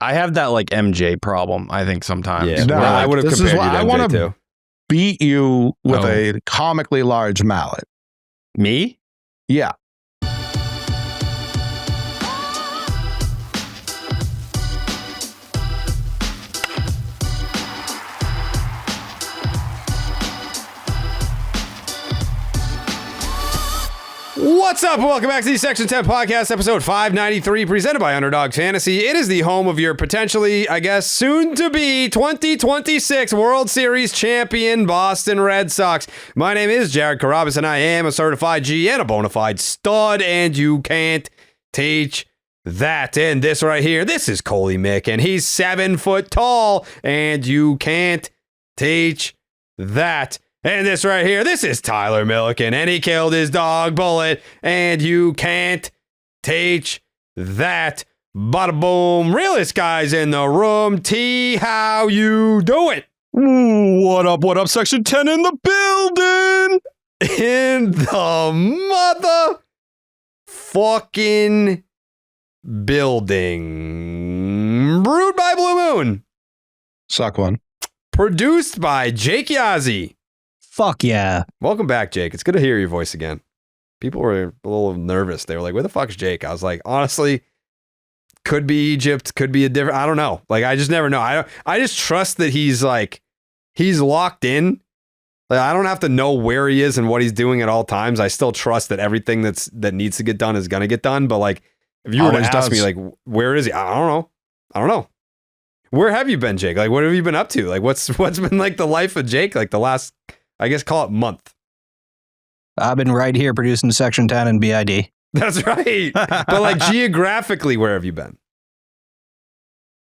I have that like MJ problem, I think sometimes. Yeah, No, I would have this is compared why you to I MJ wanna too. beat you with Oh. a comically large mallet. Me? Yeah. What's up? Welcome back to the Section 10 podcast, episode 593, presented by Underdog Fantasy. It is the home of your potentially, I guess, soon-to-be 2026 World Series champion Boston Red Sox. My name is Jared Carabas, and I am a certified G and a bona fide stud, and you can't teach that. And this right here, this is Coley Mick, and he's 7 foot tall, and you can't teach that. And this right here, this is Tyler Milliken, and he killed his dog Bullet, and you can't teach that. Bada boom, realest guys in the room. T, how you doing? Ooh, what up, Section 10 in the building? In the motherfucking building. Brewed by Blue Moon. Suck one. Produced by Jake Yazzie. Fuck yeah. Welcome back, Jake. It's good to hear your voice again. People were a little nervous. They were like, where the fuck is Jake? I was like, honestly, could be Egypt, could be a different, I don't know. Like, I just never know. I just trust that he's locked in. Like, I don't have to know where he is and what he's doing at all times. I still trust that everything that needs to get done is going to get done. But like, if you were to Always ask me, does. like, where is he? I don't know. Where have you been, Jake? Like, what have you been up to? Like, what's been like the life of Jake? Like the last, I guess, call it month. I've been right here producing Section 10 and BID. That's right. But like geographically, where have you been?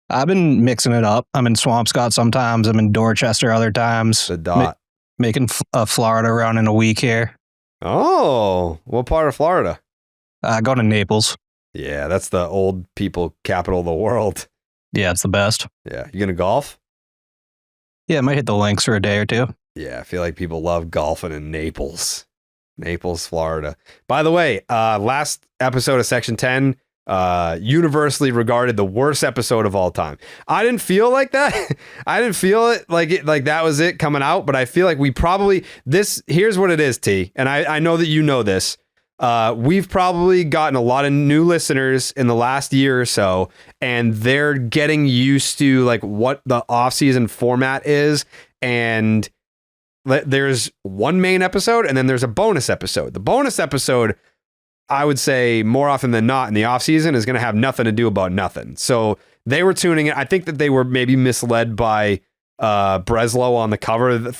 I've been mixing it up. I'm in Swampscott sometimes. I'm in Dorchester other times. The dot. Making a Florida run in a week here. Oh, what part of Florida? Going to Naples. Yeah, that's the old people capital of the world. Yeah, it's the best. Yeah. You gonna golf? Yeah, I might hit the links for a day or two. Yeah, I feel like people love golfing in Naples. Naples, Florida. By the way, last episode of Section 10, universally regarded the worst episode of all time. I didn't feel like that. I didn't feel it like that was it coming out, but I feel like we probably, here's what it is, T, and I know that you know this. We've probably gotten a lot of new listeners in the last year or so, and they're getting used to like what the off-season format is, and there's one main episode and then there's a bonus episode. The bonus episode, I would say more often than not in the off season, is going to have nothing to do about nothing. So they were tuning in. I think that they were maybe misled by Breslow on the cover.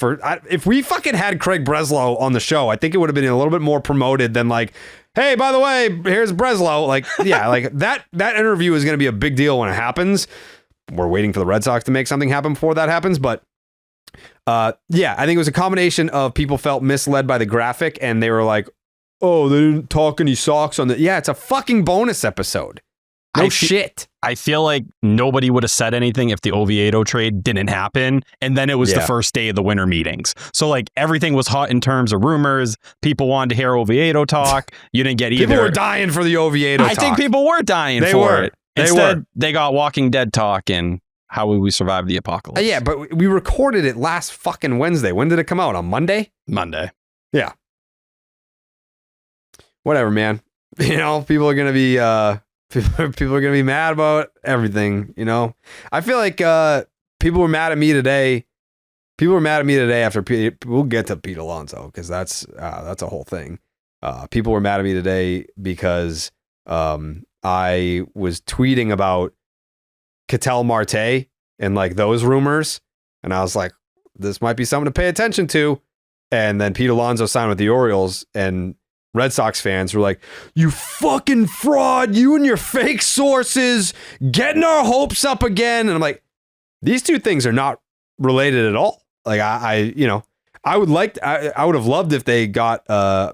If we fucking had Craig Breslow on the show, I think it would have been a little bit more promoted than like, hey, by the way, here's Breslow. Like, yeah, like that interview is going to be a big deal when it happens. We're waiting for the Red Sox to make something happen before that happens, but yeah, I think it was a combination of people felt misled by the graphic and they were like, oh, they didn't talk any Sox on the. Yeah, it's a fucking bonus episode. No shit. I feel like nobody would have said anything if the Oviedo trade didn't happen. And then it was the first day of the winter meetings. So like everything was hot in terms of rumors. People wanted to hear Oviedo talk. You didn't get either. People were dying for the Oviedo talk. I think people were dying for it. Instead, they got Walking Dead talk and how will we survive the apocalypse? Yeah, but we recorded it last fucking Wednesday. When did it come out? On Monday? Monday. Yeah. Whatever, man. You know, people are gonna be people are gonna be mad about everything. You know, I feel like people were mad at me today. People were mad at me today after we'll get to Pete Alonso because that's a whole thing. People were mad at me today because I was tweeting about Ketel Marte and like those rumors. And I was like, this might be something to pay attention to. And then Pete Alonso signed with the Orioles and Red Sox fans were like, you fucking fraud, you and your fake sources getting our hopes up again. And I'm like, these two things are not related at all. Like I would have loved if they got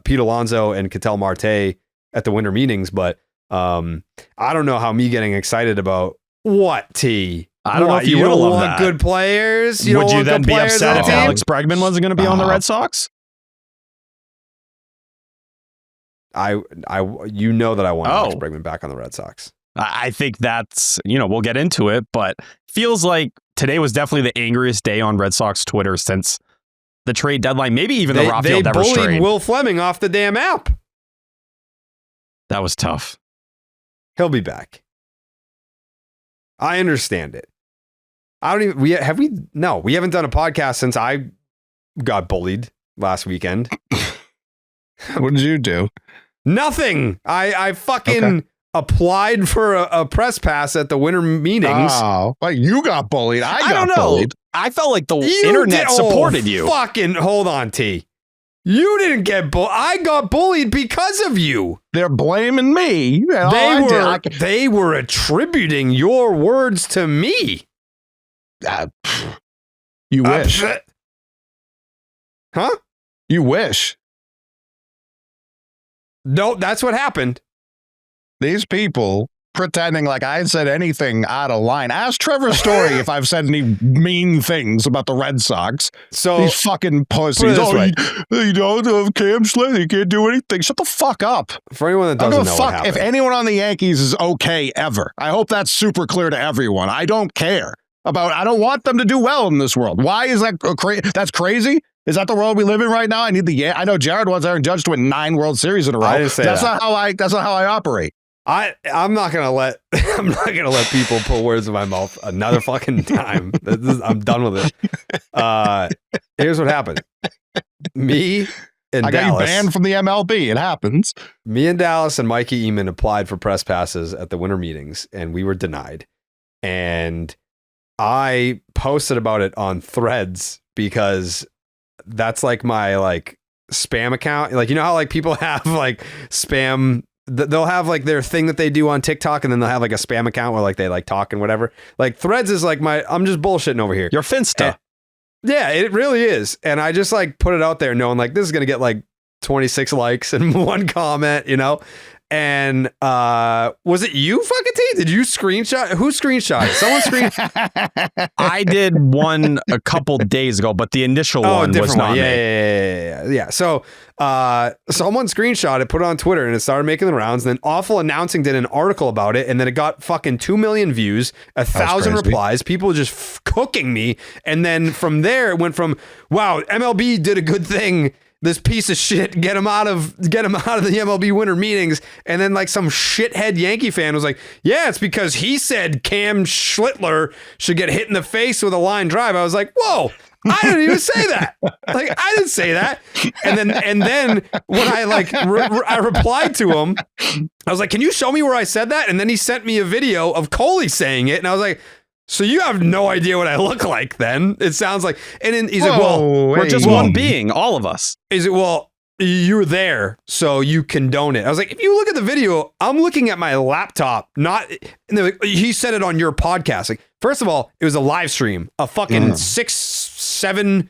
Pete Alonso and Ketel Marte at the winter meetings, but I don't know how me getting excited about what T. I don't know if you would have loved want that. good players. Would you then be upset if team? Alex Bregman wasn't going to be on the Red Sox? You know that I want Alex Bregman back on the Red Sox. I think that's, we'll get into it, but feels like today was definitely the angriest day on Red Sox Twitter since the trade deadline, maybe even the Rafael Devers trade. They bullied Will Fleming off the damn app. That was tough. He'll be back. I understand it. We haven't done a podcast since I got bullied last weekend. What did you do? Nothing. I fucking applied for a press pass at the winter meetings. Oh, like you got bullied. I don't know. bullied. I felt like the internet supported you. Fucking hold on, T. You didn't get bullied. I got bullied because of you. They're blaming me. They were attributing your words to me. You wish. Huh? You wish. No, that's what happened. These people pretending like I said anything out of line. Ask Trevor Story if I've said any mean things about the Red Sox. So these fucking pussies. You don't have Cam Schlitter. You can't do anything. Shut the fuck up. For anyone that doesn't know what happened. If anyone on the Yankees is okay ever. I hope that's super clear to everyone. I don't care I don't want them to do well in this world. Why is that that's crazy? Is that the world we live in right now? I know Jared wants Aaron Judge to win 9 World Series in a row. I didn't say that's not how I operate. I'm not gonna let people put words in my mouth another fucking time. I'm done with it. Here's what happened. Me and I Dallas got you banned from the MLB. It happens. Me and Dallas and Mikey Eamon applied for press passes at the winter meetings, and we were denied. And I posted about it on Threads because that's like my spam account. Like, you know how like people have like spam. They'll have like their thing that they do on TikTok, and then they'll have like a spam account where like they like talk and whatever. Like Threads is like I'm just bullshitting over here. Your Finsta. Yeah, it really is. And I just like put it out there knowing like this is going to get like 26 likes and 1 comment, And was it you, fucking T? Did you screenshot? Who screenshot it? Someone screenshot. I did one a couple days ago, but the initial one was not me. Yeah. So someone screenshot it, put it on Twitter, and it started making the rounds. And then Awful Announcing did an article about it, and then it got fucking 2 million views, 1,000 replies, people just cooking me. And then from there, it went from, wow, MLB did a good thing. This piece of shit, get him out of the MLB winter meetings. And then like some shithead Yankee fan was like, yeah, it's because he said Cam Schlitter should get hit in the face with a line drive. I was like, whoa, I didn't even say that. Like, I didn't say that. And then when I I replied to him, I was like, can you show me where I said that? And then he sent me a video of Coley saying it. And I was like, so you have no idea what I look like then? It sounds like, and then he's like, well, we're just one being, all of us. Is it, well, you're there, so you condone it. I was like, if you look at the video, I'm looking at my laptop, not, and they're like, he said it on your podcast. Like, first of all, it was a live stream, a fucking 6-7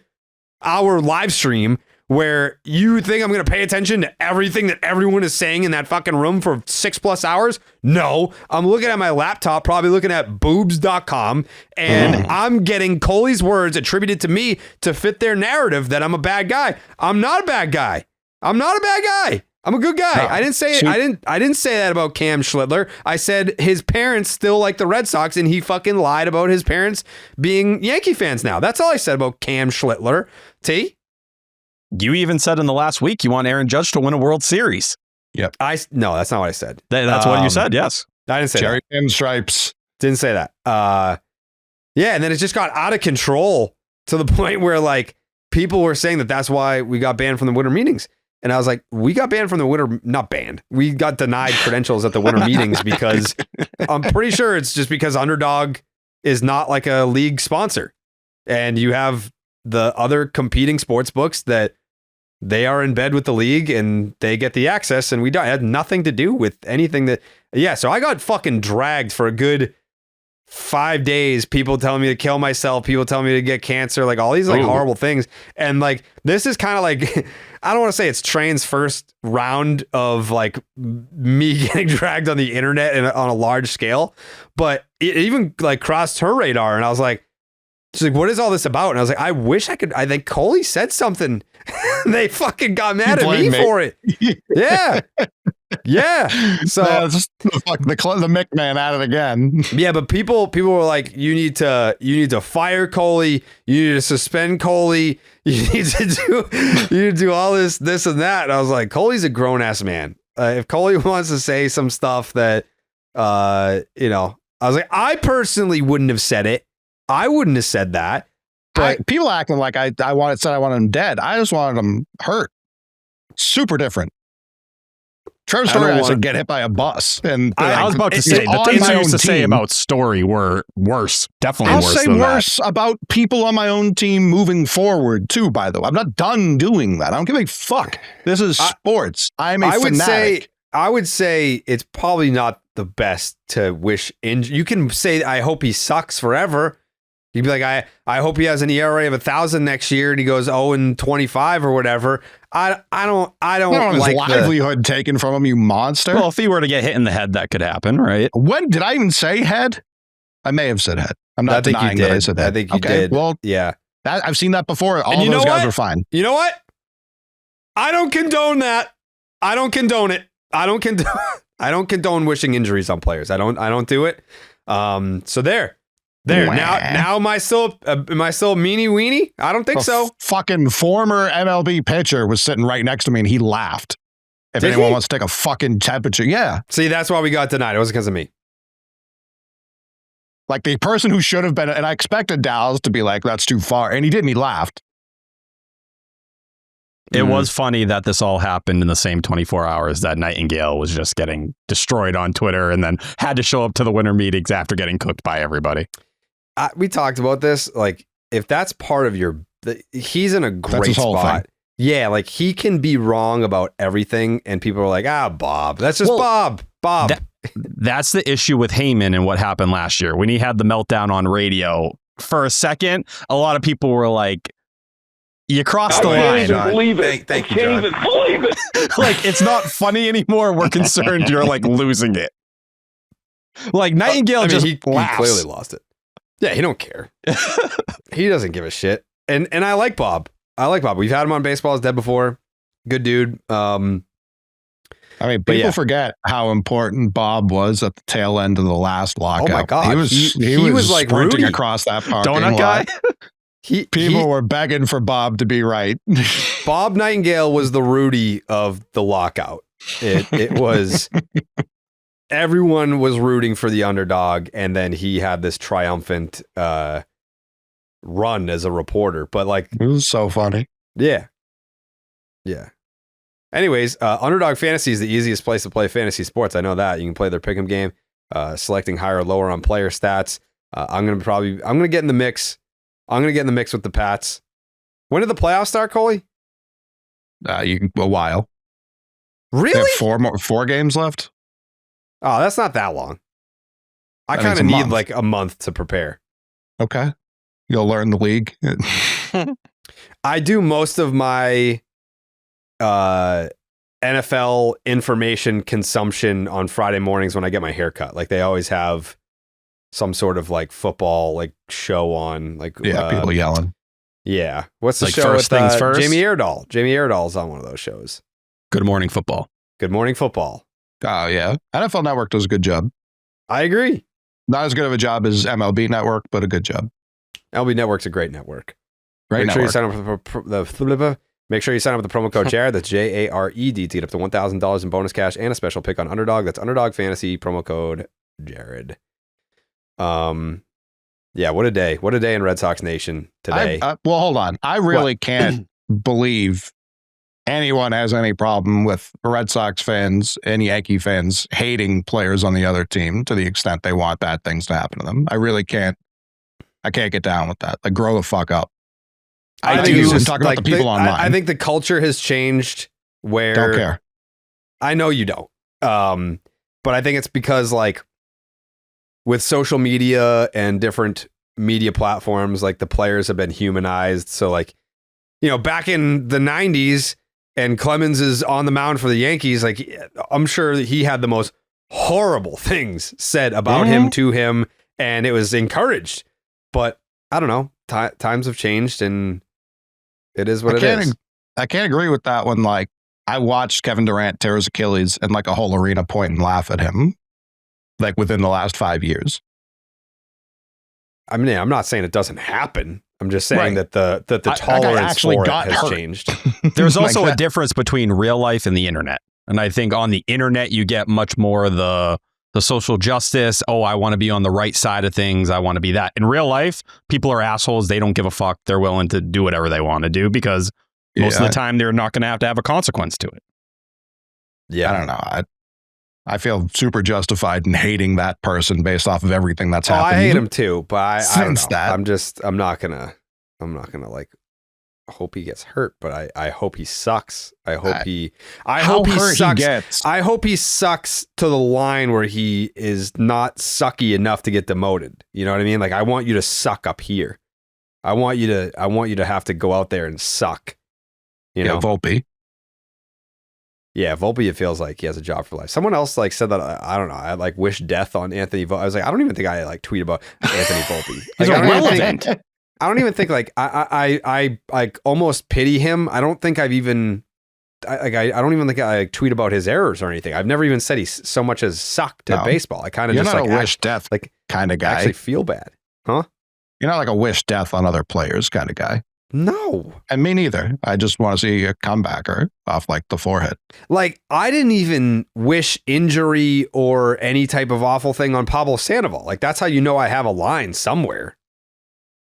hour live stream where you think I'm going to pay attention to everything that everyone is saying in that fucking room for 6+ hours? No, I'm looking at my laptop, probably looking at boobs.com, and I'm getting Coley's words attributed to me to fit their narrative that I'm a bad guy. I'm not a bad guy. I'm not a bad guy. I'm a good guy. No. I didn't say I didn't say that about Cam Schlitter. I said his parents still like the Red Sox, and he fucking lied about his parents being Yankee fans now. That's all I said about Cam Schlitter. T? You even said in the last week you want Aaron Judge to win a World Series. Yep. No, that's not what I said. That's what you said, yes. I didn't say Cherry that. pinstripes. Didn't say that. Yeah, and then it just got out of control to the point where like people were saying that that's why we got banned from the winter meetings. And I was like, we got banned from the winter, not banned. We got denied credentials at the winter meetings because I'm pretty sure it's just because Underdog is not like a league sponsor. And you have the other competing sports books that they are in bed with the league and they get the access, and we don't. It had nothing to do with anything that, yeah. So I got fucking dragged for a good 5 days. People telling me to kill myself. People telling me to get cancer, like all these like horrible things. And like, this is kind of like, I don't want to say it's Train's first round of like me getting dragged on the internet and on a large scale, but it even like crossed her radar. And I was like, she's like, what is all this about? And I was like, I wish I could. I think Coley said something. They fucking got mad at me for it. Yeah. Yeah. So just the Mick man at it again. Yeah, but people were like, you need to fire Coley, you need to suspend Coley, you need to do all this and that. And I was like, Coley's a grown ass man. If Coley wants to say some stuff that I was like, I personally wouldn't have said it. I wouldn't have said that. But people acting like I wanted him dead. I just wanted him hurt. Super different. Trevor Story, I said, get hit by a bus. And I was about to say, the things I used to say about Story were worse. Definitely worse. I'll say worse about people on my own team moving forward, too, by the way. I'm not done doing that. I don't give a fuck. This is sports. I'm a fanatic. I would say it's probably not the best to wish injury. You can say, I hope he sucks forever. You'd be like, I hope he has an ERA of 1,000 next year and he goes 0-25 or whatever. I don't like his livelihood taken from him, you monster. Well, if he were to get hit in the head, that could happen, right? When did I even say head? I may have said head. I'm not denying that I said head. I think you did. Well, yeah, I've seen that before. All those guys are fine. You know what? I don't condone that. I don't condone it. I don't condone wishing injuries on players. I don't do it. So there. Now am I still meanie weenie? I don't think so. Fucking former MLB pitcher was sitting right next to me and he laughed. If anyone wants to take a fucking temperature, yeah. See, that's why we got denied. It wasn't because of me. Like the person who should have been, and I expected Dallas to be like, that's too far. And he didn't, he laughed. It was funny that this all happened in the same 24 hours that Nightingale was just getting destroyed on Twitter and then had to show up to the winter meetings after getting cooked by everybody. We talked about this. Like, if that's part of he's in a great spot. Yeah, like he can be wrong about everything, and people are like, Bob. That's just Bob. That's the issue with Heyman and what happened last year when he had the meltdown on radio. For a second, a lot of people were like, you crossed the line. I can't even believe it. I can't even believe it. Like, it's not funny anymore. We're concerned you're like losing it. Like Nightingale he clearly lost it. Yeah, he don't care. He doesn't give a shit. And I like Bob. We've had him on Baseball is Dead before. Good dude. People forget how important Bob was at the tail end of the last lockout. Oh my God. He was like sprinting across that parking donut lot. Guy. People were begging for Bob to be right. Bob Nightingale was the Rudy of the lockout. It was everyone was rooting for the underdog, and then he had this triumphant run as a reporter. But like, it was so funny. Yeah. Anyways, Underdog Fantasy is the easiest place to play fantasy sports. I know that. You can play their pick'em game, selecting higher or lower on player stats. I'm gonna get in the mix. I'm going to get in the mix with the Pats. When did the playoffs start, Coley? A while. Really? They have 4 games left. Oh, that's not that long. I kind of need like a month to prepare. Okay. You'll learn the league. I do most of my NFL information consumption on Friday mornings when I get my hair cut. Like they always have some sort of like football like show on, like people yelling. Yeah, what's the like show? First Things First. Jamie Erdahl. Jamie Erdahl's on one of those shows. Good Morning Football. Good Morning Football. Oh yeah, NFL Network does a good job. I agree. Not as good of a job as MLB Network, but a good job. MLB Network's a great network. Make sure you sign up with the promo code Jared. That's Jared to get up to $1,000 in bonus cash and a special pick on Underdog. That's Underdog Fantasy promo code Jared. Yeah, what a day in Red Sox Nation today. Well, hold on. I really can't believe anyone has any problem with Red Sox fans and Yankee fans hating players on the other team to the extent they want bad things to happen to them. I really can't. I can't get down with that. Like, grow the fuck up. I think just talking about the people online. I think the culture has changed where don't care. I know you don't. But I think it's because like with social media and different media platforms, like the players have been humanized. So like, back in the 90s and Clemens is on the mound for the Yankees, like I'm sure that he had the most horrible things said about him to him, and it was encouraged. But I don't know. Times have changed, and it is what it is. I can't agree with that one. Like, I watched Kevin Durant tear his Achilles and like a whole arena point and laugh at him, like within the last 5 years. I mean, I'm not saying it doesn't happen. I'm just saying that the tolerance for it has changed. There's also a difference between real life and the internet. And I think on the internet, you get much more of the social justice. Oh, I want to be on the right side of things. I want to be that. In real life, people are assholes. They don't give a fuck. They're willing to do whatever they want to do because most of the time they're not going to have a consequence to it. Yeah. I don't know. I feel super justified in hating that person based off of everything that's happened. I hate him too, but I don't know. That. I'm not gonna like hope he gets hurt, but I hope he sucks. I hope he sucks. I hope he sucks to the line where he is not sucky enough to get demoted. You know what I mean? Like, I want you to suck up here. I want you to have to go out there and suck. You know, Volpe. Yeah, Volpe, it feels like he has a job for life. Someone else like said that, I don't know, I like wish death on Anthony Volpe. I was like, I don't even think I like tweet about Anthony Volpe. He's irrelevant. I don't even think like I like almost pity him. I don't think I've even I don't even think I like, tweet about his errors or anything. I've never even said he so much as sucked at baseball. I kind of just not like a wish death like kind of guy. Actually feel bad, huh? You're not like a wish death on other players kind of guy. No. And me neither. I just want to see a comebacker off like the forehead. Like, I didn't even wish injury or any type of awful thing on Pablo Sandoval. Like, that's how you know I have a line somewhere.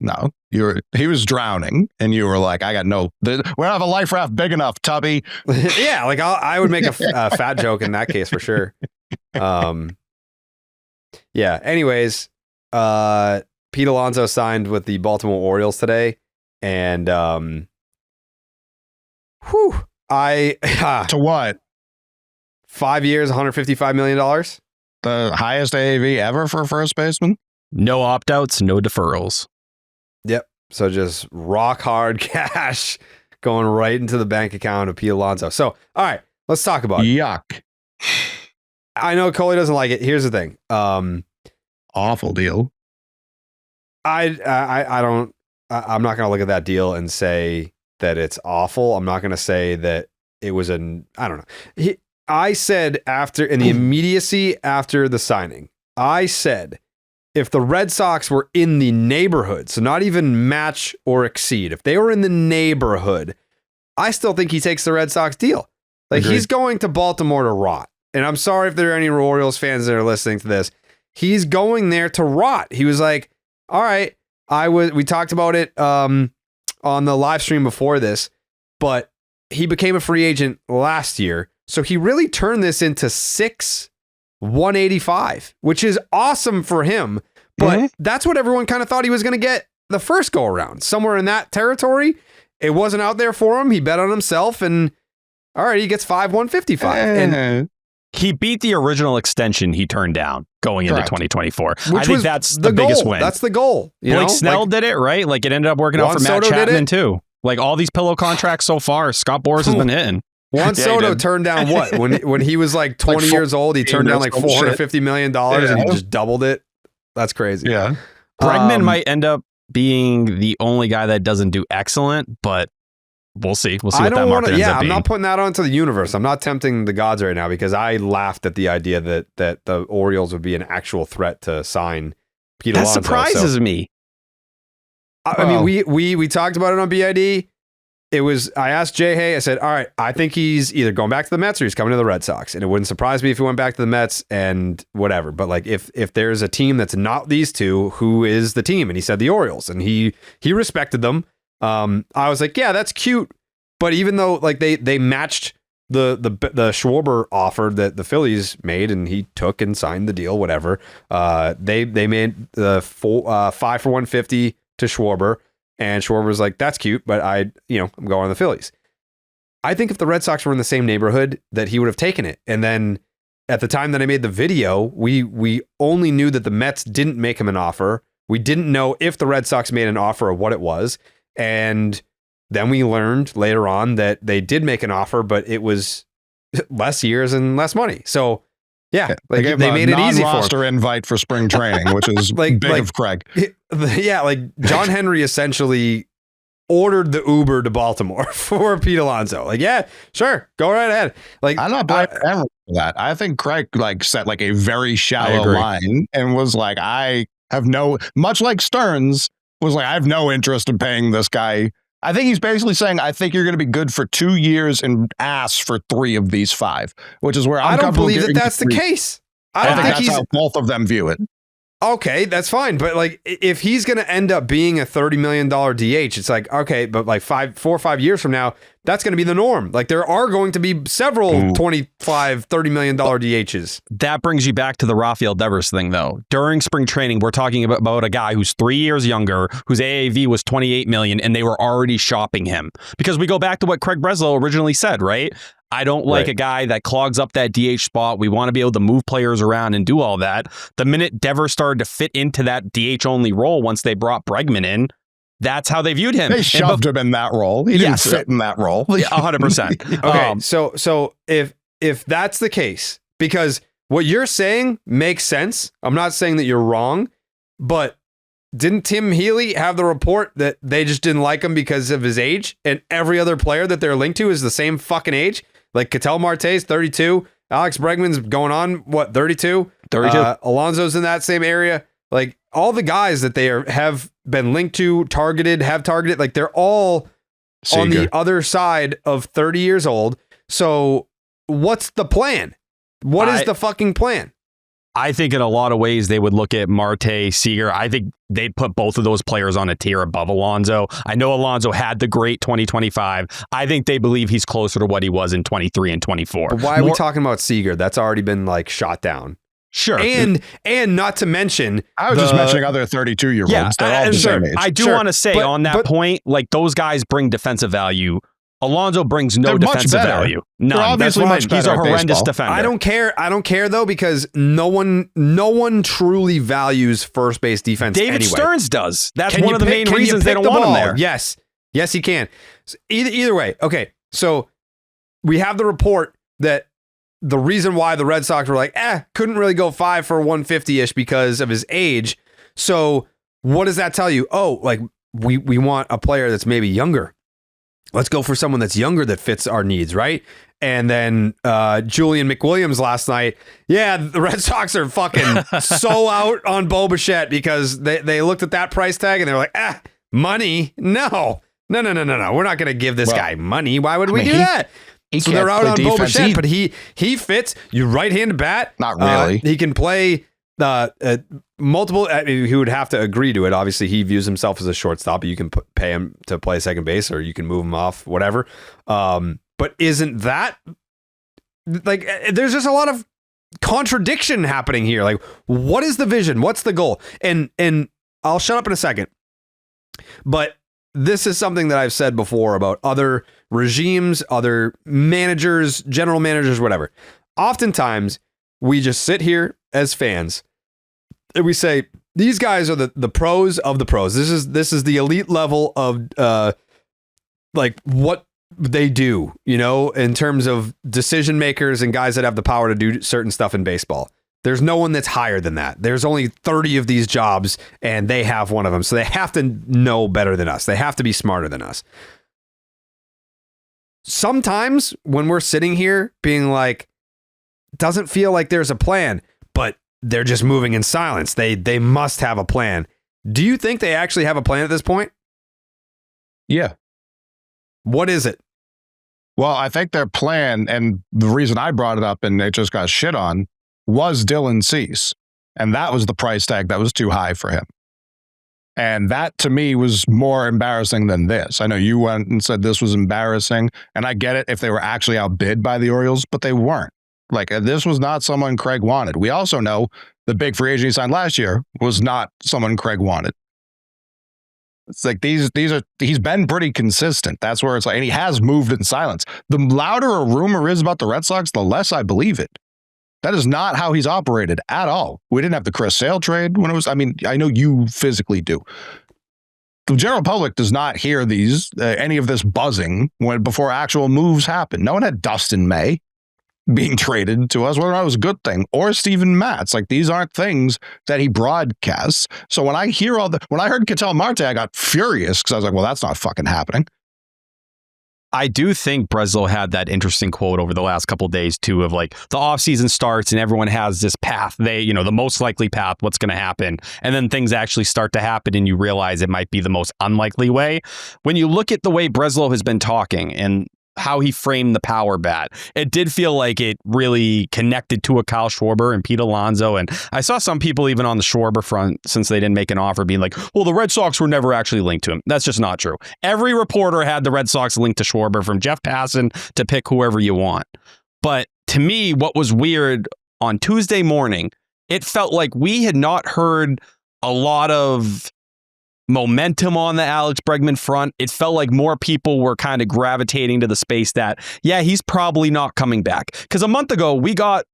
No, he was drowning and you were like, we don't have a life raft big enough, Tubby. Yeah, like I would make a fat joke in that case for sure. Yeah, anyways, Pete Alonso signed with the Baltimore Orioles today. And to what? 5 years, $155 million. The highest AAV ever for a first baseman. No opt-outs, no deferrals. Yep. So just rock hard cash going right into the bank account of Pete Alonso. So, all right, let's talk about it. Yuck. I know Coley doesn't like it. Here's the thing. Awful deal. I'm not going to look at that deal and say that it's awful. I'm not going to say that it was I don't know. I said in the immediacy after the signing, I said, if the Red Sox were in the neighborhood, so not even match or exceed, if they were in the neighborhood, I still think he takes the Red Sox deal. Like, he's going to Baltimore to rot. And I'm sorry if there are any Orioles fans that are listening to this. He's going there to rot. He was like, all right, we talked about it on the live stream before this, but he became a free agent last year. So he really turned this into 185, which is awesome for him. But that's what everyone kind of thought he was going to get the first go around, somewhere in that territory. It wasn't out there for him. He bet on himself, and all right, he gets 155. And he beat the original extension he turned down going into 2024. I think that's the biggest win. That's the goal. Blake Snell did it, right? Like, it ended up working out for Matt Chapman too. Like, all these pillow contracts so far, Scott Boras has been hitting. Juan Soto turned down what? When he was like 20 years old, he turned down like $450 million and he just doubled it. That's crazy. Yeah. Bregman might end up being the only guy that doesn't do excellent, but we'll see. We'll see what that market ends up being. I'm not putting that onto the universe. I'm not tempting the gods right now because I laughed at the idea that the Orioles would be an actual threat to sign Pete Alonso. That surprises me. I mean, we talked about it on BID. I asked Jay Hay, I said, all right, I think he's either going back to the Mets or he's coming to the Red Sox. And it wouldn't surprise me if he went back to the Mets and whatever. But like, if there's a team that's not these two, who is the team? And he said the Orioles, and he respected them. I was like, yeah, that's cute. But even though like they matched the Schwarber offer that the Phillies made, and he took and signed the deal, whatever. They made the 5 for 150 to Schwarber. And Schwarber was like, that's cute, but I'm going on the Phillies. I think if the Red Sox were in the same neighborhood, that he would have taken it. And then at the time that I made the video, we only knew that the Mets didn't make him an offer. We didn't know if the Red Sox made an offer or what it was. And then we learned later on that they did make an offer, but it was less years and less money. So yeah, like they made it easy for him. Non-roster invite for spring training, which is big of Craig. Yeah, like John Henry essentially ordered the Uber to Baltimore for Pete Alonso. Like, yeah, sure, go right ahead. Like, I'm not blaming Emery for that. I think Craig like set like a very shallow line and was like, I have no, much like Stearns was like, I have no interest in paying this guy. I think he's basically saying, I think you're going to be good for 2 years and ask for 3 of these 5, which is where I don't believe that that's the case. I don't think that's how both of them view it. Okay, that's fine. But like, if he's going to end up being a $30 million DH, it's like, okay, but like 4 or 5 years from now, that's going to be the norm. Like there are going to be several 25, $30 million DHs. That brings you back to the Rafael Devers thing though. During spring training, we're talking about a guy who's 3 years younger, whose AAV was 28 million, and they were already shopping him. Because we go back to what Craig Breslow originally said, right? I don't like a guy that clogs up that DH spot. We want to be able to move players around and do all that. The minute Devers started to fit into that DH only role once they brought Bregman in, that's how they viewed him. They shoved him in that role. He didn't fit in that role. 100%. Okay, so if that's the case, because what you're saying makes sense. I'm not saying that you're wrong, but didn't Tim Healy have the report that they just didn't like him because of his age, and every other player that they're linked to is the same fucking age? Like Ketel Marte's 32. Alex Bregman's going on, 32? 32. Alonso's in that same area. Like all the guys that they have been linked to, have targeted, like they're all Seager on the other side of 30 years old. So what's the plan? What is the fucking plan? I think in a lot of ways they would look at Marte, Seager. I think they'd put both of those players on a tier above Alonso. I know Alonso had the great 2025. I think they believe he's closer to what he was in 23 and 24. But why are we talking about Seager? That's already been like shot down. Sure. And not to mention, I was just mentioning other 32-year-olds. Yeah, they're all the same age. I do want to say on that point, like those guys bring defensive value. Alonso brings no defensive value. None. They're obviously much better. He's a horrendous defender. I don't care though, because no one truly values first base defense. David anyway. Stearns does. That's one of the main reasons they don't want him there. Yes, he can. So either way, okay. So we have the report that the reason why the Red Sox were like, couldn't really go 5 for 150-ish because of his age. So what does that tell you? Oh, like we want a player that's maybe younger. Let's go for someone that's younger that fits our needs, right? And then Julian McWilliams last night. Yeah, the Red Sox are fucking so out on Bo Bichette because they looked at that price tag and they're like, money? No. We're not going to give this guy money. Why would we do that? So they're out on Bo Bichette, but he fits. You right-handed bat. Not really. He can play multiple. He would have to agree to it. Obviously, he views himself as a shortstop. But you can pay him to play second base, or you can move him off, whatever. But isn't that like? There's just a lot of contradiction happening here. Like, what is the vision? What's the goal? And I'll shut up in a second. But this is something that I've said before about other regimes, other managers, general managers, whatever. Oftentimes, we just sit here as fans and we say, these guys are the pros of the pros. This is the elite level of like what they do, in terms of decision makers and guys that have the power to do certain stuff in baseball. There's no one that's higher than that. There's only 30 of these jobs and they have one of them. So they have to know better than us. They have to be smarter than us. Sometimes when we're sitting here being like, doesn't feel like there's a plan, but they're just moving in silence. They must have a plan. Do you think they actually have a plan at this point? Yeah. What is it? Well, I think their plan, and the reason I brought it up and it just got shit on, was Dylan Cease. And that was the price tag that was too high for him. And that to me was more embarrassing than this. I know you went and said this was embarrassing, and I get it if they were actually outbid by the Orioles, but they weren't. Like, this was not someone Craig wanted. We also know the big free agent he signed last year was not someone Craig wanted. It's like he's been pretty consistent. That's where it's like, and he has moved in silence. The louder a rumor is about the Red Sox, the less I believe it. That is not how he's operated at all. We didn't have the Chris Sale trade when it was, I mean, I know you physically do. The general public does not hear any of this buzzing before actual moves happen. No one had Dustin May. being traded to us, whether or not it was a good thing, or Steven Matz. Like, these aren't things that he broadcasts. So when I heard Ketel Marte, I got furious because I was like, well, that's not fucking happening. I do think Breslow had that interesting quote over the last couple of days too, of like the offseason starts and everyone has this path, the most likely path, what's going to happen. And then things actually start to happen and you realize it might be the most unlikely way. When you look at the way Breslow has been talking and how he framed the power bat, it did feel like it really connected to a Kyle Schwarber and Pete Alonso. And I saw some people even on the Schwarber front, since they didn't make an offer, being like, well, the Red Sox were never actually linked to him. That's just not true. Every reporter had the Red Sox linked to Schwarber, from Jeff Passan to pick whoever you want. But to me, what was weird on Tuesday morning, it felt like we had not heard a lot of momentum on the Alex Bregman front. It felt like more people were kind of gravitating to the space that, yeah, he's probably not coming back. Because a month ago, we got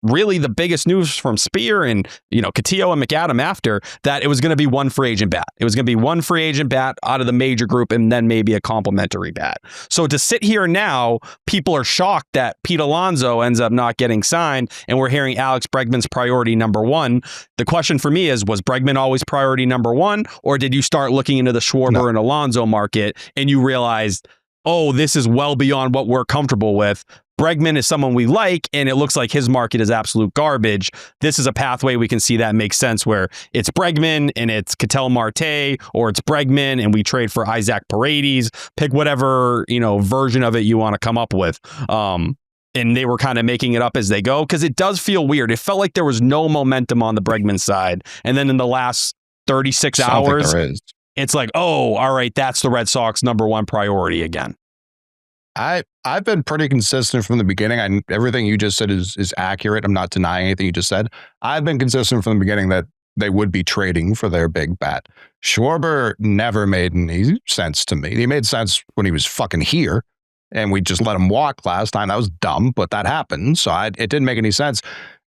really the biggest news from Spear and, Castillo and McAdam after that it was going to be one free agent bat. It was going to be one free agent bat out of the major group and then maybe a complimentary bat. So to sit here now, people are shocked that Pete Alonso ends up not getting signed and we're hearing Alex Bregman's priority number one. The question for me is, was Bregman always priority number one, or did you start looking into the Schwarber and Alonso market and you realized, oh, this is well beyond what we're comfortable with? Bregman is someone we like, and it looks like his market is absolute garbage. This is a pathway we can see that makes sense, where it's Bregman and it's Ketel Marte, or it's Bregman and we trade for Isaac Paredes. Pick whatever version of it you want to come up with. And they were kind of making it up as they go, because it does feel weird. It felt like there was no momentum on the Bregman side, and then in the last 36 hours, it's like, oh, all right, that's the Red Sox number one priority again. I've been pretty consistent from the beginning. Everything you just said is accurate. I'm not denying anything you just said. I've been consistent from the beginning that they would be trading for their big bat. Schwarber never made any sense to me. He made sense when he was fucking here, and we just let him walk last time. That was dumb, but that happened, so it didn't make any sense.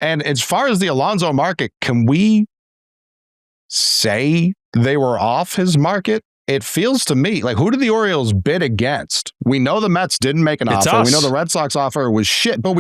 And as far as the Alonso market, can we say they were off his market? It feels to me like, who did the Orioles bid against? We know the Mets didn't make an offer. Us. We know the Red Sox offer was shit, but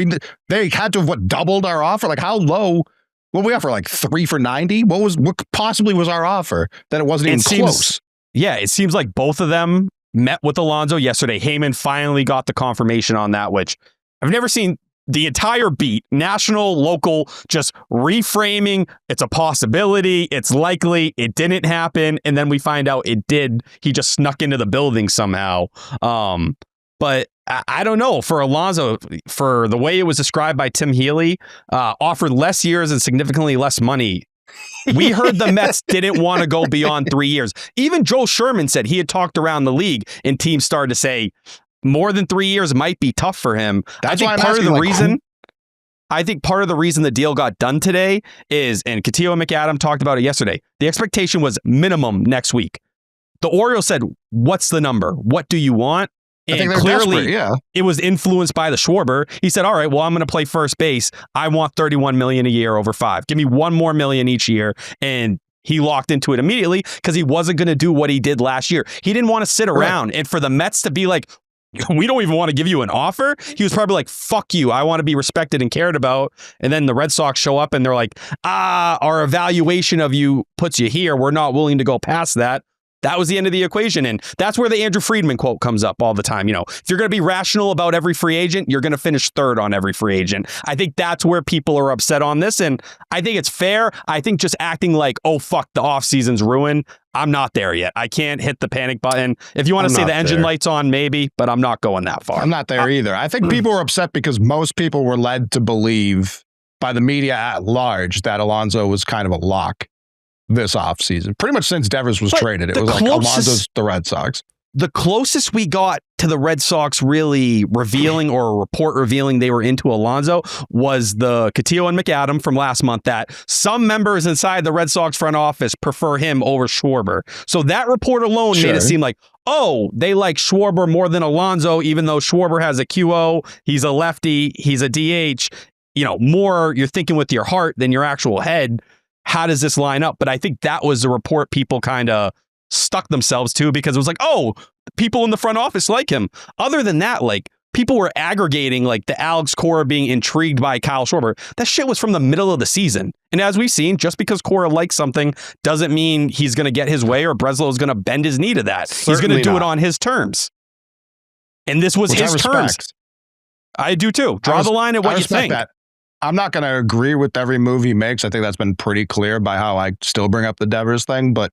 they had to have doubled our offer. Like, how low? What we offer, like 3 for $90? What possibly was our offer that it wasn't even close? Yeah, it seems like both of them met with Alonso yesterday. Heyman finally got the confirmation on that, which I've never seen. The entire beat, national, local, just reframing. It's a possibility. It's likely. It didn't happen. And then we find out it did. He just snuck into the building somehow. But I don't know. For Alonso, for the way it was described by Tim Healy, offered less years and significantly less money. We heard the Mets didn't want to go beyond 3 years. Even Joe Sherman said he had talked around the league and teams started to say, more than 3 years might be tough for him. I think part of the reason the deal got done today is, and Castillo and McAdam talked about it yesterday, the expectation was minimum next week. The Orioles said, what's the number? What do you want? And clearly, it was influenced by the Schwarber. He said, all right, well, I'm going to play first base. I want $31 million a year over 5. Give me $1 more million each year. And he locked into it immediately because he wasn't going to do what he did last year. He didn't want to sit around. And for the Mets to be like, we don't even want to give you an offer. He was probably like, fuck you. I want to be respected and cared about. And then the Red Sox show up and they're like, our evaluation of you puts you here. We're not willing to go past that. That was the end of the equation. And that's where the Andrew Friedman quote comes up all the time. If you're going to be rational about every free agent, you're going to finish third on every free agent. I think that's where people are upset on this. And I think it's fair. I think just acting like, oh, fuck, the offseason's ruined. I'm not there yet. I can't hit the panic button. If you want to say the engine light's on, maybe, but I'm not going that far. I'm not there either. I think people were upset because most people were led to believe by the media at large that Alonso was kind of a lock this offseason. Pretty much since Devers was traded, it was like Alonso's the Red Sox. The closest we got to the Red Sox really revealing, or a report revealing they were into Alonso, was the Castillo and McAdam from last month that some members inside the Red Sox front office prefer him over Schwarber. So that report alone made it seem like, oh, they like Schwarber more than Alonso, even though Schwarber has a QO, he's a lefty, he's a DH. More you're thinking with your heart than your actual head. How does this line up? But I think that was the report people kind of stuck themselves to, because it was like, oh, people in the front office like him. Other than that, like, people were aggregating like the Alex Cora being intrigued by Kyle Schwarber. That shit was from the middle of the season. And as we've seen, just because Cora likes something doesn't mean he's going to get his way or Breslow is going to bend his knee to that. Certainly he's going to do it on his terms. And this was his terms. I do too. Draw the line at what you think. That. I'm not going to agree with every move he makes. I think that's been pretty clear by how I still bring up the Devers thing, but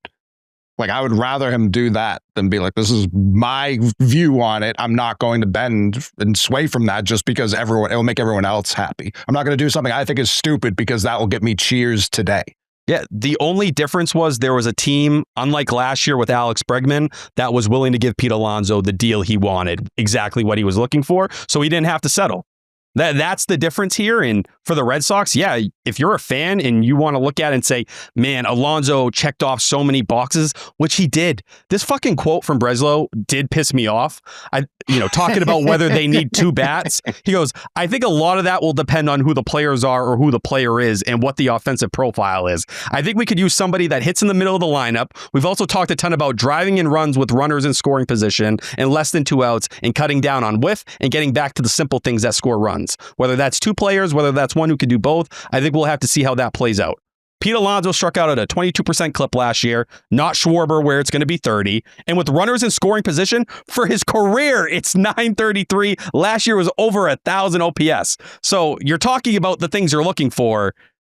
like, I would rather him do that than be like, this is my view on it. I'm not going to bend and sway from that just because it will make everyone else happy. I'm not going to do something I think is stupid because that will get me cheers today. Yeah, the only difference was there was a team, unlike last year with Alex Bregman, that was willing to give Pete Alonso the deal he wanted, exactly what he was looking for, so he didn't have to settle. That's the difference here. And for the Red Sox, yeah, if you're a fan and you want to look at it and say, man, Alonso checked off so many boxes, which he did. This fucking quote from Breslow did piss me off. Talking about whether they need two bats. He goes, I think a lot of that will depend on who the players are or who the player is and what the offensive profile is. I think we could use somebody that hits in the middle of the lineup. We've also talked a ton about driving in runs with runners in scoring position and less than 2 outs and cutting down on whiff and getting back to the simple things that score runs. Whether that's 2 players, whether that's one who could do both, I think we'll have to see how that plays out. Pete Alonso struck out at a 22% clip last year, not Schwarber where it's going to be 30. And with runners in scoring position, for his career, it's 933. Last year was over 1,000 OPS. So you're talking about the things you're looking for.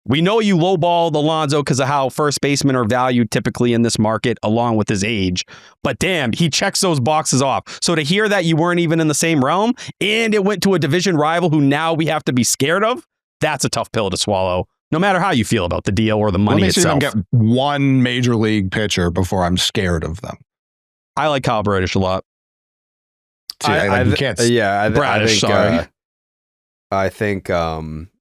We know you lowballed Alonso because of how first basemen are valued typically in this market along with his age. But damn, he checks those boxes off. So to hear that you weren't even in the same realm and it went to a division rival who now we have to be scared of, that's a tough pill to swallow. No matter how you feel about the deal or the money itself. Let me see them get one major league pitcher before I'm scared of them. I like Kyle Bradish a lot. I think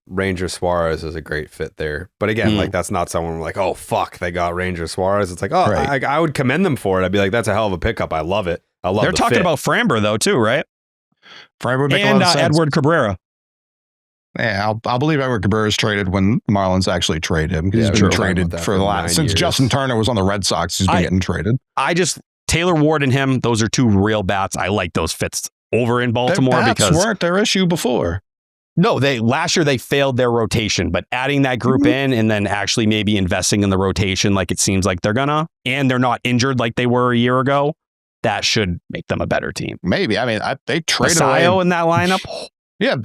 Ranger Suarez is a great fit there. But again, like that's not someone like, oh, fuck, they got Ranger Suarez. It's like, oh, right. I would commend them for it. I'd be like, that's a hell of a pickup. I love it. I love it. They're talking about Framber, though, too, right? Framber would make a lot of sense. Edward Cabrera. Yeah, I'll believe Edward Cabrera is traded when Marlins actually trade him. He's been traded for the last since years. Justin Turner was on the Red Sox. He's been getting traded. Taylor Ward and him, those are 2 real bats. I like those fits over in Baltimore. Their bats weren't their issue before. No, last year they failed their rotation, but adding that group in and then actually maybe investing in the rotation like it seems like they're gonna, and they're not injured like they were a year ago, that should make them a better team. Maybe. I mean, they traded Basayo in that lineup. Yeah,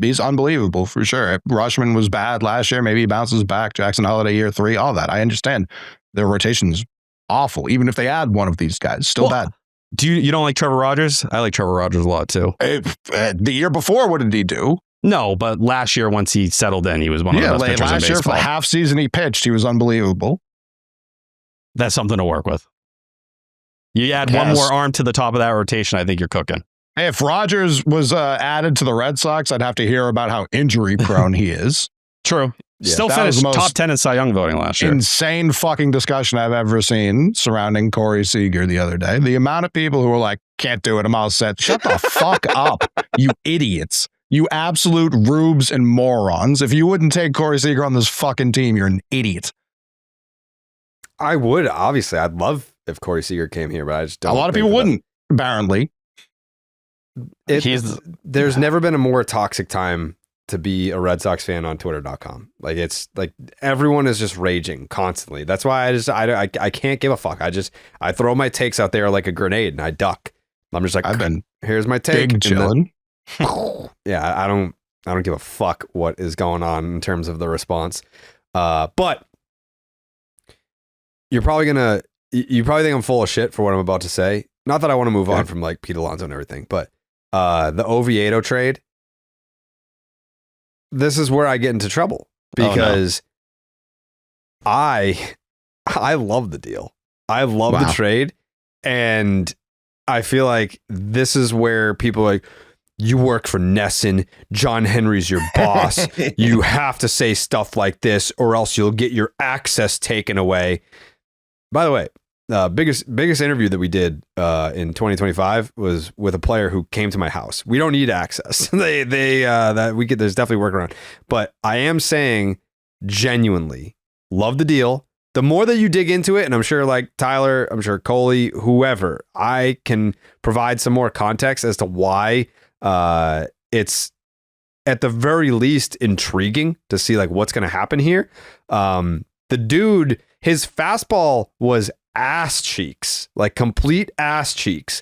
he's unbelievable for sure. Rushman was bad last year. Maybe he bounces back. Jackson Holiday year 3, all that. I understand. Their rotation's awful. Even if they add one of these guys, still bad. Do you don't like Trevor Rogers? I like Trevor Rogers a lot too. The year before, what did he do? No, but last year once he settled in, he was one of the best pitchers in baseball. Last year for half season he pitched, he was unbelievable. That's something to work with. You add one more arm to the top of that rotation, I think you're cooking. If Rogers was added to the Red Sox, I'd have to hear about how injury prone he is. True. Yeah, still finished top 10 in Cy Young voting last year. Insane fucking discussion I've ever seen surrounding Corey Seager the other day. The amount of people who were like, can't do it, I'm all set. Shut the fuck up, you idiots. You absolute rubes and morons. If you wouldn't take Corey Seager on this fucking team, you're an idiot. I would, obviously. I'd love if Corey Seager came here, but I just don't. A lot of people wouldn't, apparently. There's never been a more toxic time to be a Red Sox fan on Twitter.com. Like, it's like everyone is just raging constantly. That's why I can't give a fuck. I throw my takes out there like a grenade and I duck. I'm just like, here's my take. Chilling. Yeah, I don't give a fuck what is going on in terms of the response. But you probably think I'm full of shit for what I'm about to say. Not that I want to move on from like Pete Alonso and everything, but the Oviedo trade, this is where I get into trouble because I love the deal. I love the trade, and I feel like this is where people are like, you work for Nesson, John Henry's your boss. You have to say stuff like this or else you'll get your access taken away. By the way, biggest interview that we did in 2025 was with a player who came to my house. We don't need access. There's definitely workaround. But I am saying genuinely love the deal. The more that you dig into it, and I'm sure like Tyler, I'm sure Coley, whoever, I can provide some more context as to why it's at the very least intriguing to see like what's going to happen here. The dude, his fastball was ass cheeks, like complete ass cheeks.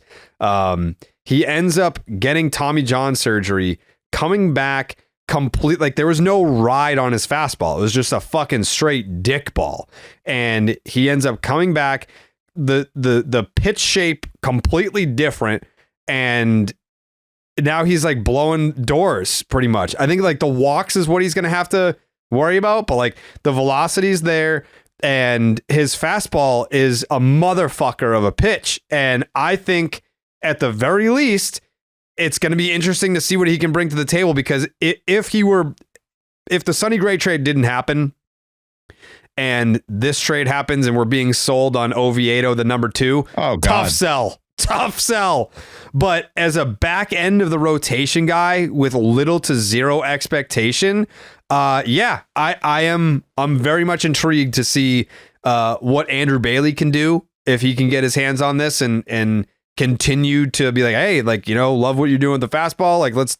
He ends up getting Tommy John surgery, coming back complete, like there was no ride on his fastball. It was just a fucking straight dick ball. And he ends up coming back, the pitch shape completely different, and now he's like blowing doors pretty much. I think like the walks is what he's going to have to worry about, but like the velocity's there, and his fastball is a motherfucker of a pitch. And I think at the very least, it's going to be interesting to see what he can bring to the table, because if the Sonny Gray trade didn't happen and this trade happens and we're being sold on Oviedo, the number 2, tough sell. But as a back end of the rotation guy with little to zero expectation, I'm very much intrigued to see what Andrew Bailey can do if he can get his hands on this and continue to be like, hey, like, love what you're doing with the fastball. Like, let's,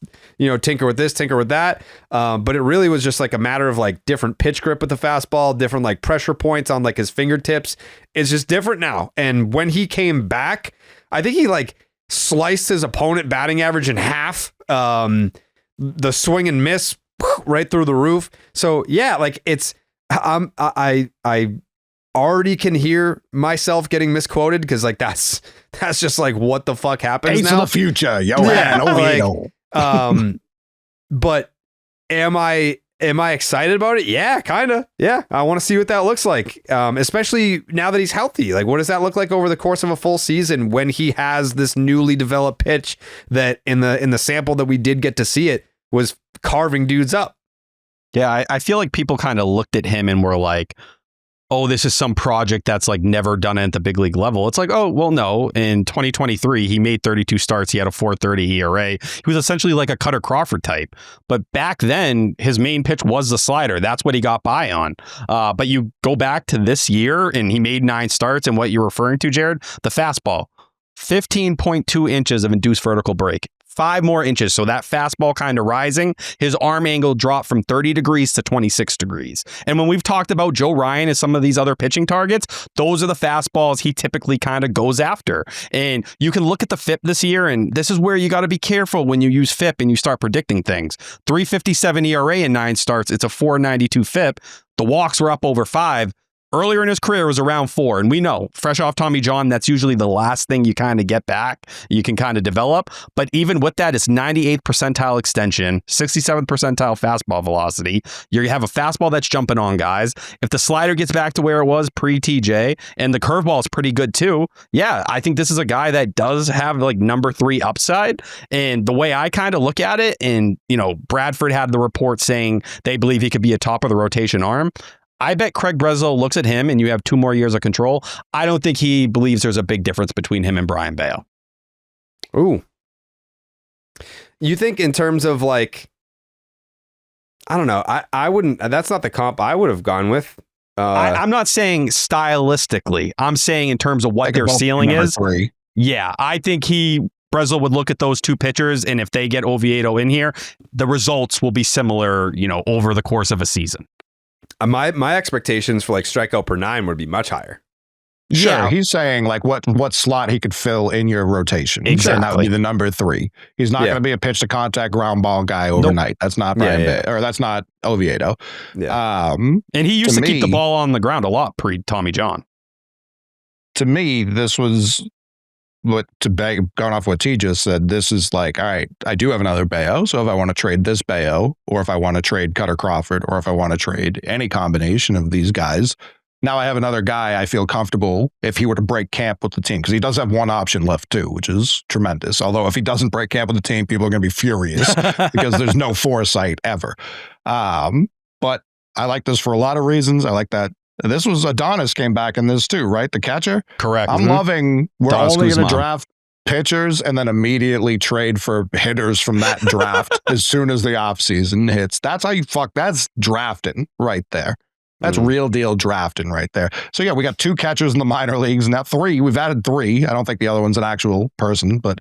tinker with this, tinker with that. But it really was just like a matter of like different pitch grip with the fastball, different like pressure points on like his fingertips. It's just different now. And when he came back, I think he like sliced his opponent batting average in half. The swing and miss right through the roof. So yeah, like I already can hear myself getting misquoted, because like that's just like what the fuck happens Ace now. of the future, Johan, Oviedo. But am I excited about it? Yeah, kind of. Yeah, I want to see what that looks like, especially now that he's healthy. Like, what does that look like over the course of a full season when he has this newly developed pitch that in the sample that we did get to see it was carving dudes up? Yeah, I feel like people kind of looked at him and were like, oh, this is some project that's like never done it at the big league level. It's like, oh, well, no. In 2023, he made 32 starts. He had a 4.30 ERA. He was essentially like a Cutter Crawford type. But back then, his main pitch was the slider. That's what he got by on. But you go back to this year, and he made 9 starts. And what you're referring to, Jared, the fastball, 15.2 inches of induced vertical break. 5 more inches. So that fastball kind of rising, his arm angle dropped from 30 degrees to 26 degrees. And when we've talked about Joe Ryan and some of these other pitching targets, those are the fastballs he typically kind of goes after. And you can look at the FIP this year, and this is where you got to be careful when you use FIP and you start predicting things. 3.57 ERA in 9 starts. It's a 4.92 FIP. The walks were up over 5. Earlier in his career, it was around 4. And we know, fresh off Tommy John, that's usually the last thing you kind of get back. You can kind of develop. But even with that, it's 98th percentile extension, 67th percentile fastball velocity. You have a fastball that's jumping on guys. If the slider gets back to where it was pre-TJ, and the curveball is pretty good too, yeah, I think this is a guy that does have like number 3 upside. And the way I kind of look at it, and, Bradford had the report saying they believe he could be a top of the rotation arm. I bet Craig Breslow looks at him, and you have 2 more years of control. I don't think he believes there's a big difference between him and Brian Bayo. Ooh. You think in terms of like, I don't know. I wouldn't, that's not the comp I would have gone with. I'm not saying stylistically. I'm saying in terms of what their ceiling is. 3. Yeah, I think Breslow would look at those 2 pitchers, and if they get Oviedo in here, the results will be similar, over the course of a season. My expectations for like strikeout per 9 would be much higher. Sure, Yeah. he's saying like what slot he could fill in your rotation. Exactly. And that would be the number 3. He's not going to be a pitch to contact ground ball guy overnight. That's not Brian or that's not Oviedo. Yeah. And he used to keep the me- ball on the ground a lot pre-Tommy John. To me, this was going off what T just said. This is like, all right, I do have another Bayo. So if I want to trade this Bayo, or if I want to trade Cutter Crawford, or if I want to trade any combination of these guys, now I have another guy I feel comfortable if he were to break camp with the team, because he does have one option left too, which is tremendous. Although if he doesn't break camp with the team, people are going to be furious because there's no foresight ever. But I like this for a lot of reasons. I like that. This was Adonis came back in this too, right? The catcher? Correct. I'm loving, we're Adonis only going to Guzman. draft pitchers and then immediately trade for hitters from that draft as soon as the offseason hits. That's how that's drafting right there. That's real deal drafting right there. So yeah, we got 2 catchers in the minor leagues, now 3. We've added 3. I don't think the other one's an actual person, but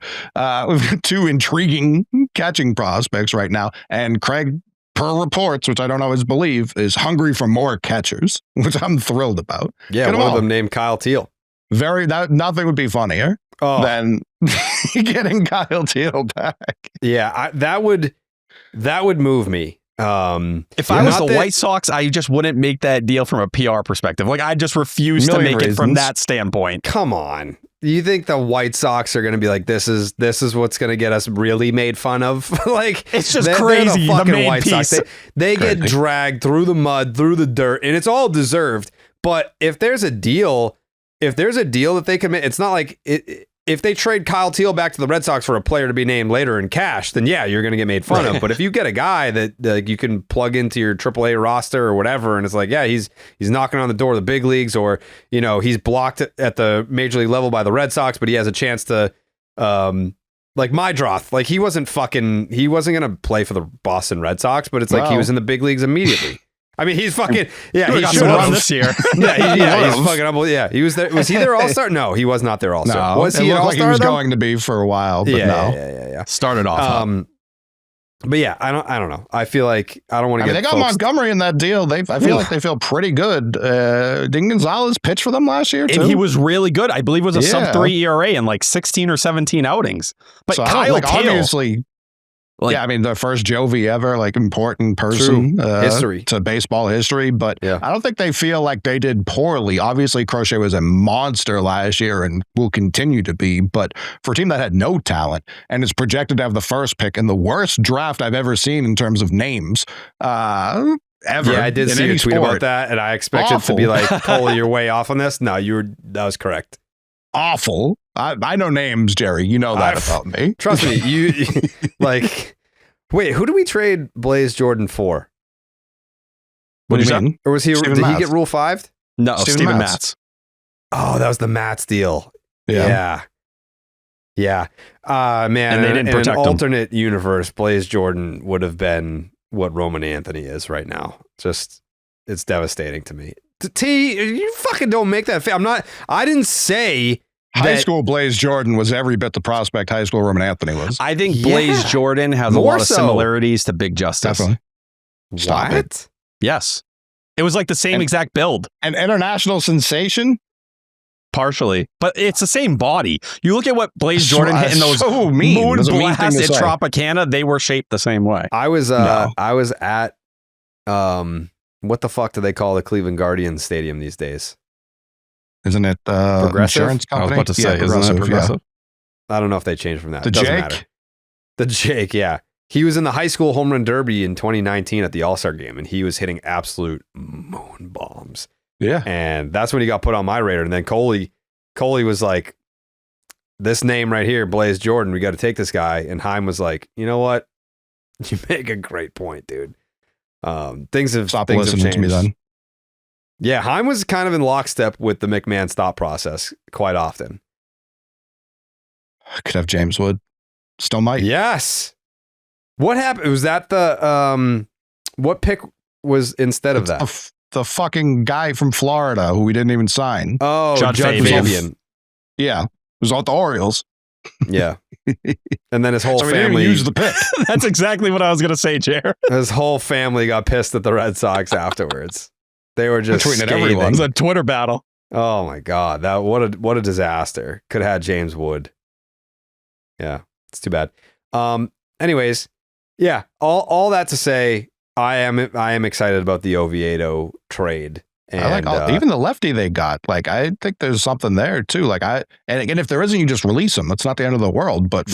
we've got 2 intriguing catching prospects right now. And Craig, per reports, which I don't always believe, is hungry for more catchers, which I'm thrilled about. Yeah, one of them named Kyle Teel. Nothing would be funnier than getting Kyle Teel back. Yeah, that would move me. If I was the White Sox, I just wouldn't make that deal from a PR perspective. Like, I just refuse to make it from that standpoint. Come on. You think the White Sox are going to be like, this is what's going to get us really made fun of? Like, it's just crazy. The fucking White piece. Sox. They get dragged through the mud, through the dirt, and it's all deserved. But if there's a deal that they commit, it's not like if they trade Kyle Teel back to the Red Sox for a player to be named later in cash, then yeah, you're going to get made fun of. But if you get a guy that you can plug into your AAA roster or whatever, and it's like, yeah, he's knocking on the door of the big leagues, or, you know, he's blocked at the major league level by the Red Sox, but he has a chance to, like Mydroth, like he wasn't going to play for the Boston Red Sox, but it's like he was in the big leagues immediately. I mean, he's fucking, yeah, he should have this year. he's fucking unbelievable. Yeah, he was there. Was he their All-Star? No, he was not their All-Star. No, was he an All-Star? Like he was going to be for a while, but no. Yeah. Started off. But yeah, I don't know. I feel like I don't want to get. They got Montgomery in that deal. I feel like they feel pretty good. Didn't Gonzalez pitch for them last year too? And he was really good. I believe it was a sub-3 ERA in like 16 or 17 outings. But so Kyle Teel, obviously. Yeah, I mean, the first Jovi ever, like, important person history to baseball history. But I don't think they feel like they did poorly. Obviously, Crochet was a monster last year and will continue to be. But for a team that had no talent and is projected to have the first pick in the worst draft I've ever seen in terms of names ever. Yeah, I did see a tweet about that, and I expected to be like, Cole, you're way off on this. No, that was correct. Awful. I know names, Jerry. You know that about me. Trust me. You like. Wait, who do we trade Blaze Jordan for? What do you mean? Or was he? Did he get Rule 5'd? No, Steven Matz. Oh, that was the Matz deal. Yeah. Man, and they didn't protect him. In an alternate universe, Blaze Jordan would have been what Roman Anthony is right now. Just, it's devastating to me. You fucking don't make that. I didn't say. High school Blaze Jordan was every bit the prospect high school Roman Anthony was. I think Blaze Jordan has a lot of similarities to Big Justice. Definitely. Stop it. Yes. It was like the same exact build. An international sensation? Partially. But it's the same body. You look at what Blaze Jordan hit in those moon blasts at Tropicana, they were shaped the same way. I was at what the fuck do they call the Cleveland Guardians Stadium these days? Isn't it insurance company? I was about to say, isn't it Progressive? Yeah. I don't know if they changed from that. The Doesn't Jake? matter. The Jake, yeah. He was in the high school home run derby in 2019 at the All-Star game, and he was hitting absolute moon bombs. Yeah. And that's when he got put on my radar. And then Coley was like, this name right here, Blaze Jordan, we got to take this guy. And Heim was like, you know what? You make a great point, dude. Things have changed. To me then. Yeah, Heim was kind of in lockstep with the McMahon stop process quite often. Could have James Wood. Still might. Yes. What happened? Was that the what pick was instead of that? The fucking guy from Florida who we didn't even sign. Oh, Judd Fabian. Yeah. It was on the Orioles. Yeah. And then his whole family didn't use the pick. That's exactly what I was going to say, Jer. His whole family got pissed at the Red Sox afterwards. They were just tweeting at everyone. It was a Twitter battle. Oh my God. What a disaster. Could have had James Wood. Yeah. It's too bad. Anyways, yeah, all that to say, I am excited about the Oviedo trade. And I like even the lefty they got. Like, I think there's something there too. Like, and again, if there isn't, you just release them. It's not the end of the world, but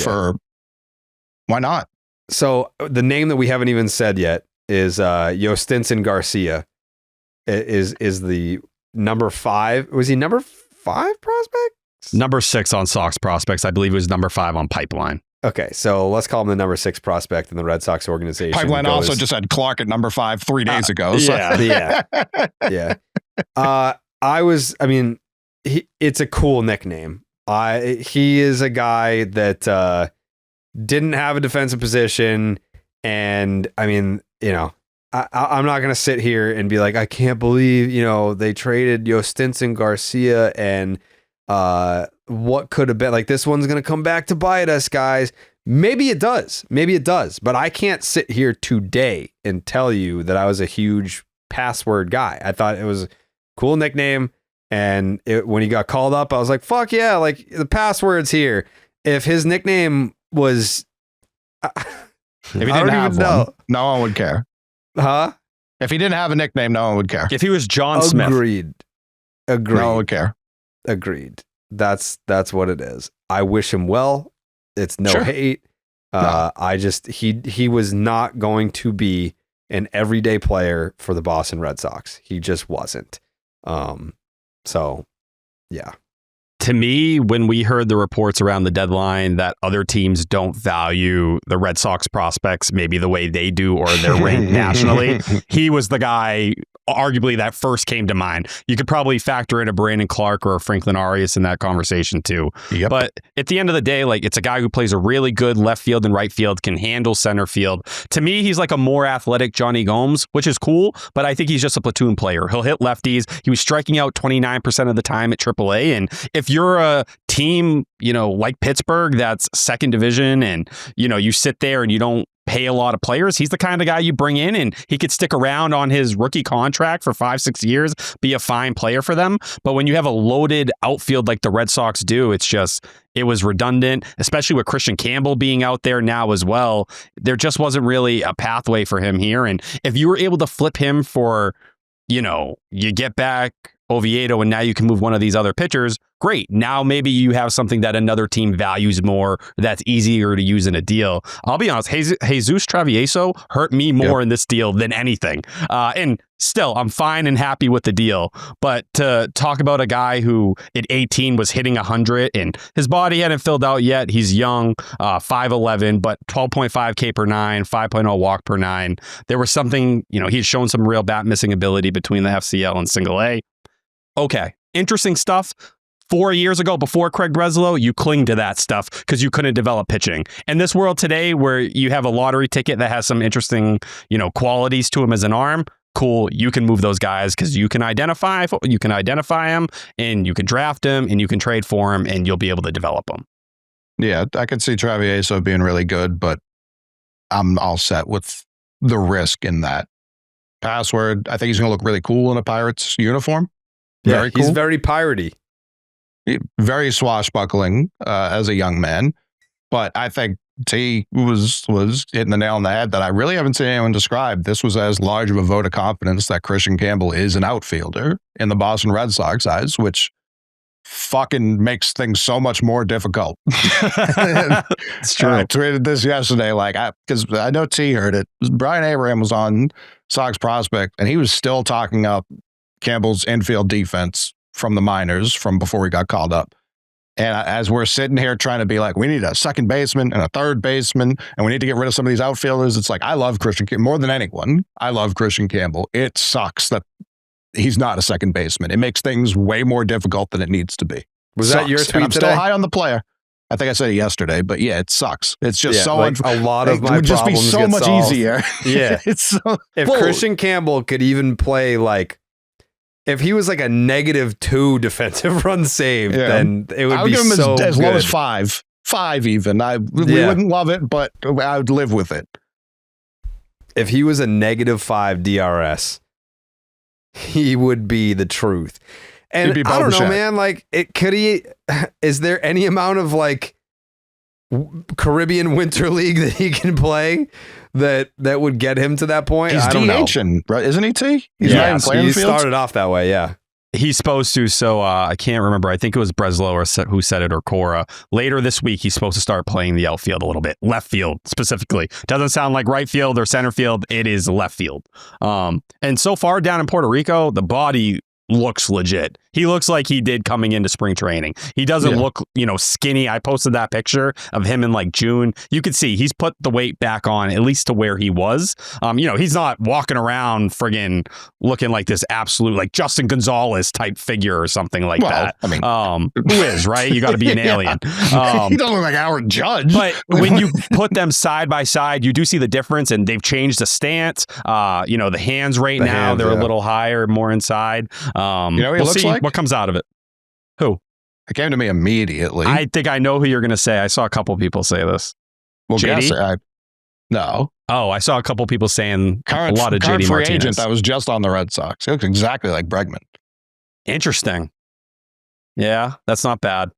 why not? So the name that we haven't even said yet is Yostinson Garcia. Is the number 5? Was he number 5 prospect? Number 6 on Sox prospects. I believe it was number 5 on Pipeline. Okay, so let's call him the number 6 prospect in the Red Sox organization. Pipeline also just had Clark at number 5 3 days ago. So. Yeah. It's a cool nickname. He is a guy that didn't have a defensive position, and I mean, you know, I'm not going to sit here and be like, I can't believe, they traded Stinson Garcia and what could have been. Like, this one's going to come back to bite us, guys. Maybe it does. But I can't sit here today and tell you that I was a huge password guy. I thought it was a cool nickname. And when he got called up, I was like, fuck yeah, like the password's here. If his nickname was... if he didn't have one, no one would care. Huh? If he didn't have a nickname, no one would care. If he was John Smith. Agreed. No one would care. Agreed. That's what it is. I wish him well. It's no hate. No. He was not going to be an everyday player for the Boston Red Sox. He just wasn't. So, yeah. To me, when we heard the reports around the deadline that other teams don't value the Red Sox prospects maybe the way they do or they're ranked nationally, he was the guy arguably that first came to mind. You could probably factor in a Brandon Clark or a Franklin Arias in that conversation too. Yep. But at the end of the day, like, it's a guy who plays a really good left field and right field, can handle center field. To me, he's like a more athletic Johnny Gomes, which is cool, but I think he's just a platoon player. He'll hit lefties. He was striking out 29% of the time at AAA. And if you're a team, like Pittsburgh, that's second division, and, you sit there and you don't pay a lot of players, he's the kind of guy you bring in and he could stick around on his rookie contract for 5-6 years, be a fine player for them. But when you have a loaded outfield like the Red Sox do, it was redundant, especially with Kristian Campbell being out there now as well. There just wasn't really a pathway for him here. And if you were able to flip him for, you get back Oviedo and now you can move one of these other pitchers, great. Now maybe you have something that another team values more, that's easier to use in a deal. I'll be honest, Jesus Travieso hurt me more in this deal than anything. And still, I'm fine and happy with the deal. But to talk about a guy who at 18 was hitting 100 and his body hadn't filled out yet, he's young, 5'11", but 12.5 K per nine, 5.0 walk per nine. There was something, he'd shown some real bat missing ability between the FCL and single A. Okay, interesting stuff. 4 years ago, before Craig Breslow, you cling to that stuff because you couldn't develop pitching. In this world today, where you have a lottery ticket that has some interesting, qualities to him as an arm, cool. You can move those guys because you can identify them, and you can draft them, and you can trade for them, and you'll be able to develop them. Yeah, I could see Travieso being really good, but I'm all set with the risk in that. Password, I think he's going to look really cool in a Pirates uniform. Very cool. He's very piratey. Very swashbuckling as a young man. But I think T was hitting the nail on the head that I really haven't seen anyone describe. This was as large of a vote of confidence that Kristian Campbell is an outfielder in the Boston Red Sox eyes, which fucking makes things so much more difficult. It's true. I tweeted this yesterday, because I know T heard it. Brian Abraham was on Sox Prospect, and he was still talking up Campbell's infield defense from the minors from before he got called up. And as we're sitting here trying to be like, we need a second baseman and a third baseman, and we need to get rid of some of these outfielders, it's like, I love Kristian Campbell more than anyone. I love Kristian Campbell. It sucks that he's not a second baseman. It makes things way more difficult than it needs to be. Was that your tweet today? I'm still high on the player. I think I said it yesterday, but yeah, it sucks. It's just a lot of my problems just be so much solved. Easier. Yeah. It's so if Kristian Campbell could even play if he was like a -2 defensive run save, then it would be give him so as good. low as 5 even. We wouldn't love it, but I would live with it. If he was a -5 DRS, he would be the truth. And I don't know, man. Is there any amount of Caribbean Winter League that he can play that would get him to that point? He's I don't know. DHing, right? Isn't he, T? He's not even playing. He started off that way, yeah. He's supposed to, so I can't remember. I think it was Breslow who said it, or Cora. Later this week, he's supposed to start playing the outfield a little bit. Left field, specifically. Doesn't sound like right field or center field. It is left field. And so far down in Puerto Rico, the body looks legit. He looks like he did coming into spring training. He doesn't look, skinny. I posted that picture of him in like June. You could see he's put the weight back on, at least to where he was. He's not walking around friggin' looking like this absolute like Justin Gonzalez type figure or something like that. I mean, who is, right? You got to be an alien. He doesn't look like Howard Judge. But when you put them side by side, you do see the difference, and they've changed the stance. The hands now, they're a little higher, more inside. We'll see what comes out of it. Who? It came to me immediately. I think I know who you're going to say. I saw a couple people say this. Well, JD? guess no. Oh, I saw a couple people saying a lot of JD free Martinez. Agent that was just on the Red Sox. He looks exactly like Bregman. Interesting. Yeah, that's not bad.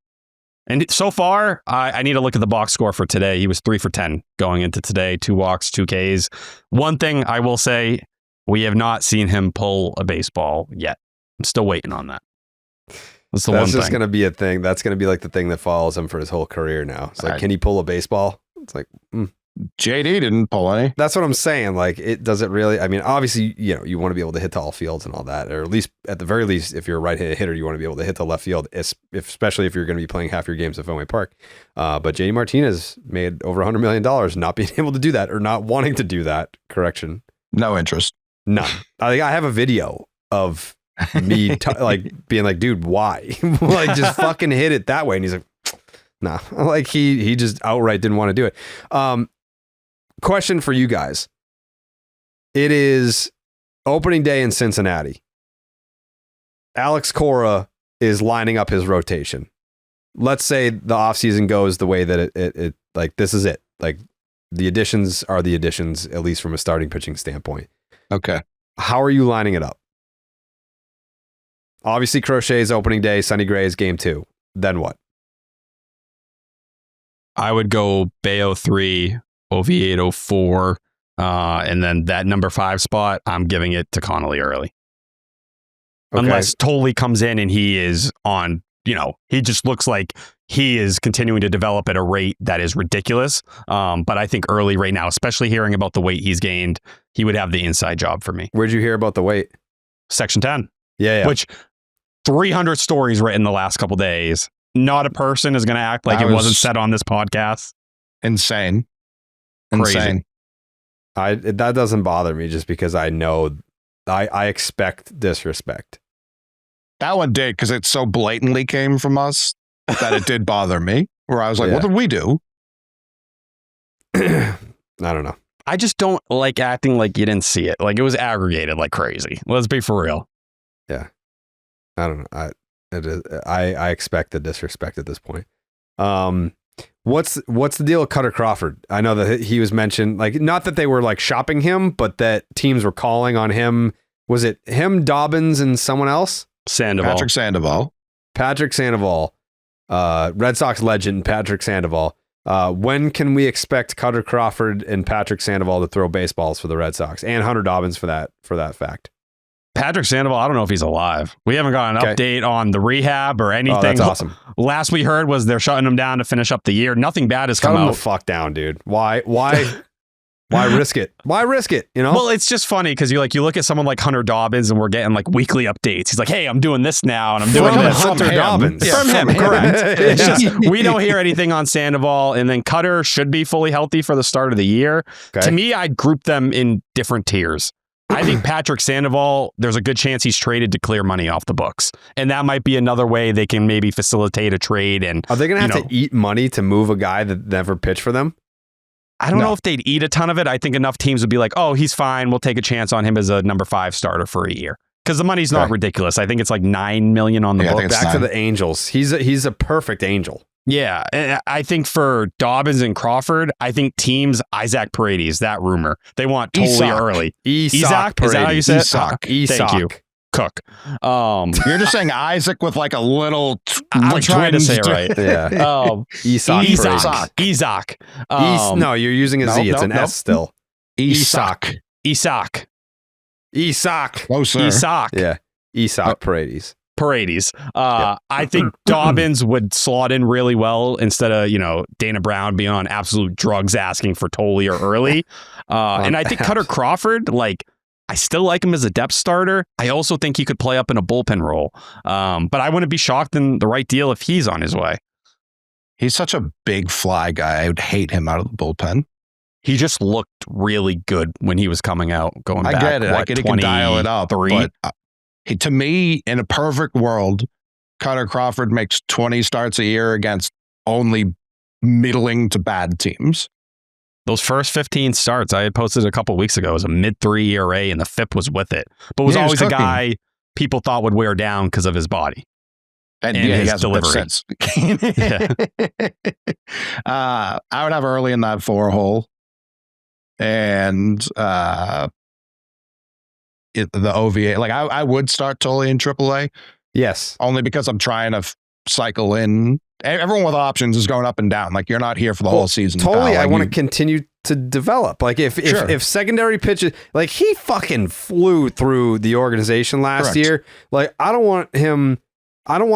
And so far, I need to look at the box score for today. He was 3 for 10 going into today. 2 walks, 2 Ks. One thing I will say, we have not seen him pull a baseball yet. I'm still waiting on that. That's just going to be a thing. That's going to be like the thing that follows him for his whole career now. It's like, can he pull a baseball? It's like, JD didn't pull any. That's what I'm saying. Like, it doesn't really, I mean, obviously, you want to be able to hit to all fields and all that, or at least, at the very least, if you're a right-handed hitter, you want to be able to hit to left field, especially if you're going to be playing half your games at Fenway Park. But JD Martinez made over $100 million not being able to do that, or not wanting to do that. Correction. No interest. None. I have a video of me being like, dude, why? Like, just fucking hit it that way. And he's like, nah. Like, he just outright didn't want to do it. Question for you guys. It is opening day in Cincinnati. Alex Cora is lining up his rotation. Let's say the offseason goes the way that it like, this is it. Like, the additions are the additions, at least from a starting pitching standpoint. Okay. How are you lining it up? Obviously, Crochet's opening day, Sonny Gray's game 2. Then what? I would go Bayo 3, Oviedo 4, and then that number 5 spot, I'm giving it to Connolly early. Okay. Unless Tolley comes in and he is on, he just looks like he is continuing to develop at a rate that is ridiculous. But I think early right now, especially hearing about the weight he's gained, he would have the inside job for me. Where'd you hear about the weight? Section 10. Yeah. Which 300 stories written the last couple days. Not a person is going to act like it wasn't said on this podcast. Insane. Crazy. That doesn't bother me just because I know I expect disrespect. That one did, because it so blatantly came from us that it did bother me, where I was like, what did we do? I don't know. I just don't like acting like you didn't see it. Like, it was aggregated like crazy. Let's be for real. Yeah. I don't know. I expect the disrespect at this point. What's the deal with Cutter Crawford? I know that he was mentioned, like, not that they were like shopping him, but that teams were calling on him. Was it him, Dobbins, and someone else? Patrick Sandoval, Red Sox legend Patrick Sandoval. When can we expect Cutter Crawford and Patrick Sandoval to throw baseballs for the Red Sox, and Hunter Dobbins for that fact? Patrick Sandoval, I don't know if he's alive. We haven't got an update on the rehab or anything. Oh, that's awesome. Last we heard was they're shutting him down to finish up the year. Nothing bad has come out. Shut him the fuck down, dude. Why risk it? Why risk it? Well, it's just funny because you look at someone like Hunter Dobbins and we're getting like weekly updates. He's like, hey, I'm doing this now and I'm doing this. Hunter Dobbins. Yeah, from him, correct. It's just, we don't hear anything on Sandoval, and then Cutter should be fully healthy for the start of the year. Okay. To me, I'd group them in different tiers. I think Patrick Sandoval, there's a good chance he's traded to clear money off the books. And that might be another way they can maybe facilitate a trade. And are they going to have to eat money to move a guy that never pitched for them? I don't know if they'd eat a ton of it. I think enough teams would be like, oh, he's fine. We'll take a chance on him as a number 5 starter for a year. Because the money's not ridiculous. I think it's like $9 million on the book. Back to the Angels. He's a perfect Angel. Yeah, I think for Dobbins and Crawford, I think teams, Isaac Paredes, that rumor, they want totally early. Isaac, is that how you say it? Isak. Thank you. Cook. You're just saying Isaac with like a little. I'm trying to say it right. Yeah. Isaac. No, you're using a Z. It's an S still. Isak. Closer. Isak. Yeah. Isaac Paredes. I think Dobbins would slot in really well instead of, Dana Brown being on absolute drugs asking for Tolley or early. And I think Cutter Crawford, I still like him as a depth starter. I also think he could play up in a bullpen role. But I wouldn't be shocked in the right deal if he's on his way. He's such a big fly guy. I would hate him out of the bullpen. He just looked really good when he was coming out, going back. I get it. I get he can dial it up. But to me, in a perfect world, Cutter Crawford makes 20 starts a year against only middling to bad teams. Those first 15 starts I had posted a couple weeks ago was a mid-3 ERA, and the FIP was with it. But was always a guy people thought would wear down because of his body. And his delivery. I would have early in that 4 hole. And the OVA, like I would start Tole in AAA. Yes. Only because I'm trying to cycle in. Everyone with options is going up and down. Like, you're not here for the whole season. Totally. I want to continue to develop. Like, if secondary pitches, like, he fucking flew through the organization last year. Like, I don't want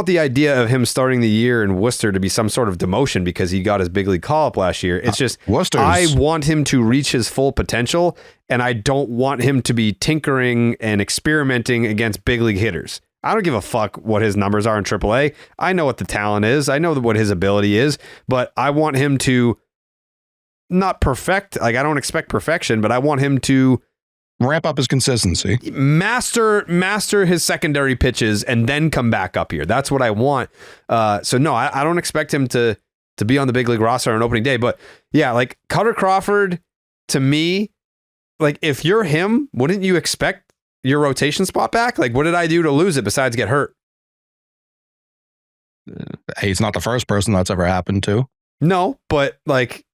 the idea of him starting the year in Worcester to be some sort of demotion because he got his big league call-up last year. It's just, I want him to reach his full potential, and I don't want him to be tinkering and experimenting against big league hitters. I don't give a fuck what his numbers are in AAA. I know what the talent is. I know what his ability is, but I want him to not perfect. Like, I don't expect perfection, but I want him to ramp up his consistency, master his secondary pitches, and then come back up here. That's what I want. So no, I don't expect him to be on the big league roster on opening day. But yeah, like Cutter Crawford, to me, like, if you're him, wouldn't you expect your rotation spot back? Like, what did I do to lose it besides get hurt? He's not the first person that's ever happened to. No, but like,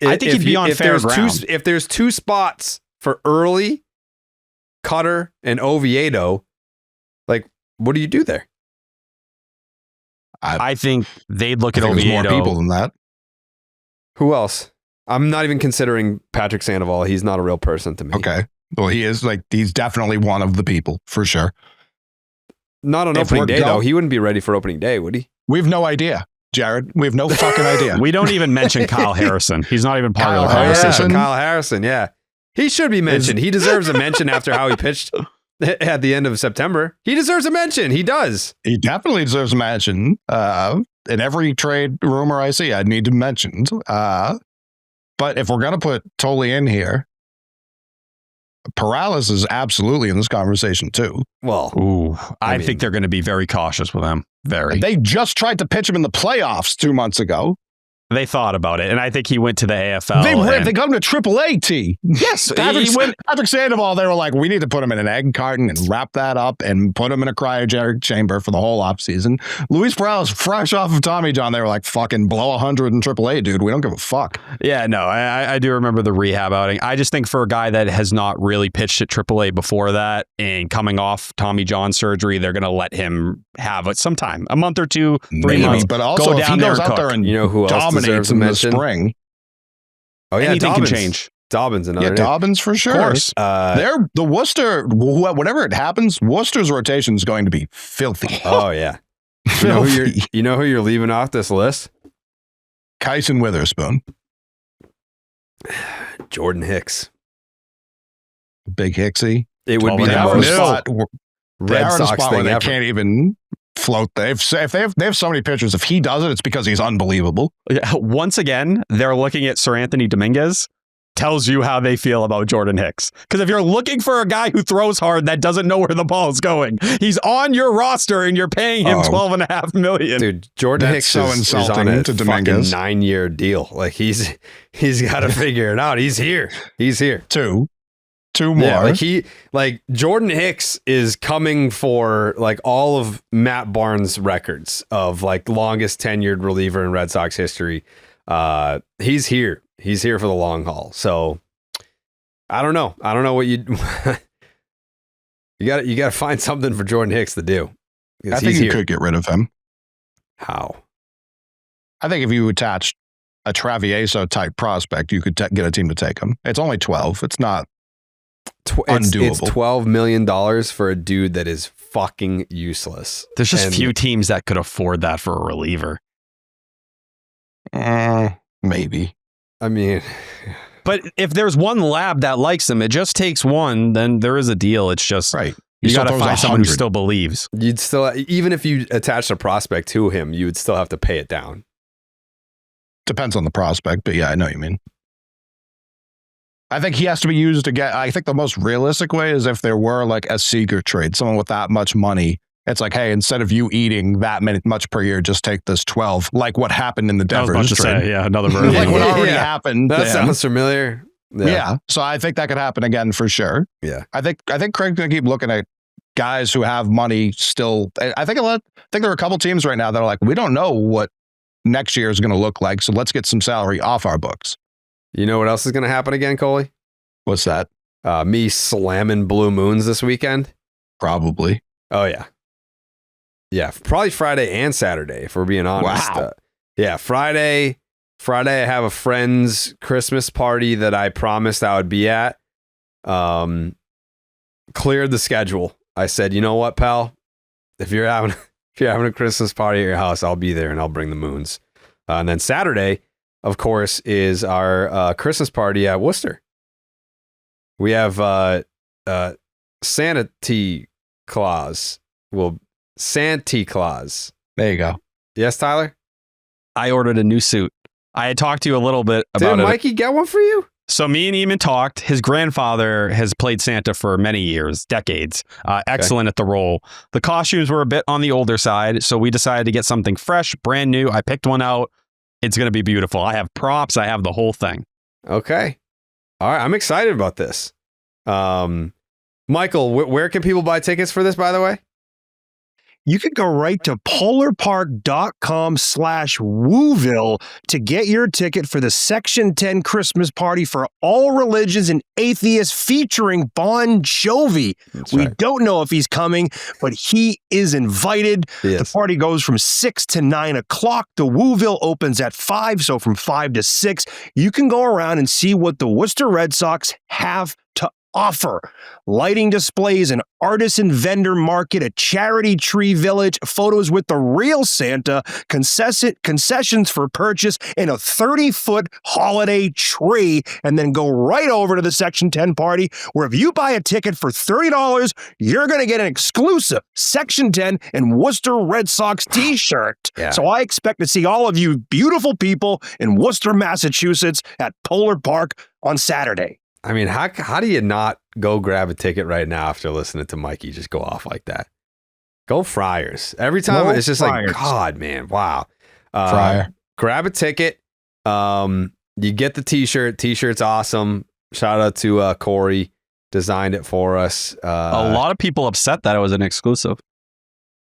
I think he'd be on fair ground. If there's 2 spots for early, Cutter and Oviedo, like, what do you do there? I think they'd look at Oviedo. More people than that. Who else? I'm not even considering Patrick Sandoval. He's not a real person to me. Okay. Well, he's definitely one of the people, for sure. Not on opening day, though. He wouldn't be ready for opening day, would he? We have no idea, Jared. We have no fucking idea. We don't even mention Kyle Harrison. He's not even part of the conversation. Kyle Harrison, yeah. He should be mentioned. He deserves a mention after how he pitched at the end of September. He deserves a mention. He does. He definitely deserves a mention. In every trade rumor I see, I need to mention. But if we're going to put Tole in here, Peralta is absolutely in this conversation too. Well, I think they're going to be very cautious with him. They just tried to pitch him in the playoffs 2 months ago. They thought about it, and I think he went to the AFL. They got him to AAA, T. Yes, Patrick Sandoval, they were like, we need to put him in an egg carton and wrap that up and put him in a cryogenic chamber for the whole offseason. Luis Peralta's fresh off of Tommy John. They were like, fucking blow 100 in AAA, dude. We don't give a fuck. Yeah, no, I do remember the rehab outing. I just think for a guy that has not really pitched at AAA before that and coming off Tommy John surgery, they're going to let him have it sometime, a month or 2, 3 months. But also, if he goes out there and who else dominates in the spring. Oh yeah, anything Dobbins. Can change. Dobbins, another name. Dobbins for sure. Of course. The Worcester, whatever it happens, Worcester's rotation is going to be filthy. Oh yeah. You know who you're leaving off this list? Kyson Witherspoon. Jordan Hicks. Big Hicksy. It would be the most spot. Red Sox thing they ever. Can't even float there. If they have so many pitchers, if he does it, it's because he's unbelievable. Once again, they're looking at Sir Anthony Dominguez. Tells you how they feel about Jordan Hicks. Because if you're looking for a guy who throws hard that doesn't know where the ball is going, he's on your roster and you're paying him $12.5 million. Dude, Jordan Hicks so is on a to fucking Dominguez. 9-year deal. Like he's got to figure it out. He's here. Two more. Yeah, like Jordan Hicks is coming for like all of Matt Barnes' records of like longest tenured reliever in Red Sox history. He's here. He's here for the long haul. So I don't know what you got to find something for Jordan Hicks to do. I think you could get rid of him. How? I think if you attached a Travieso type prospect, you could get a team to take him. It's only 12. It's not undoable. It's $12 million for a dude that is fucking useless. There's just few teams that could afford that for a reliever. Maybe. I mean, But if there's one lab that likes them, it just takes one, then there is a deal. It's just Right. you got to find someone who still believes. You'd still, even if you attach a prospect to him, you would still have to pay it down. Depends on the prospect, but yeah, I know what you mean. I think he has to be used to get. I think the most realistic way is if there were like a Seager trade, someone with that much money. It's like, hey, instead of you eating that much per year, just take this 12, like what happened in the Devers trade. Yeah, another version. Like what already happened. That sounds familiar. Yeah. So I think that could happen again for sure. Yeah. I think Craig's gonna keep looking at guys who have money still. I think there are a couple teams right now that are like, we don't know what next year is going to look like, so let's get some salary off our books. You know what else is going to happen again, Coley? What's that? Me slamming Blue Moons this weekend. Probably. Oh yeah. Yeah, probably Friday and Saturday, if we're being honest. Wow. Yeah, Friday I have a friend's Christmas party that I promised I would be at. Cleared the schedule. I said, you know what, pal? If you're having a Christmas party at your house, I'll be there and I'll bring the moons. And then Saturday, of course, is our Christmas party at Worcester. We have Santa Claus. Santa Claus. There you go. Yes, Tyler? I ordered a new suit. I had talked to you a little bit about Did Mikey get one for you? So me and Eamon talked. His grandfather has played Santa for many years, decades. Excellent at the role. The costumes were a bit on the older side, so we decided to get something fresh, brand new. I picked one out. It's going to be beautiful. I have props. I have the whole thing. Okay. All right. I'm excited about this. Michael, where can people buy tickets for this, by the way? You could go right to polarpark.com/Wooville to get your ticket for the Section 10 Christmas party for all religions and atheists featuring Bon Jovi. We don't know if he's coming, but he is invited. The party goes from 6 to 9 o'clock. The Wooville opens at 5, so from 5 to 6, you can go around and see what the Worcester Red Sox have to offer. Lighting displays, an artisan vendor market, a charity tree village, photos with the real Santa, concessions for purchase, and a 30-foot holiday tree. And then go right over to the Section 10 party, where if you buy a ticket for $30, you're going to get an exclusive Section 10 and Worcester Red Sox t-shirt. Yeah. So I expect to see all of you beautiful people in Worcester, Massachusetts at Polar Park on Saturday. I mean, how do you not go grab a ticket right now after listening to Mikey just go off like that? Go Friars. Every time it's just like, God, man, wow. Friar. Grab a ticket. You get the t-shirt. T-shirt's awesome. Shout out to Corey. Designed it for us. A lot of people upset that it was an exclusive.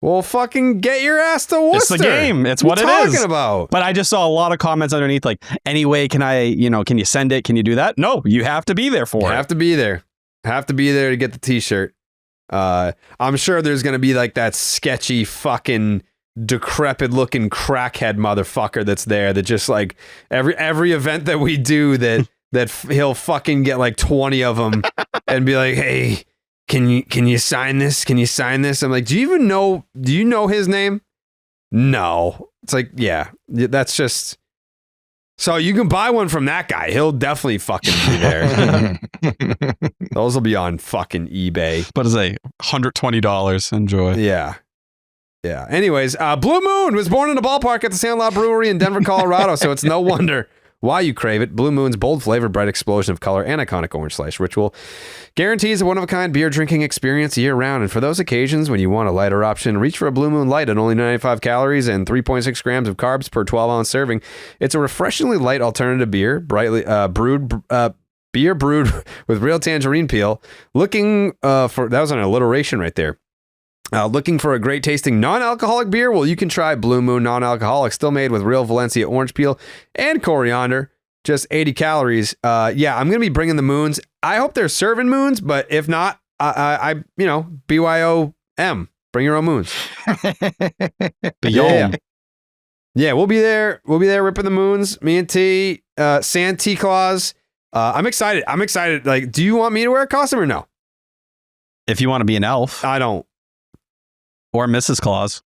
Well, fucking get your ass to Worcester. It's the game. It's what it is. Talking about. But I just saw a lot of comments underneath like, anyway, can you send it? Can you do that? No, you have to be there for it. You have to be there. Have to be there to get the t-shirt. I'm sure there's going to be like that sketchy fucking decrepit looking crackhead motherfucker that's there that just like every event that we do that he'll fucking get like 20 of them and be like, hey, Can you sign this? Can you sign this? I'm like, do you know his name? No. It's like, yeah, that's just, so you can buy one from that guy. He'll definitely fucking be there. Those will be on fucking eBay. But it's like $120. Enjoy. Yeah. Yeah. Anyways, Blue Moon was born in a ballpark at the Sandlot Brewery in Denver, Colorado. So it's no wonder why you crave it. Blue Moon's bold flavor, bright explosion of color, and iconic orange slice ritual guarantees a one-of-a-kind beer drinking experience year-round. And for those occasions when you want a lighter option, reach for a Blue Moon Light at only 95 calories and 3.6 grams of carbs per 12-ounce serving. It's a refreshingly light alternative beer, brightly beer brewed with real tangerine peel. Looking for, that was an alliteration right there. Looking for a great tasting non-alcoholic beer? Well, you can try Blue Moon non-alcoholic, still made with real Valencia orange peel and coriander. Just 80 calories. Yeah, I'm going to be bringing the moons. I hope they're serving moons, but if not, I BYOM. Bring your own moons. Yeah, we'll be there. We'll be there ripping the moons. Me and T, Santa Claus. I'm excited. Like, do you want me to wear a costume or no? If you want to be an elf. I don't. Or Mrs. Claus.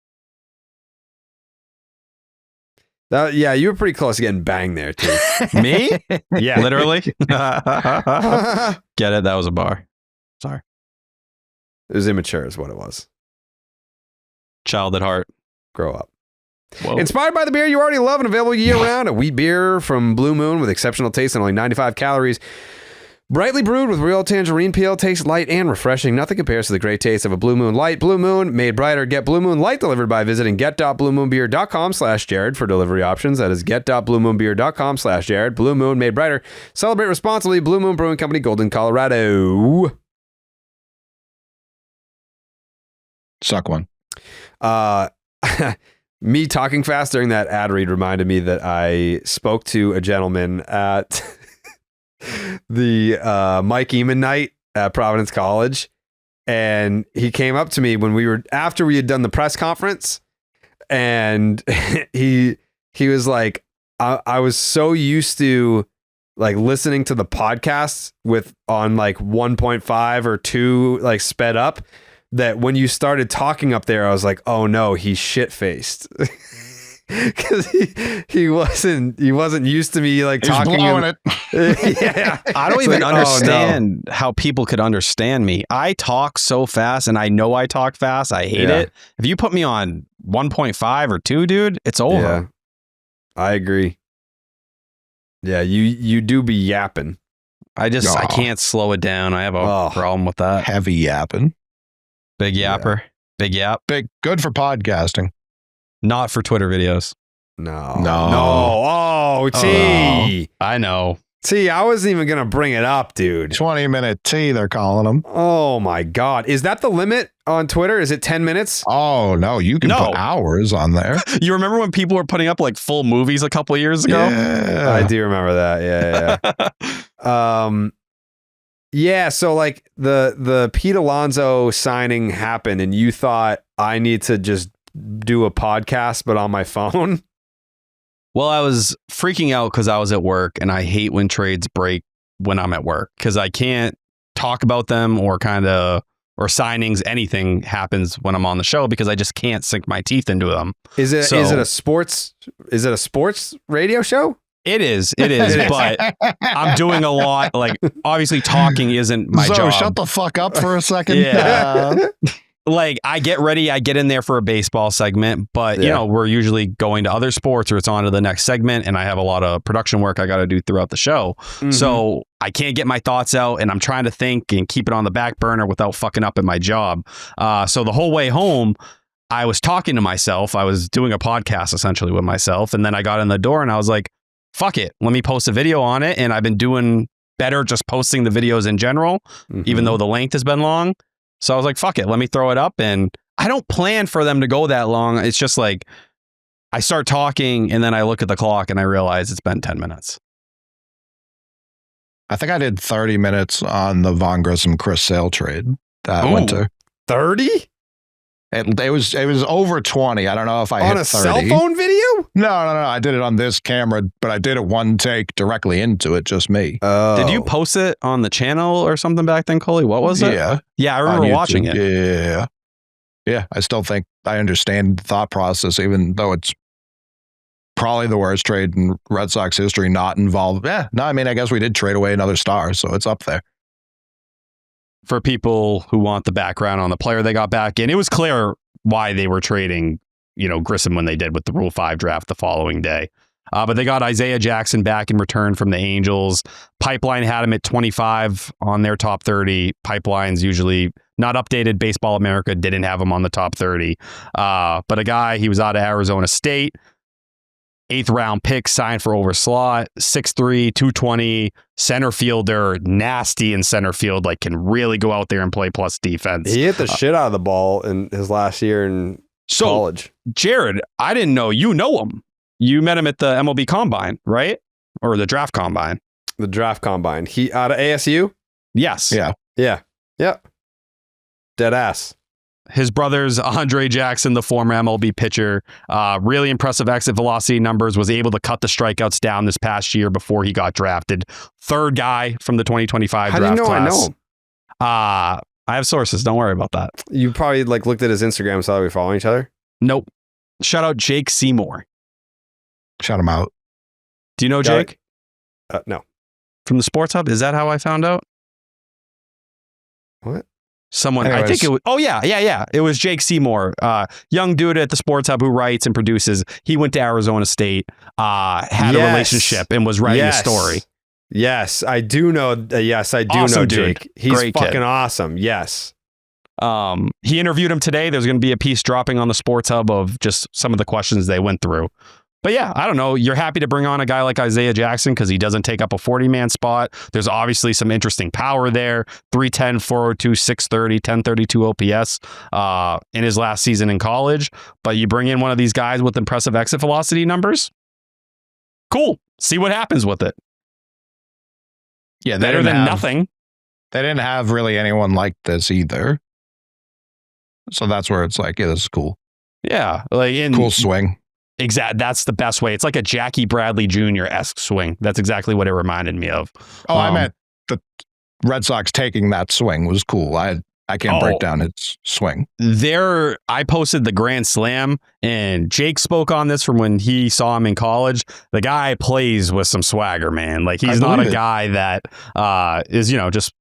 You were pretty close to getting banged there, too. Me? Yeah. Literally? Get it? That was a bar. Sorry. It was immature is what it was. Child at heart. Grow up. Whoa. Inspired by the beer you already love and available year-round, a wheat beer from Blue Moon with exceptional taste and only 95 calories. Brightly brewed with real tangerine peel, tastes light and refreshing. Nothing compares to the great taste of a Blue Moon Light. Blue Moon, made brighter. Get Blue Moon Light delivered by visiting get.bluemoonbeer.com/Jared for delivery options. That is get.bluemoonbeer.com/Jared. Blue Moon, made brighter. Celebrate responsibly. Blue Moon Brewing Company, Golden, Colorado. Suck one. Me talking fast during that ad read reminded me that I spoke to a gentleman at the Mike Eamon night at Providence College, and he came up to me after we had done the press conference, and he was like, I was so used to like listening to the podcasts on like 1.5 or 2 like sped up, that when you started talking up there, I was like, oh no, he's shit-faced. Because he wasn't used to me like He's talking. Blowing it. Yeah. I don't even understand how people could understand me. I talk so fast, and I know I talk fast. I hate it. If you put me on 1.5 or 2, dude, it's over. Yeah, I agree. Yeah, you do be yapping. I can't slow it down. I have a problem with that. Heavy yapping. Big yapper. Big yap. Good for podcasting. Not for Twitter videos. No. Oh, T. I know. T, I wasn't even going to bring it up, dude. 20-minute T, they're calling them. Oh, my God. Is that the limit on Twitter? Is it 10 minutes? Oh, no. You can put hours on there. You remember when people were putting up like full movies a couple of years ago? Yeah. I do remember that. Yeah. Yeah, so like the Pete Alonso signing happened, and you thought I need to just do a podcast, but on my phone? Well, I was freaking out because I was at work, and I hate when trades break when I'm at work because I can't talk about them or signings. Anything happens when I'm on the show because I just can't sink my teeth into them. Is it a sports radio show? It is, but I'm doing a lot. Like, obviously, talking isn't my job. Shut the fuck up for a second. Yeah. Like, I get ready, I get in there for a baseball segment, but, you know, we're usually going to other sports or it's on to the next segment, and I have a lot of production work I got to do throughout the show. Mm-hmm. So I can't get my thoughts out, and I'm trying to think and keep it on the back burner without fucking up in my job. So the whole way home, I was talking to myself. I was doing a podcast, essentially, with myself, and then I got in the door, and I was like, fuck it, let me post a video on it. And I've been doing better just posting the videos in general, even though the length has been long. So I was like, fuck it, let me throw it up. And I don't plan for them to go that long. It's just like I start talking and then I look at the clock and I realize it's been 10 minutes. I think I did 30 minutes on the Von Grissom Chris Sale trade that winter. 30? It was over 20. I don't know if I on hit a 30. cell phone video? No. I did it on this camera, but I did it one take directly into it, just me. Oh. Did you post it on the channel or something back then, Coley? What was it? Yeah, I remember watching it. Yeah. I still think I understand the thought process, even though it's probably the worst trade in Red Sox history not involved. Yeah, no, I mean, I guess we did trade away another star, so it's up there. For people who want the background on the player they got back in, it was clear why they were trading, Grissom when they did with the Rule 5 draft the following day. But they got Isaiah Jackson back in return from the Angels. Pipeline had him at 25 on their top 30. Pipeline's usually not updated. Baseball America didn't have him on the top 30. But a guy, he was out of Arizona State. 8th round pick, signed for over slot, 6'3", 220, center fielder, nasty in center field, like can really go out there and play plus defense. He hit the shit out of the ball in his last year in college. Jared, I didn't know you know him. You met him at the MLB Combine, right? Or the Draft Combine. The Draft Combine. He out of ASU? Yes. Yeah. Dead ass. His brother's Andre Jackson, the former MLB pitcher, really impressive exit velocity numbers, was able to cut the strikeouts down this past year before he got drafted. 3rd guy from the 2025 How draft do you know class. I know him? I have sources. Don't worry about that. You probably looked at his Instagram and saw that we were following each other? Nope. Shout out Jake Seymour. Shout him out. Do you know Jake? No. From the Sports Hub? Is that how I found out? What? Someone, Anyways. I think it was, yeah. It was Jake Seymour, young dude at the Sports Hub who writes and produces. He went to Arizona State, had a relationship and was writing a story. Yes, I do know. I do know Jake. Dude. He's Great fucking kid. awesome. Yes. He interviewed him today. There's going to be a piece dropping on the Sports Hub of just some of the questions they went through. But yeah, I don't know. You're happy to bring on a guy like Isaiah Jackson because he doesn't take up a 40-man spot. There's obviously some interesting power there. 310, 402, 630, 1032 OPS in his last season in college. But you bring in one of these guys with impressive exit velocity numbers. Cool. See what happens with it. Yeah, Better than nothing. They didn't have really anyone like this either. So that's where it's like, yeah, this is cool. Yeah. Cool swing. Exactly. That's the best way. It's like a Jackie Bradley Jr.-esque swing. That's exactly what it reminded me of. Oh, I meant the Red Sox taking that swing was cool. I can't break down its swing. I posted the Grand Slam, and Jake spoke on this from when he saw him in college. The guy plays with some swagger, man. Like, he's not a guy that is, just,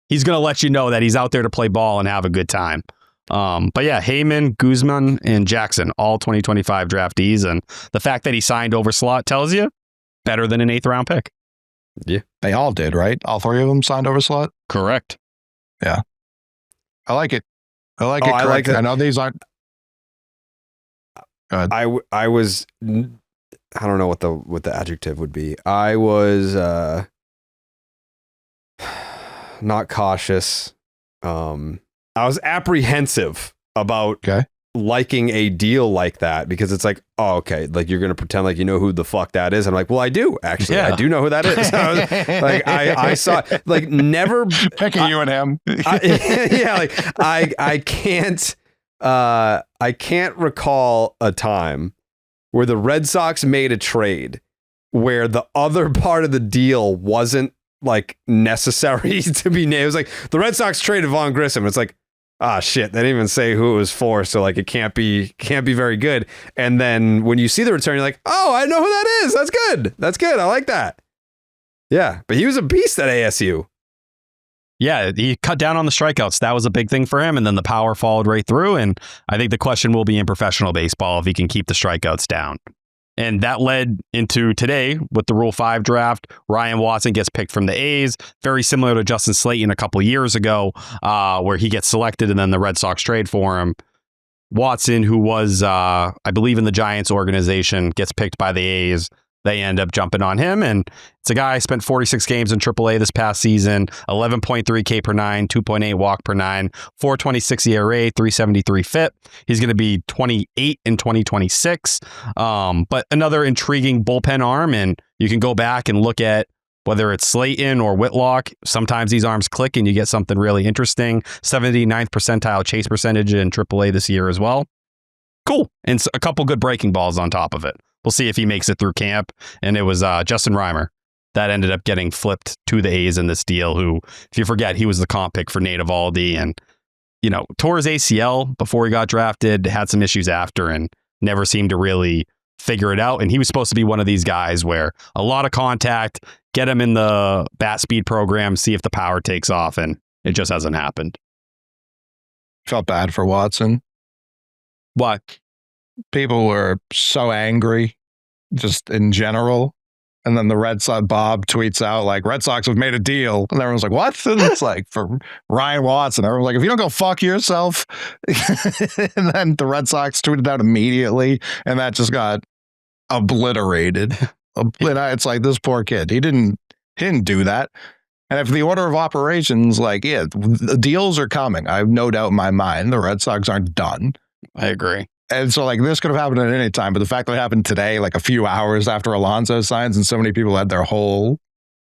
he's going to let you know that he's out there to play ball and have a good time. But yeah, Heyman, Guzman, and Jackson, all 2025 draftees. And the fact that he signed over slot tells you better than an 8th round pick. Yeah. They all did, right? All three of them signed over slot? Correct. Yeah. I like it. I like it. I like that. I know these aren't. I was, I don't know what the adjective would be. I was not cautious. I was apprehensive about liking a deal like that because it's like, oh, okay, like you're gonna pretend like you know who the fuck that is. I'm like, well, I do actually. Yeah. I do know who that is. I saw like never picking you and him. I can't recall a time where the Red Sox made a trade where the other part of the deal wasn't like necessary to be named. It was like the Red Sox traded Von Grissom. It's like, shit, they didn't even say who it was for, so like it can't be very good. And then when you see the return, you're like, oh, I know who that is. That's good. I like that. Yeah, but he was a beast at ASU. Yeah, he cut down on the strikeouts. That was a big thing for him, and then the power followed right through. And I think the question will be in professional baseball if he can keep the strikeouts down. And that led into today with the Rule 5 draft. Ryan Watson gets picked from the A's, very similar to Justin Slayton a couple years ago, where he gets selected and then the Red Sox trade for him. Watson, who was, I believe, in the Giants organization, gets picked by the A's. They end up jumping on him, and it's a guy who spent 46 games in AAA this past season, 11.3 K per 9, 2.8 walk per 9, 4.26 ERA, 3.73 FIP. He's going to be 28 in 2026, but another intriguing bullpen arm, and you can go back and look at whether it's Slayton or Whitlock. Sometimes these arms click and you get something really interesting. 79th percentile chase percentage in AAA this year as well. Cool, and a couple good breaking balls on top of it. We'll see if he makes it through camp. And it was Justin Reimer that ended up getting flipped to the A's in this deal, who, if you forget, he was the comp pick for Nate Eovaldi and, tore his ACL before he got drafted, had some issues after, and never seemed to really figure it out. And he was supposed to be one of these guys where a lot of contact, get him in the bat speed program, see if the power takes off, and it just hasn't happened. Felt bad for Watson. What? People were so angry just in general. And then the Red Sox, Bob tweets out like, Red Sox have made a deal. And everyone's like, what? And it's like for Ryan Watson. Everyone's like, if you don't go fuck yourself. And then the Red Sox tweeted out immediately. And that just got obliterated. It's like, this poor kid. He didn't do that. And if the order of operations, like, yeah, the deals are coming. I have no doubt in my mind the Red Sox aren't done. I agree. And so, like, this could have happened at any time, but the fact that it happened today, like a few hours after Alonso signs, and so many people had their whole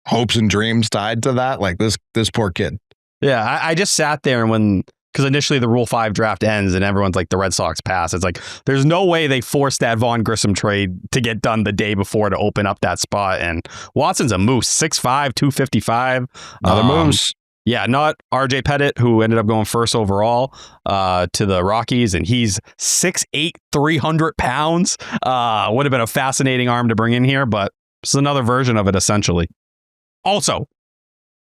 hopes and dreams tied to that, like this poor kid. Yeah, I just sat there and because initially the Rule 5 draft ends and everyone's like, the Red Sox pass. It's like, there's no way they forced that Von Grissom trade to get done the day before to open up that spot. And Watson's a moose, 6'5", 255. Another moose. Yeah, not RJ Pettit, who ended up going first overall to the Rockies, and he's 6'8", 300 pounds. Would have been a fascinating arm to bring in here, but it's another version of it, essentially. Also,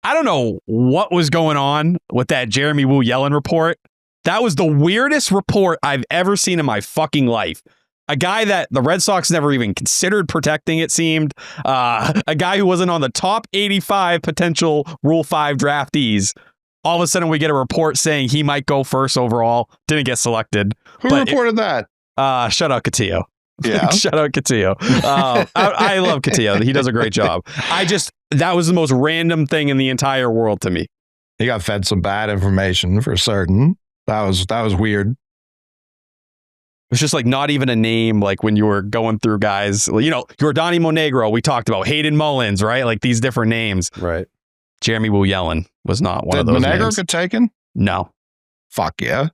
I don't know what was going on with that Jeremy Woo Yellen report. That was the weirdest report I've ever seen in my fucking life. A guy that the Red Sox never even considered protecting, it seemed. A guy who wasn't on the top 85 potential Rule 5 draftees. All of a sudden, we get a report saying he might go first overall. Didn't get selected. Who reported that? Shout out Catillo. Yeah. Shout out Catillo. I love Catillo. He does a great job. That was the most random thing in the entire world to me. He got fed some bad information for certain. That was weird. It's just like not even a name, like when you were going through guys, you know, Yordani Monegro, we talked about Hayden Mullins, right? Like these different names. Right. Jeremy Woo Yellen was not one of those Monegro names. get taken? No. Fuck yeah.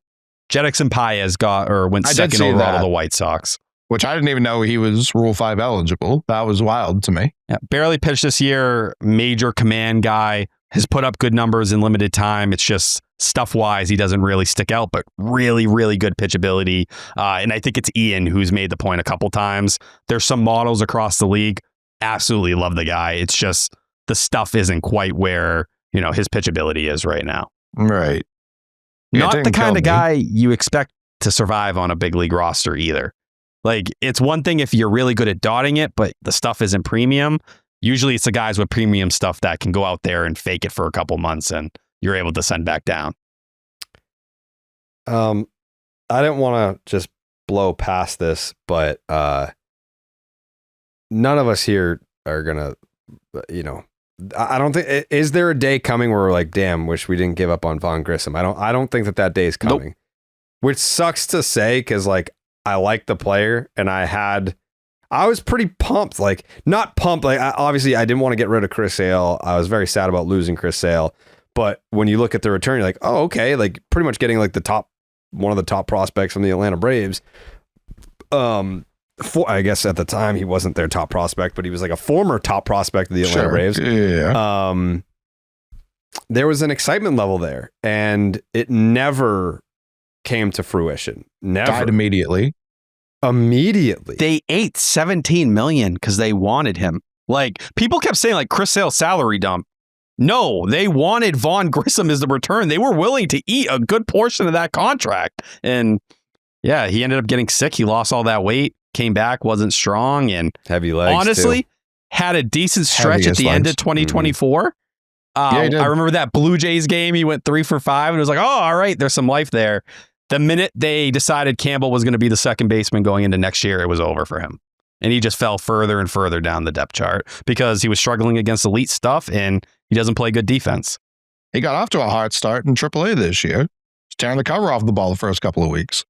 Jedrickson Paez went second overall to the White Sox. Which I didn't even know he was Rule 5 eligible. That was wild to me. Yeah, barely pitched this year. Major command guy. Has put up good numbers in limited time. It's just stuff-wise, he doesn't really stick out, but really, really good pitchability. And I think it's Ian who's made the point a couple times. There's some models across the league. Absolutely love the guy. It's just the stuff isn't quite where, you know, his pitchability is right now. Right. Not the kind of guy you expect to survive on a big league roster either. Like, it's one thing if you're really good at dotting it, but the stuff isn't premium. Usually it's the guys with premium stuff that can go out there and fake it for a couple months and you're able to send back down. I didn't want to just blow past this, but none of us here are going to, you know, I don't think, is there a day coming where we're like, damn, wish we didn't give up on Von Grissom? I don't think that day is coming. Nope. Which sucks to say because, like, I like the player and I was pretty pumped, like not pumped. Like obviously I didn't want to get rid of Chris Sale. I was very sad about losing Chris Sale. But when you look at the return, you're like, oh, okay. Like pretty much getting like one of the top prospects from the Atlanta Braves. I guess at the time he wasn't their top prospect, but he was like a former top prospect of the Atlanta Braves. Yeah. There was an excitement level there and it never came to fruition. Never. Died immediately. They ate $17 million because they wanted him. Like, people kept saying, like, Chris Sale's salary dump. No, they wanted Von Grissom as the return. They were willing to eat a good portion of that contract. And yeah, he ended up getting sick. He lost all that weight, came back, wasn't strong, and heavy legs. Honestly, had a decent stretch at the end of 2024. I remember that Blue Jays game. He went 3 for 5 and it was like, oh, all right, there's some life there. The minute they decided Campbell was going to be the second baseman going into next year, it was over for him. And he just fell further and further down the depth chart because he was struggling against elite stuff and he doesn't play good defense. He got off to a hard start in AAA this year. He's tearing the cover off the ball the first couple of weeks.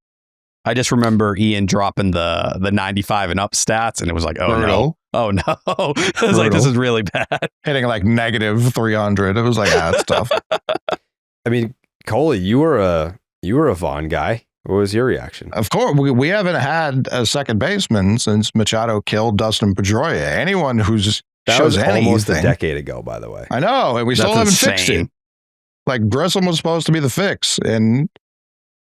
I just remember Ian dropping the 95 and up stats and it was like, oh no. Oh no. It was like, this is really bad. Hitting like negative 300. It was like, that's tough. I mean, Coley, you were a Vaughn guy. What was your reaction? Of course, we haven't had a second baseman since Machado killed Dustin Pedroia. Anyone who's shows anything, almost a decade ago, by the way. I know, and we still haven't fixed it. Like Grissom was supposed to be the fix, and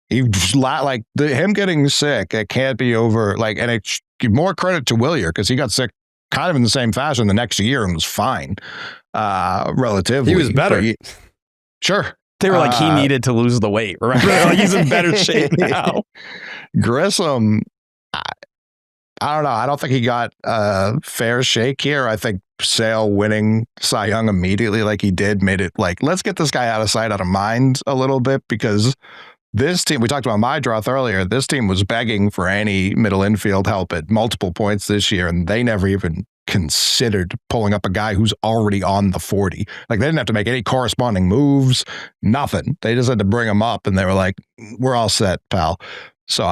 him getting sick, it can't be over. Like, and it's more credit to Willier because he got sick kind of in the same fashion the next year and was fine, relatively. He was better. Sure. They were like, he needed to lose the weight, right? Like, he's in better shape now. Grissom, I don't know. I don't think he got a fair shake here. I think Sale winning Cy Young immediately like he did made it like, let's get this guy out of sight, out of mind a little bit because this team, we talked about Mydroth earlier, this team was begging for any middle infield help at multiple points this year, and they never even considered pulling up a guy who's already on the 40. Like, they didn't have to make any corresponding moves, nothing. They just had to bring him up, and they were like, we're all set, pal. So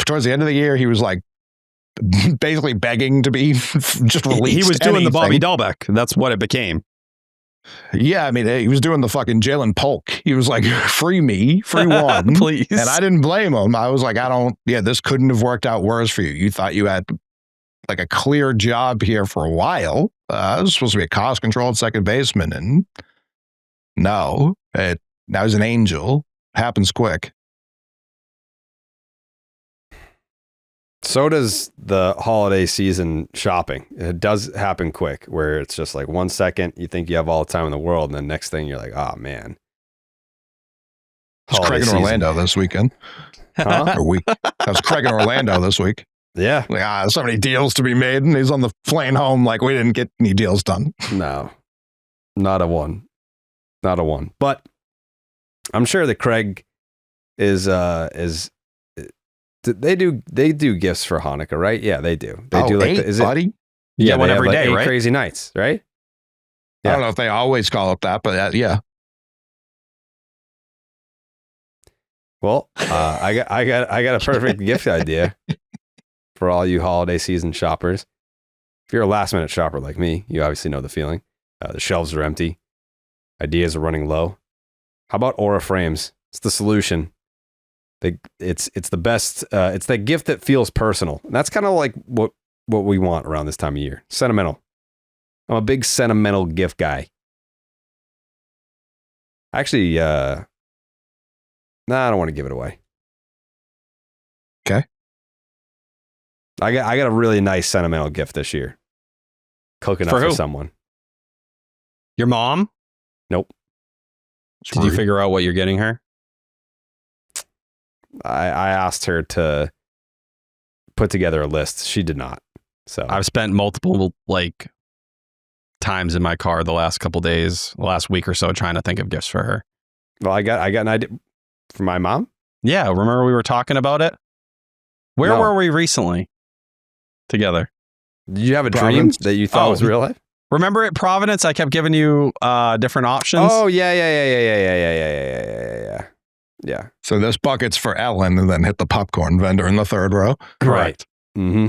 towards the end of the year, he was like basically begging to be just released. He was doing the Bobby Dahlbeck. That's what it became. Yeah, I mean, he was doing the fucking Jalen Polk. He was like, free me, free one. Please. And I didn't blame him. I was like, this couldn't have worked out worse for you. You thought you had like a clear job here for a while. It was supposed to be a cost control at second baseman, and No, that was an angel. Happens quick. So does the holiday season shopping. It does happen quick, where it's just like 1 second you think you have all the time in the world, and then next thing you're like, oh man. It's Craig in Orlando this weekend. Huh? Or week. That was Craig in Orlando this week. Yeah. Like, so many deals to be made, and he's on the plane home like, we didn't get any deals done. No. Not a one. Not a one. But I'm sure that Craig is they do gifts for Hanukkah, right? Yeah, they do. They do like is buddy? Yeah, one they every have day, like 8 right? crazy nights, right? I don't know if they always call it that, but yeah. Well, I got a perfect gift idea for all you holiday season shoppers. If you're a last minute shopper like me, you obviously know the feeling. The shelves are empty. Ideas are running low. How about Aura frames? It's the solution. It's the best. It's that gift that feels personal. And that's kind of like what we want around this time of year. Sentimental. I'm a big sentimental gift guy. Actually, nah, I don't want to give it away. Okay. I got a really nice sentimental gift this year. Cooking up for someone. Your mom? Nope. Did you figure out what you're getting her? I asked her to put together a list. She did not. So I've spent multiple times in my car the last couple days, the last week or so, trying to think of gifts for her. Well, I got an idea for my mom. Yeah, remember we were talking about it? Where were we recently together? Did you have a Providence? dream that you thought was real life? Remember at Providence, I kept giving you different options? Oh, yeah. Yeah. So this bucket's for Ellen, and then hit the popcorn vendor in the third row. Right. Mm-hmm.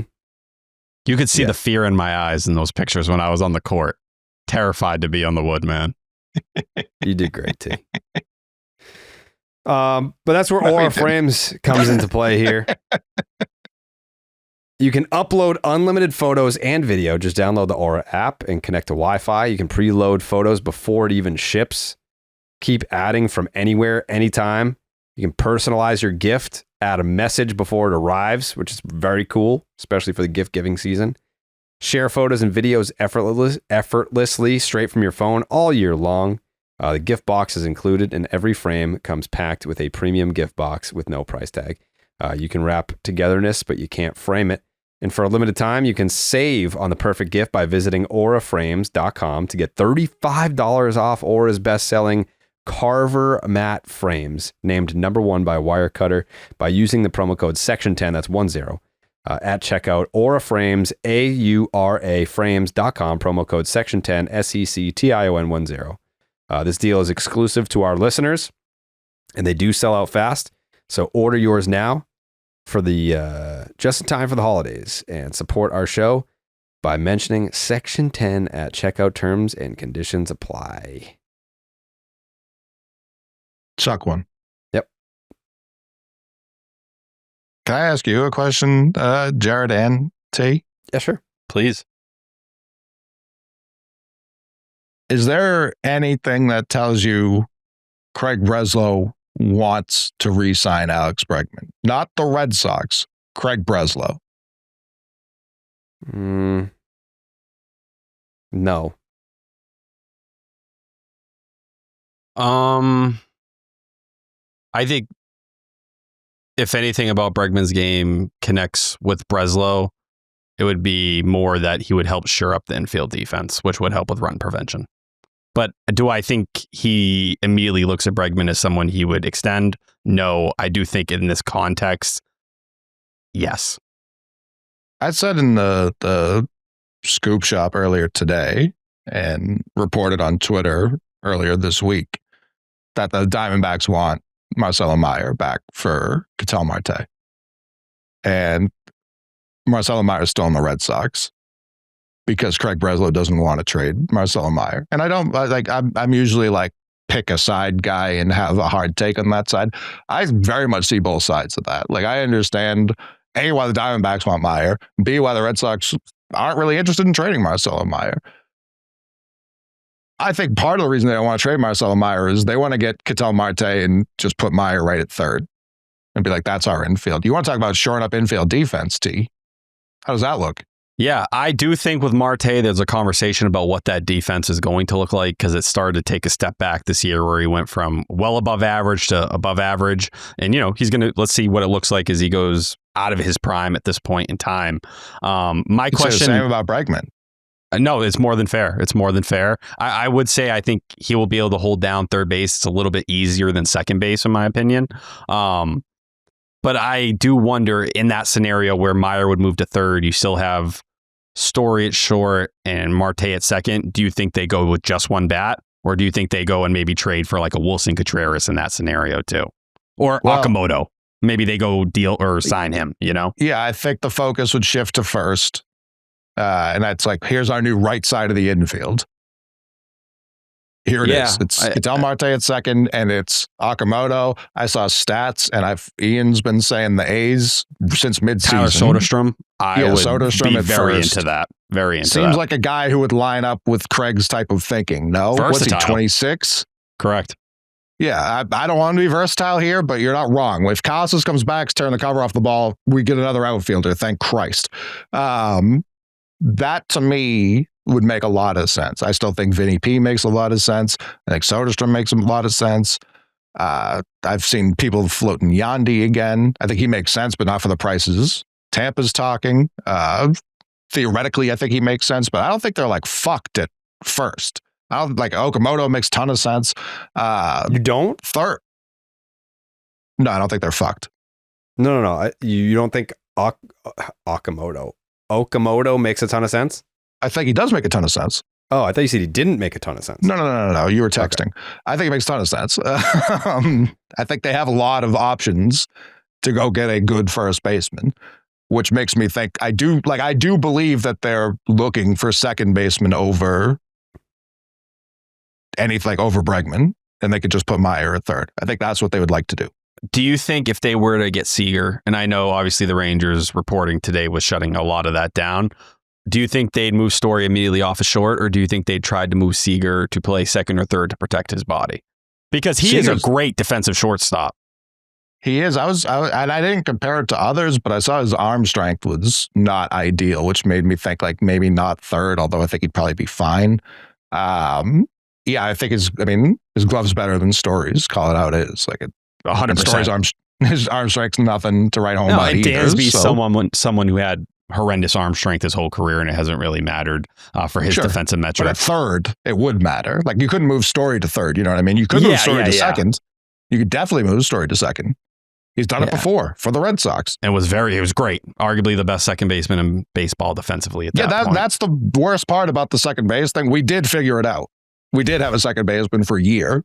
You could see the fear in my eyes in those pictures when I was on the court. Terrified to be on the wood, man. You did great, T. But that's where Aura Frames comes into play here. You can upload unlimited photos and video. Just download the Aura app and connect to Wi-Fi. You can preload photos before it even ships. Keep adding from anywhere, anytime. You can personalize your gift, add a message before it arrives, which is very cool, especially for the gift giving season. Share photos and videos effortlessly straight from your phone all year long. The gift box is included, and every frame comes packed with a premium gift box with no price tag. You can wrap togetherness, but you can't frame it. And for a limited time, you can save on the perfect gift by visiting auraframes.com to get $35 off Aura's best-selling Carver matte frames, named #1 by Wirecutter, by using the promo code Section10, that's 10, at checkout. Aura Frames, AURA frames.com, promo code Section10, SECTION10. This deal is exclusive to our listeners, and they do sell out fast. So order yours now for the just in time for the holidays, and support our show by mentioning Section 10 at checkout. Terms and conditions apply. Chuck one. Yep. Can I ask you a question, Jared and T? Yeah, sure. Please. Is there anything that tells you Craig Breslow wants to re-sign Alex Bregman? Not the Red Sox, Craig Breslow. No. I think if anything about Bregman's game connects with Breslow, it would be more that he would help shore up the infield defense, which would help with run prevention. But do I think he immediately looks at Bregman as someone he would extend? No, I do think in this context, yes. I said in the scoop shop earlier today and reported on Twitter earlier this week that the Diamondbacks want Marcelo Meyer back for Ketel Marte. And Marcelo Meyer is still in the Red Sox because Craig Breslow doesn't want to trade Marcelo Meyer. And I'm usually like pick a side guy and have a hard take on that side. I very much see both sides of that. Like, I understand A, why the Diamondbacks want Meyer, B, why the Red Sox aren't really interested in trading Marcelo Meyer. I think part of the reason they don't want to trade Marcelo Meyer is they want to get Ketel Marte and just put Meyer right at third and be like, that's our infield. You want to talk about shoring up infield defense, T? How does that look? Yeah, I do think with Marte, there's a conversation about what that defense is going to look like because it started to take a step back this year where he went from well above average to above average. And, he's going to, let's see what it looks like as he goes out of his prime at this point in time. My question. Same about Bregman. No, it's more than fair. It's more than fair. I would say I think he will be able to hold down third base. It's a little bit easier than second base, in my opinion. But I do wonder in that scenario where Meyer would move to third, you still have Story at short and Marte at second. Do you think they go with just one bat? Or do you think they go and maybe trade for like a Wilson Contreras in that scenario too? Or Okamoto? Maybe they go deal or sign him, Yeah, I think the focus would shift to first. And that's like, here's our new right side of the infield. Here it is. It's Ketel Marte at second, and it's Okamoto. I saw stats, and Ian's been saying the A's since midseason. Tyler Soderstrom. I would Soderstrom be very into that. Very into that. Seems like a guy who would line up with Craig's type of thinking. No? Versatile. What's he, 26? Correct. Yeah, I don't want to be versatile here, but you're not wrong. If Casas comes back, turn the cover off the ball, we get another outfielder. Thank Christ. That, to me, would make a lot of sense. I still think Vinny P makes a lot of sense. I think Soderstrom makes a lot of sense. I've seen people floating Yandy again. I think he makes sense, but not for the prices. Tampa's talking. Theoretically, I think he makes sense, but I don't think they're like fucked at first. I don't like Okamoto makes a ton of sense. You don't? Third. No, I don't think they're fucked. No. You don't think Okamoto makes a ton of sense? I think he does make a ton of sense. Oh, I thought you said he didn't make a ton of sense. No. You were texting. Okay. I think it makes a ton of sense. I think they have a lot of options to go get a good first baseman, which makes me think I do believe that they're looking for second baseman over anything, like over Bregman, and they could just put Meyer at third. I think that's what they would like to do. Do you think if they were to get Seager, and I know obviously the Rangers reporting today was shutting a lot of that down, do you think they'd move Story immediately off a short, or do you think they'd try to move Seager to play second or third to protect his body? Because he is a great defensive shortstop. He is. And I didn't compare it to others, but I saw his arm strength was not ideal, which made me think like maybe not third, although I think he'd probably be fine. Yeah, I think his glove's better than Story's. Call it how it is. Like 100%. Story's his arm strength's nothing to write home about either. Dansby's so. someone who had horrendous arm strength his whole career, and it hasn't really mattered for his defensive metric. But at third, it would matter. Like you couldn't move Story to third. You know what I mean? You could move Story to second. You could definitely move Story to second. He's done it before for the Red Sox. It was great. Arguably the best second baseman in baseball defensively at that point. That's the worst part about the second base thing. We did figure it out. We did have a second baseman for a year.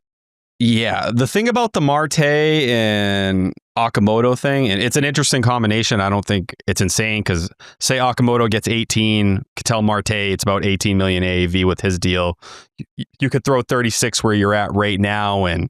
Yeah. The thing about the Marte and Okamoto thing, and it's an interesting combination. I don't think it's insane because say Okamoto gets 18, Ketel Marte, it's about 18 million AAV with his deal. You could throw 36 where you're at right now, and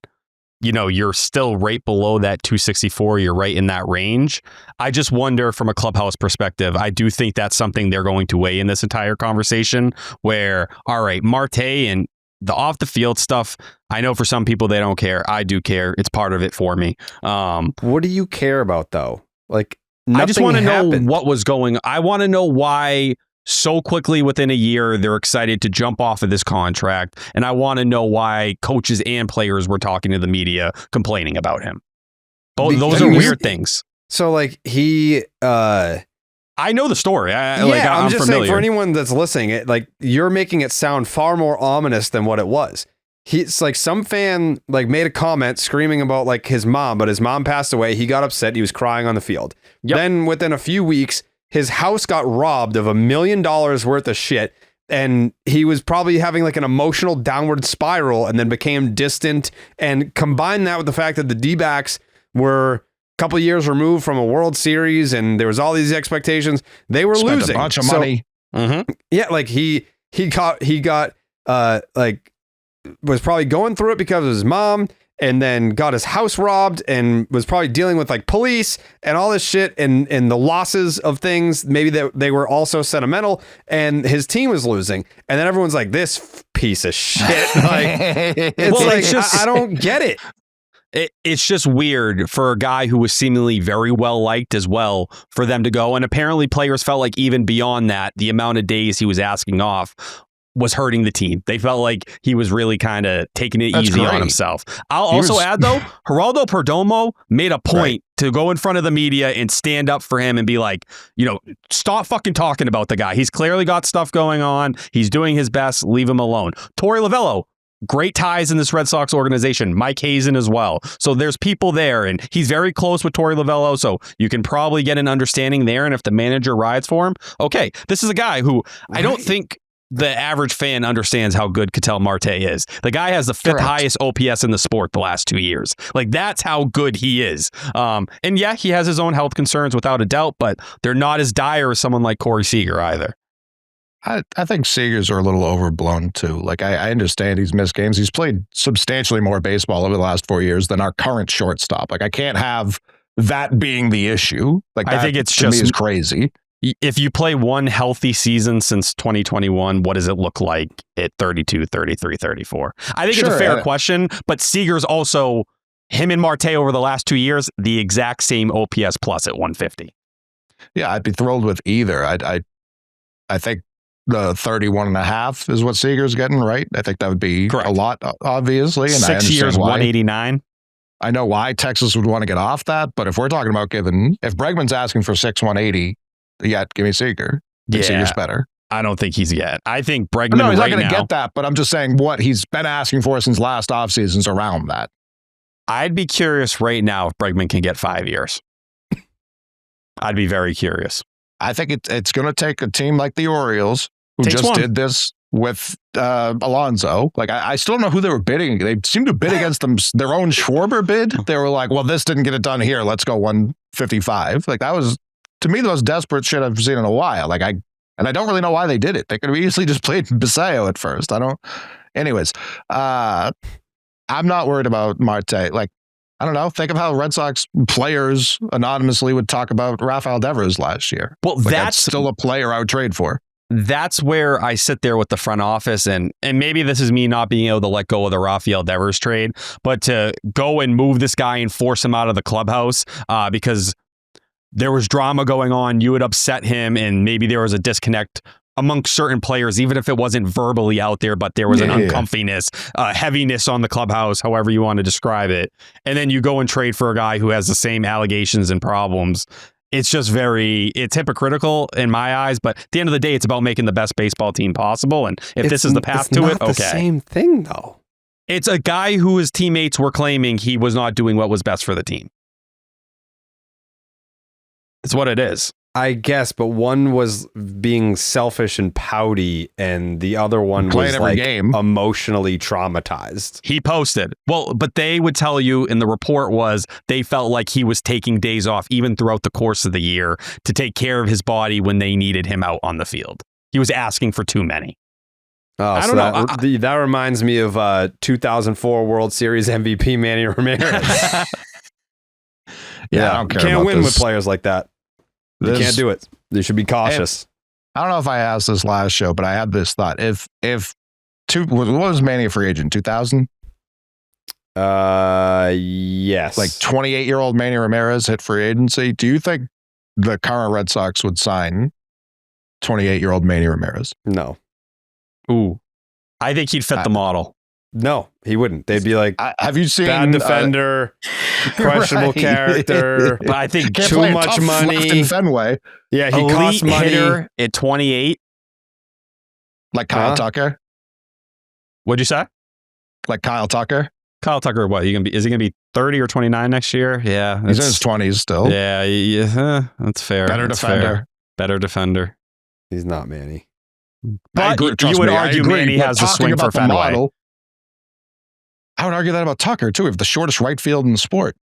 you're still right below that 264. You're right in that range. I just wonder from a clubhouse perspective, I do think that's something they're going to weigh in this entire conversation where, all right, Marte and the off the field stuff, I know for some people they don't care. I do care. It's part of it for me. What do you care about though? Like, I just want to know what was going on. I want to know why so quickly within a year they're excited to jump off of this contract. And I want to know why coaches and players were talking to the media complaining about him. Those are weird things. So like I know the story. I'm just familiar. saying for anyone that's listening, you're making it sound far more ominous than what it was. It's like some fan made a comment screaming about his mom, but his mom passed away. He got upset. He was crying on the field. Yep. Then within a few weeks, his house got robbed of $1 million worth of shit. And he was probably having an emotional downward spiral and then became distant. And combine that with the fact that the D-backs were couple years removed from a World Series, and there was all these expectations. They were spent losing a bunch of money. Mm-hmm. Yeah, he got was probably going through it because of his mom, and then got his house robbed, and was probably dealing with police and all this shit, and the losses of things. Maybe that they were also sentimental, and his team was losing, and then everyone's like, "This piece of shit. I don't get it. It's just weird for a guy who was seemingly very well liked as well for them to go. And apparently players felt like even beyond that, the amount of days he was asking off was hurting the team. They felt like he was really kind of taking it easy on himself. I'll also add, though, Geraldo Perdomo made a point to go in front of the media and stand up for him and be like, stop fucking talking about the guy. He's clearly got stuff going on. He's doing his best. Leave him alone. Torey Lovullo, great ties in this Red Sox organization. Mike Hazen as well. So there's people there, and he's very close with Torey Lovullo, so you can probably get an understanding there. And if the manager rides for him, okay, this is a guy who I don't think the average fan understands how good Ketel Marte is. The guy has the 5th highest OPS in the sport the last 2 years. Like, that's how good he is. And yeah, he has his own health concerns without a doubt, but they're not as dire as someone like Corey Seager either. I think Seagers are a little overblown too. Like, I understand he's missed games. He's played substantially more baseball over the last 4 years than our current shortstop. Like, I can't have that being the issue. Like, I think it's just, to me, is crazy. If you play one healthy season since 2021, what does it look like at 32, 33, 34? I think it's a fair question, but Seager's also, him and Marte over the last 2 years, the exact same OPS plus at 150. Yeah, I'd be thrilled with either. I think the 31.5 is what Seager's getting, right? I think that would be a lot, obviously. And 6 years, 189. I know why Texas would want to get off that, but if we're talking about if Bregman's asking for 6,180, yeah, give me Seager. Seager's better. I don't think he's yet. I think Bregman. No, he's not going to get that, but I'm just saying what he's been asking for since last offseason's around that. I'd be curious right now if Bregman can get 5 years. I'd be very curious. I think it's going to take a team like the Orioles, who did this with Alonso. Like, I still don't know who they were bidding. They seemed to bid against their own Schwarber bid. They were like, well, this didn't get it done here. Let's go 155. Like, that was, to me, the most desperate shit I've seen in a while. Like, I don't really know why they did it. They could have easily just played Basayo at first. Anyways, I'm not worried about Marte. Like, I don't know. Think of how Red Sox players anonymously would talk about Rafael Devers last year. Well, like, that's still a player I would trade for. That's where I sit there with the front office, and maybe this is me not being able to let go of the Rafael Devers trade, but to go and move this guy and force him out of the clubhouse because there was drama going on. You would upset him, and maybe there was a disconnect amongst certain players, even if it wasn't verbally out there, but there was an uncomfiness, heaviness on the clubhouse, however you want to describe it. And then you go and trade for a guy who has the same allegations and problems. It's just it's hypocritical in my eyes, but at the end of the day, it's about making the best baseball team possible. And if this is the path to it, okay. It's the same thing, though. It's a guy who his teammates were claiming he was not doing what was best for the team. It's what it is. I guess, but one was being selfish and pouty, and the other one was like emotionally traumatized. He posted. Well, but they would tell you, and the report was they felt like he was taking days off even throughout the course of the year to take care of his body when they needed him out on the field. He was asking for too many. Oh, I don't know. That reminds me of 2004 World Series MVP Manny Ramirez. I don't care. Can't win this. with players like that. You can't do it. You should be cautious. I don't know if I asked this last show, but I had this thought. What was Manny a free agent? 2000? Yes. Like 28-year-old Manny Ramirez hit free agency. Do you think the current Red Sox would sign 28-year-old Manny Ramirez? No. Ooh. I think he'd fit the model. No, he wouldn't. They'd be like, have you seen bad defender, questionable character, but I think too much money. In Fenway. Yeah, he costs money. Hitter at 28. Like Kyle Tucker? What'd you say? Like Kyle Tucker? Kyle Tucker, what? Is he gonna be 30 or 29 next year? Yeah. He's in his 20s still. Yeah, that's fair. Better defender. He's not Manny. But you would argue Manny has the swing for Fenway. I would argue that about Tucker, too. We have the shortest right field in the sport.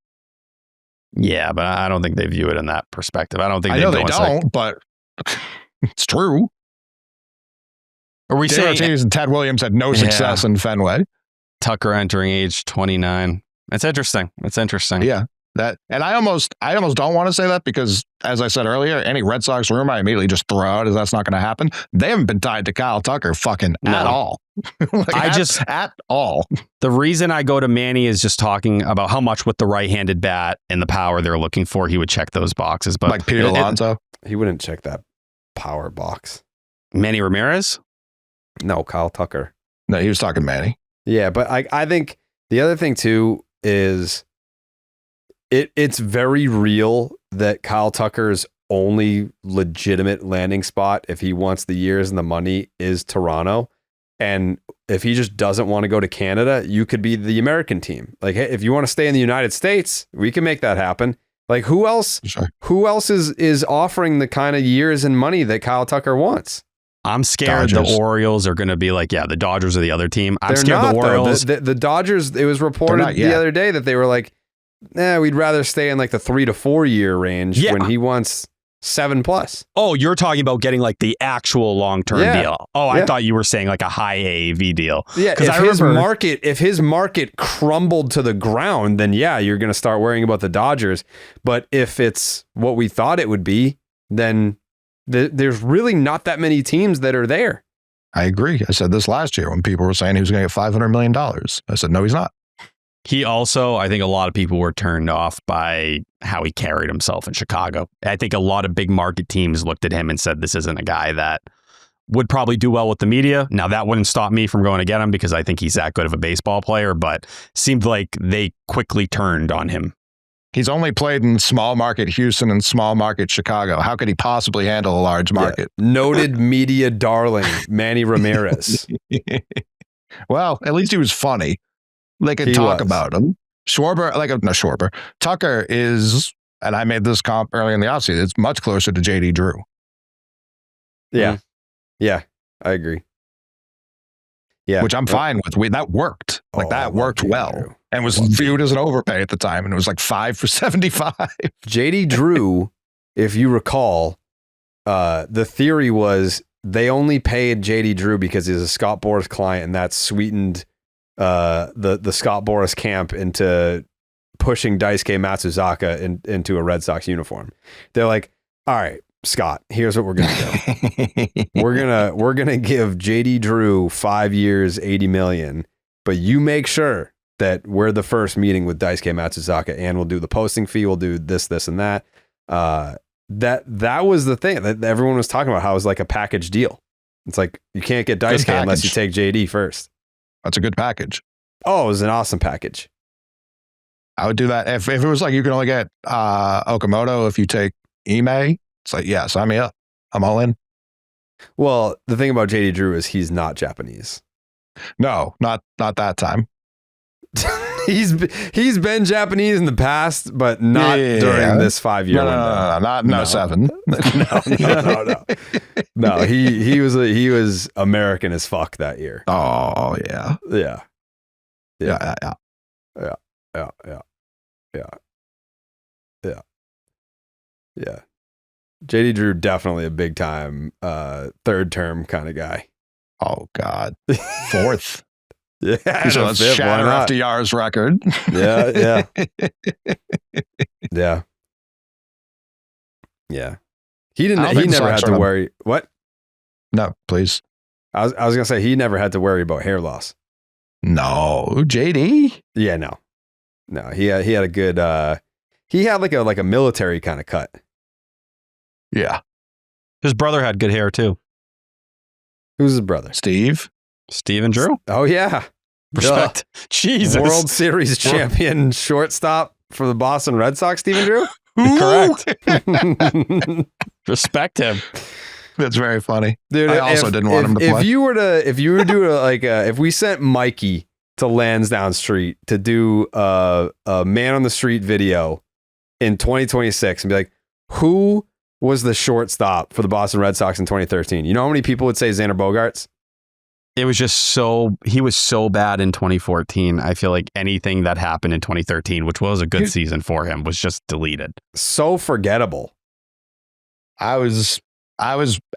Yeah, but I don't think they view it in that perspective. I don't think I know they don't, but it's true. Are we saying and Ted Williams had no success in Fenway? Tucker entering age 29. It's interesting. Yeah. And I almost don't want to say that because, as I said earlier, any Red Sox rumor I immediately just throw out as that's not going to happen. They haven't been tied to Kyle Tucker at all. At all. The reason I go to Manny is just talking about how much with the right-handed bat and the power they're looking for, he would check those boxes. But like Pete Alonso, he wouldn't check that power box. Manny Ramirez? No, Kyle Tucker. No, he was talking Manny. Yeah, but I think the other thing too is it's very real that Kyle Tucker's only legitimate landing spot, if he wants the years and the money, is Toronto. And if he just doesn't want to go to Canada, you could be the American team. Like, hey, if you want to stay in the United States, we can make that happen. Like, who else is offering the kind of years and money that Kyle Tucker wants? I'm scared the Orioles are going to be like, the Dodgers are the other team. I'm scared the Orioles. The Dodgers, it was reported the other day that they were like, we'd rather stay in like the 3 to 4 year range when he wants 7+. Oh, you're talking about getting like the actual long-term deal. Oh, I thought you were saying like a high AAV deal. Yeah, if his market crumbled to the ground, then you're going to start worrying about the Dodgers. But if it's what we thought it would be, then there's really not that many teams that are there. I agree. I said this last year when people were saying he was going to get $500 million. I said, no, he's not. He also, I think a lot of people were turned off by how he carried himself in Chicago. I think a lot of big market teams looked at him and said, this isn't a guy that would probably do well with the media. Now, that wouldn't stop me from going to get him because I think he's that good of a baseball player, but seemed like they quickly turned on him. He's only played in small market Houston and small market Chicago. How could he possibly handle a large market? Noted media darling, Manny Ramirez. Well, at least he was funny. They could talk about him. Schwarber. Tucker is, and I made this comp early in the offseason, it's much closer to JD Drew. Yeah. Yeah, I agree. Yeah. Which I'm fine with. That worked. That worked well. And was viewed as an overpay at the time. And it was like 5 for 75. JD Drew, if you recall, the theory was they only paid JD Drew because he's a Scott Boras client, and that sweetened the Scott Boras camp into pushing Daisuke Matsuzaka into a Red Sox uniform. They're like, all right, Scott, here's what we're gonna do. we're gonna give JD Drew 5 years, $80 million, but you make sure that we're the first meeting with Daisuke Matsuzaka, and we'll do the posting fee, we'll do this, and that. That was the thing that everyone was talking about, how it was like a package deal. It's like, you can't get Daisuke unless you take JD first. That's a good package. Oh, it was an awesome package. I would do that. If it was like you can only get Okamoto if you take Ime, it's like, sign me up. I'm all in. Well, the thing about JD Drew is he's not Japanese. No, not that time. He's been Japanese in the past, but not during this 5 year window. No, 7. No. He was American as fuck that year. Oh yeah. JD Drew, definitely a big time third term kind of guy. Oh God, 4th. Yeah, so let's shatter FDR's record. Yeah. He never had to worry. What? No, please. I was gonna say he never had to worry about hair loss. No, JD. Yeah, no. He had a good. He had like a military kind of cut. Yeah. His brother had good hair too. Who's his brother? Steven Drew. Oh yeah. Respect. Jesus. World Series champion shortstop for the Boston Red Sox, Steven Drew? Correct. Respect him. That's very funny. Dude, I also didn't want him to play. If we sent Mikey to Lansdowne Street to do a man on the street video in 2026 and be like, who was the shortstop for the Boston Red Sox in 2013? You know how many people would say Xander Bogaerts? It was just he was so bad in 2014. I feel like anything that happened in 2013, which was a good season for him, was just deleted. So forgettable. I was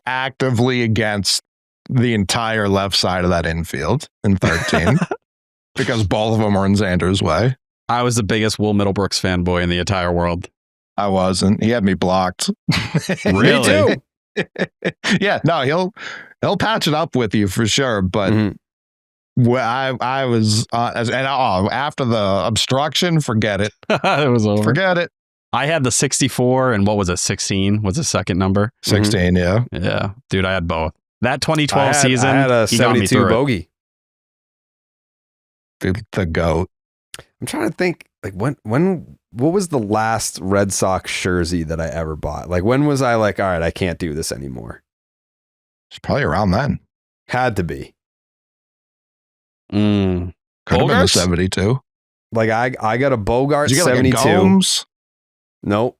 actively against the entire left side of that infield in 13 because both of them were in Xander's way. I was the biggest Will Middlebrooks fanboy in the entire world. I wasn't. He had me blocked. Really? Me too. Yeah, no, he'll patch it up with you for sure. But I was after the obstruction, forget it. It was over. Forget it. I had the 64 and what was it? 16 was the second number. 16, yeah. Yeah, dude, I had both. That 2012 season, I had a he got me 72 through it. bogey. The GOAT. I'm trying to think, like what was the last Red Sox jersey that I ever bought? Like when was I like, all right, I can't do this anymore? It's probably around then. Had to be. Could have been the Bogarts? 72. Like I got a Bogart Did you get 72. like a Gomes? Nope.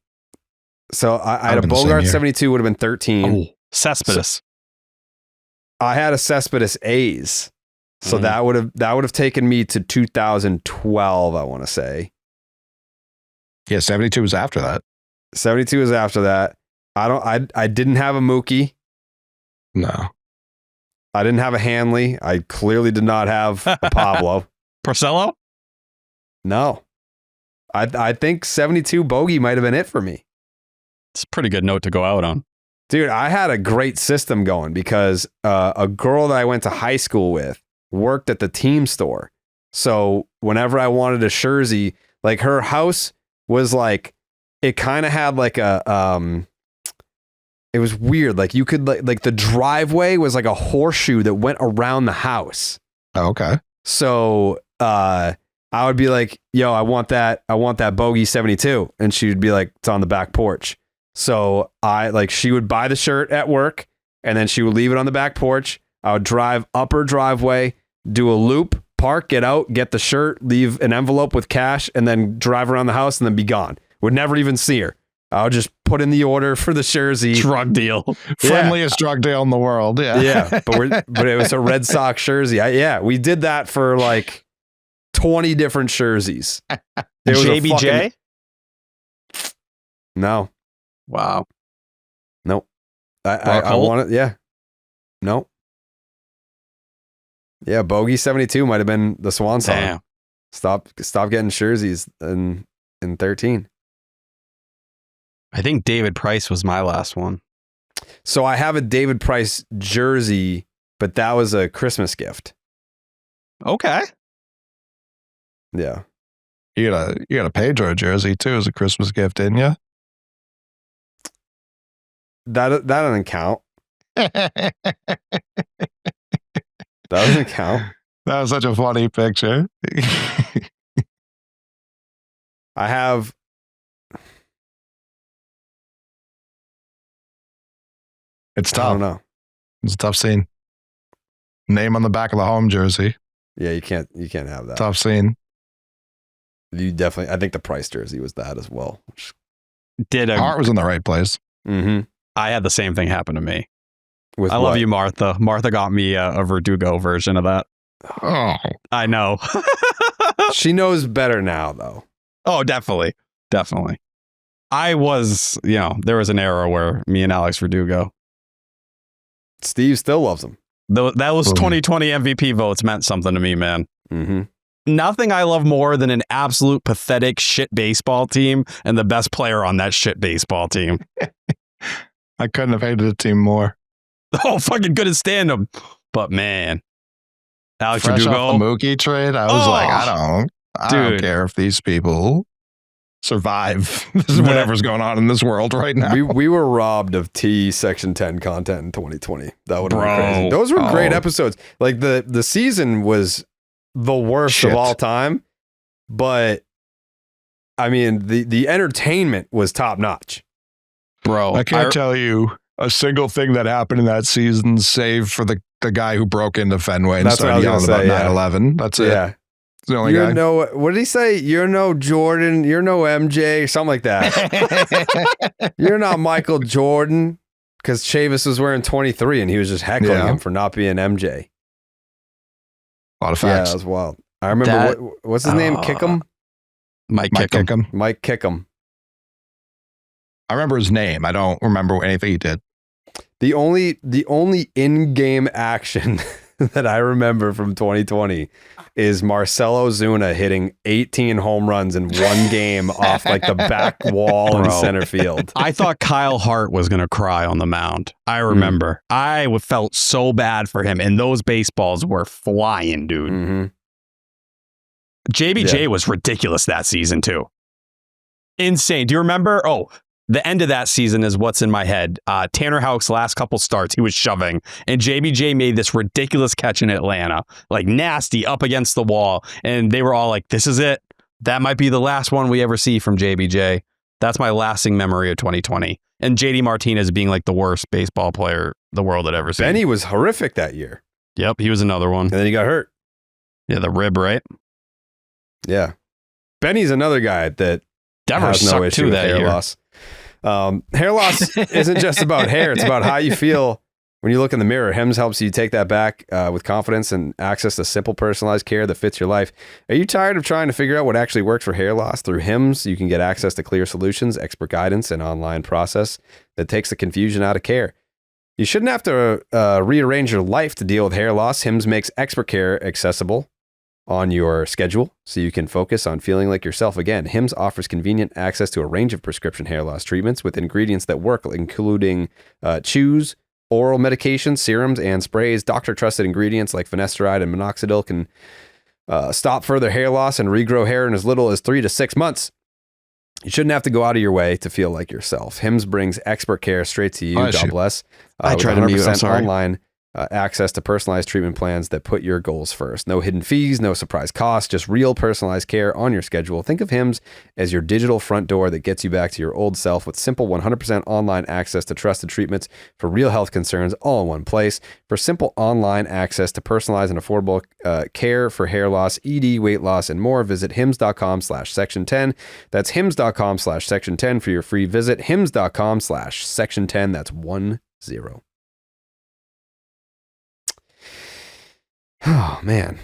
So I had a been the same Bogart year. 72 would have been 13. Cespedes. I had a Cespedes A's. So that would have taken me to 2012, I want to say. Yeah, 72 was after that. 72 is after that. I didn't have a Mookie. No. I didn't have a Hanley. I clearly did not have a Pablo. Porcello? No. I think 72 bogey might have been it for me. It's a pretty good note to go out on. Dude, I had a great system going because a girl that I went to high school with worked at the team store. So whenever I wanted a Shirsey, like her house was like, it kind of had like a, it was weird. Like you could like the driveway was like a horseshoe that went around the house. Oh, okay. So I would be like, yo, I want that bogey 72. And she would be like, it's on the back porch. So she would buy the shirt at work and then she would leave it on the back porch. I would drive up her driveway, do a loop, park, get out, get the shirt, leave an envelope with cash, and then drive around the house and then be gone. Would never even see her. I would just put in the order for the Jersey. Drug deal. Friendliest drug deal in the world. Yeah. Yeah. But it was a Red Sox Jersey. We did that for like 20 different Jerseys. It was JBJ? No. Wow. Nope. I want it. Yeah. Nope. Yeah, bogey 72 might have been the swan song. Damn. Stop getting Jerseys in 13. I think David Price was my last one. So I have a David Price jersey, but that was a Christmas gift. Okay. Yeah. You got a Pedro jersey too as a Christmas gift, didn't you? That doesn't count. That doesn't count. That was such a funny picture. I have. It's I tough. don't know. It's a tough scene. Name on the back of the home jersey. Yeah, you can't have that. Tough scene. You definitely. I think the Price jersey was that as well. Heart was in the right place. Mm-hmm. I had the same thing happen to me. With I what? love you, Martha. Martha got me a Verdugo version of that. Oh, I know. She knows better now, though. Oh, definitely. Definitely. I was, there was an era where me and Alex Verdugo. Steve still loves him. That was Boom. 2020 MVP votes meant something to me, man. Mm-hmm. Nothing I love more than an absolute pathetic shit baseball team and the best player on that shit baseball team. I couldn't have hated the team more. Oh, fucking couldn't stand him. But man, Alex Fresh Verdugo. off the Mookie trade, I was like, I don't Dude. care if these people survive whatever's going on in this world right now. We were robbed of T Section 10 content in 2020. That would have been Bro. crazy. Those were great Oh. episodes. Like the season was the worst Shit. of all time, but I mean the entertainment was top notch. Bro, I can't tell you a single thing that happened in that season, save for the guy who broke into Fenway and That's what I started was yelling gonna about say, 9/11. That's it. Yeah. It's the only You're guy. no, what did he say? You're no Jordan. You're no MJ. Something like that. You're not Michael Jordan. Because Chavis was wearing 23 and he was just heckling Yeah. him for not being MJ. A lot of Yeah, facts. that was wild. I remember what's his name? Kickham? Mike Mike Kickham. Kickham. Mike Kickham. I remember his name. I don't remember anything he did. The only in-game action that I remember from 2020 is Marcell Ozuna hitting 18 home runs in one game off like the back wall in center field. I thought Kyle Hart was going to cry on the mound. I remember. I felt so bad for him, and those baseballs were flying, dude. Mm-hmm. JBJ was ridiculous that season, too. Insane. Do you remember? Oh, the end of that season is what's in my head. Tanner Houck's last couple starts, he was shoving, and JBJ made this ridiculous catch in Atlanta, like nasty up against the wall, and they were all like, this is it. That might be the last one we ever see from JBJ. That's my lasting memory of 2020. And JD Martinez being like the worst baseball player the world had ever seen. Benny was horrific that year. Yep, he was another one. And then he got hurt. Yeah, the rib, right? Yeah. Benny's another guy that Devers has no sucked issue too with that hair year. loss. Hair loss isn't just about hair. It's about how you feel when you look in the mirror. Hims helps you take that back with confidence and access to simple, personalized care that fits your life. Are you tired of trying to figure out what actually works for hair loss? Through Hims, you can get access to clear solutions, expert guidance, and online process that takes the confusion out of care. You shouldn't have to rearrange your life to deal with hair loss. Hims makes expert care accessible on your schedule so you can focus on feeling like yourself again. Hims offers convenient access to a range of prescription hair loss treatments with ingredients that work, including chews, oral medications, serums, and sprays. Doctor-trusted ingredients like finasteride and minoxidil can stop further hair loss and regrow hair in as little as 3 to 6 months. You shouldn't have to go out of your way to feel like yourself. Hims brings expert care straight to you. God bless. I try to mute. I'm sorry. Online access to personalized treatment plans that put your goals first. No hidden fees, no surprise costs, just real personalized care on your schedule. Think of Hims as your digital front door that gets you back to your old self with simple 100% online access to trusted treatments for real health concerns all in one place. For simple online access to personalized and affordable care for hair loss, ED, weight loss, and more, visit hims.com/section10. That's hims.com/section10 for your free visit. hims.com/section10. That's 10. Oh, man.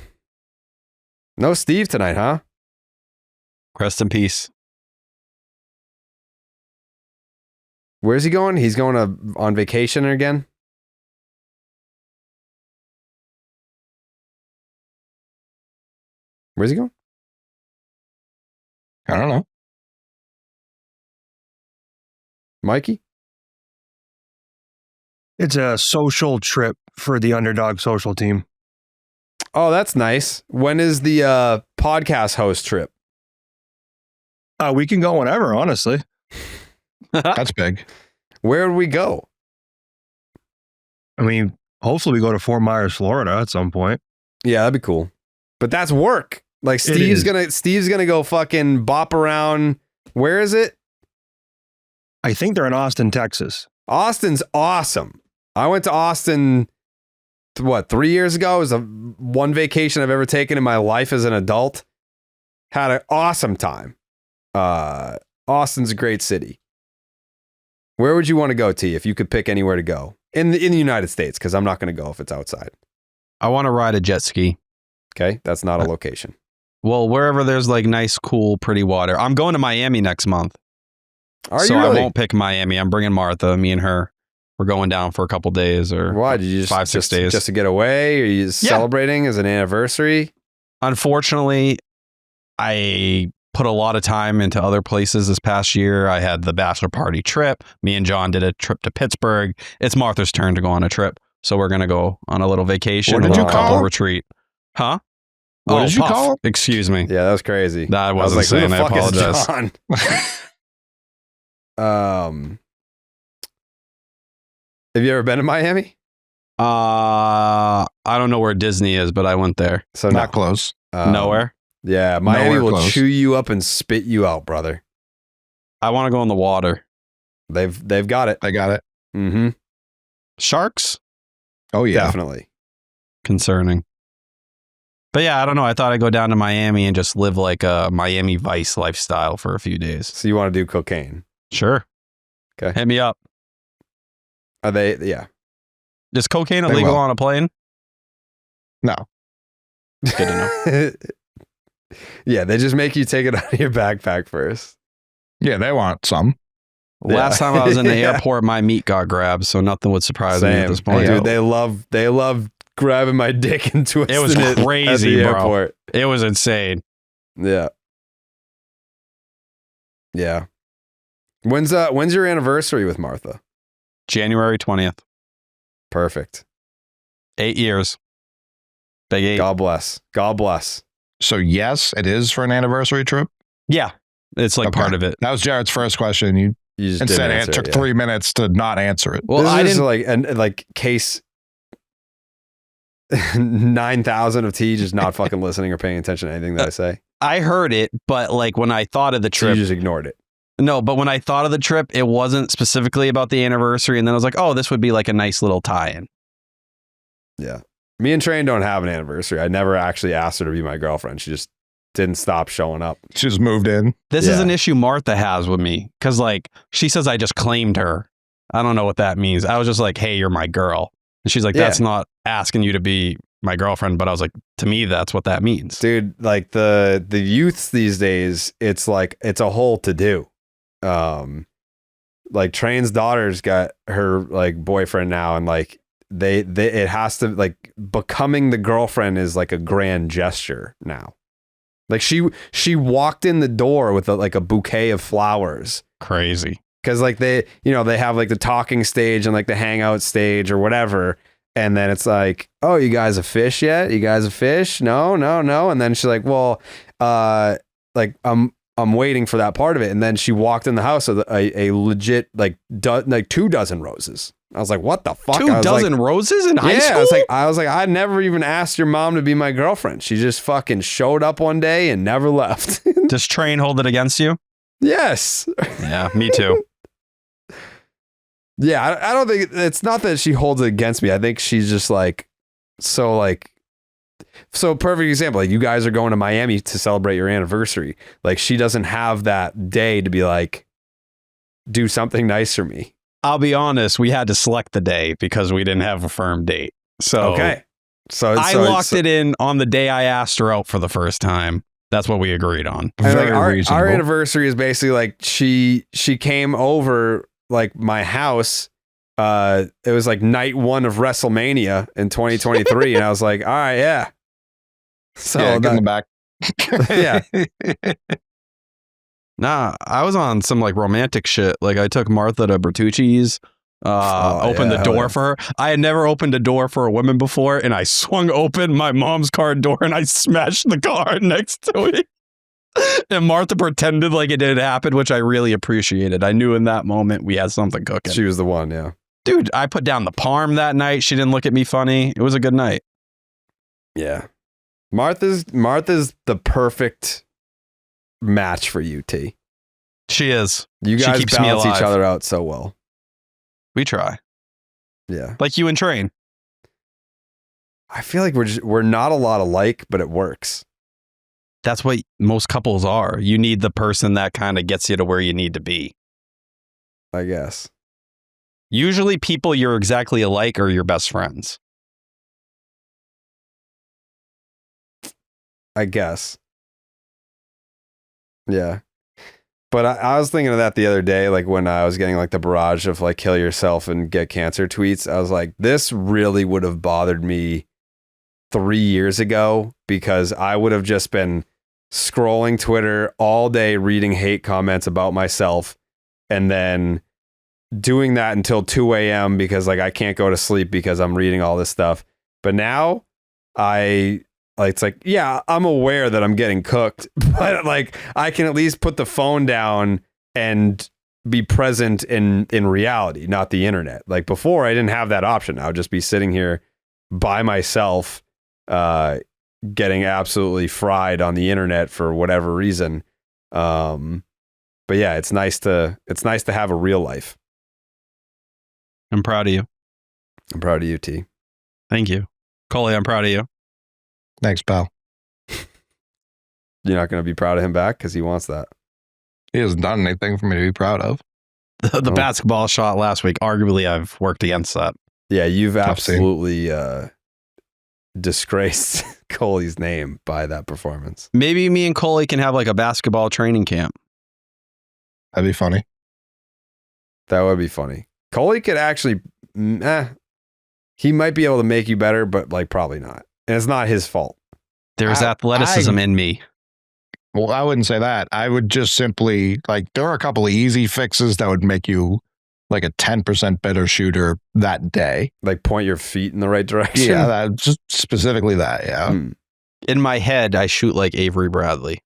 No Steve tonight, huh? Rest in peace. Where's he going? He's going on vacation again? Where's he going? I don't know. Mikey? It's a social trip for the underdog social team. Oh, that's nice. When is the podcast host trip? We can go whenever, honestly. That's big. Where would we go? I mean, hopefully we go to Fort Myers, Florida at some point. Yeah, that'd be cool. But that's work. Like Steve's gonna go fucking bop around. Where is it? I think they're in Austin, Texas. Austin's awesome. I went to Austin 3 years ago? It was the one vacation I've ever taken in my life as an adult. Had an awesome time. Austin's a great city. Where would you want to go, T, if you could pick anywhere to go? In the United States, because I'm not going to go if it's outside. I want to ride a jet ski. Okay, that's not a location. Well, wherever there's like nice, cool, pretty water. I'm going to Miami next month. Are you really? I won't pick Miami. I'm bringing Martha, me and her. We're going down for a couple days or why did you just 5-6 days just to get away? Are you celebrating as an anniversary? Unfortunately, I put a lot of time into other places this past year. I had the bachelor party trip. Me and John did a trip to Pittsburgh. It's Martha's turn to go on a trip, so we're gonna go on a little vacation. What did you call it? Retreat? Huh? What did you call it? Excuse me. Yeah, that was crazy. That wasn't I was like, saying. who the fuck I apologize. Is John? Have you ever been to Miami? I don't know where Disney is, but I went there. So Not close. Nowhere. Yeah, Miami Nowhere will close. chew you up and spit you out, brother. I want to go in the water. They've got it. I got it. Mm-hmm. Sharks? Oh, yeah. Definitely. Concerning. But yeah, I don't know. I thought I'd go down to Miami and just live like a Miami Vice lifestyle for a few days. So you want to do cocaine? Sure. Okay. Hit me up. Are they? Yeah. Is cocaine They illegal will. on a plane? No. Good to know. Yeah, they just make you take it out of your backpack first. Yeah, they want some. Last time I was in the Yeah. airport, my meat got grabbed, so nothing would surprise me at this point. Dude, they love grabbing my dick and twisting It was crazy, at the bro. airport. It was insane. Yeah. Yeah. When's your anniversary with Martha? January 20th. Perfect. 8 years. Big 8. God bless. God bless. So yes, it is for an anniversary trip. Yeah. It's like Okay. part of it. That was Jared's first question. You You just instead didn't it answer took it, 3 minutes to not answer it. Well, this I is didn't. like case 9,000 of T just not fucking listening or paying attention to anything that I say. I heard it, but like when I thought of the So you trip, just ignored it. no, but when I thought of the trip, it wasn't specifically about the anniversary. And then I was like, oh, this would be like a nice little tie-in. Yeah. Me and Train don't have an anniversary. I never actually asked her to be my girlfriend. She just didn't stop showing up. She just moved in. This is Yeah. an issue Martha has with me because like she says I just claimed her. I don't know what that means. I was just like, hey, you're my girl. And she's like, that's not asking you to be my girlfriend. But I was like, to me, that's what that means. Dude, like the youths these days, it's like it's a whole to do. Like Train's daughter's got her like boyfriend now, and like they it has to like becoming the girlfriend is like a grand gesture now. Like she walked in the door with like a bouquet of flowers. Crazy. Because like they have like the talking stage and like the hangout stage or whatever. And then it's like, oh, you guys a fish yet? You guys a fish? No. And then she's like, well, like I'm waiting for that part of it. And then she walked in the house with a legit like 2 dozen roses. I was like, what the fuck? 2 dozen roses in high school? I was like, I never even asked your mom to be my girlfriend. She just fucking showed up one day and never left. Does Train hold it against you? Yes. Yeah, me too. Yeah, I don't think it's not that she holds it against me. I think she's just like, so perfect example. Like you guys are going to Miami to celebrate your anniversary. Like she doesn't have that day to be like, do something nice for me. I'll be honest. We had to select the day because we didn't have a firm date. So okay. So I locked it in on the day I asked her out for the first time. That's what we agreed on. And Very like reasonable. our anniversary is basically like she came over like my house. It was like night 1 of WrestleMania in 2023, and I was like, all right, yeah. So Yeah, get in the back. yeah. Nah, I was on some like romantic shit. Like I took Martha to Bertucci's, opened the door for her. I had never opened a door for a woman before, and I swung open my mom's car door and I smashed the car next to it. And Martha pretended like it didn't happen, which I really appreciated. I knew in that moment we had something cooking. She was the one, yeah. Dude, I put down the parm that night. She didn't look at me funny. It was a good night. Yeah. Martha's the perfect match for you, T. She is. You She guys keeps me balance each alive. other out so well. We try. Yeah. Like you and Train. I feel like we're not a lot alike, but it works. That's what most couples are. You need the person that kind of gets you to where you need to be. I guess. Usually people you're exactly alike are your best friends. I guess. Yeah. But I was thinking of that the other day, like when I was getting like the barrage of like kill yourself and get cancer tweets. I was like, this really would have bothered me 3 years ago because I would have just been scrolling Twitter all day reading hate comments about myself and then doing that until 2 a.m. because like I can't go to sleep because I'm reading all this stuff. But now it's like, yeah, I'm aware that I'm getting cooked, but like I can at least put the phone down and be present in reality, not the internet. Like before, I didn't have that option. I would just be sitting here by myself, getting absolutely fried on the internet for whatever reason. But yeah, it's nice to have a real life. I'm proud of you. I'm proud of you, T. Thank you. Coley, I'm proud of you. Thanks, pal. You're not going to be proud of him back because he wants that. He hasn't done anything for me to be proud of. The basketball shot last week, arguably I've worked against that. Yeah, you've Tough scene. absolutely disgraced Coley's name by that performance. Maybe me and Coley can have like a basketball training camp. That'd be funny. That would be funny. Coley could actually, he might be able to make you better, but like probably not. And it's not his fault. There's athleticism in me. Well, I wouldn't say that. I would just simply like there are a couple of easy fixes that would make you like a 10% better shooter that day. Like point your feet in the right direction. Yeah, just specifically that. Yeah. In my head, I shoot like Avery Bradley.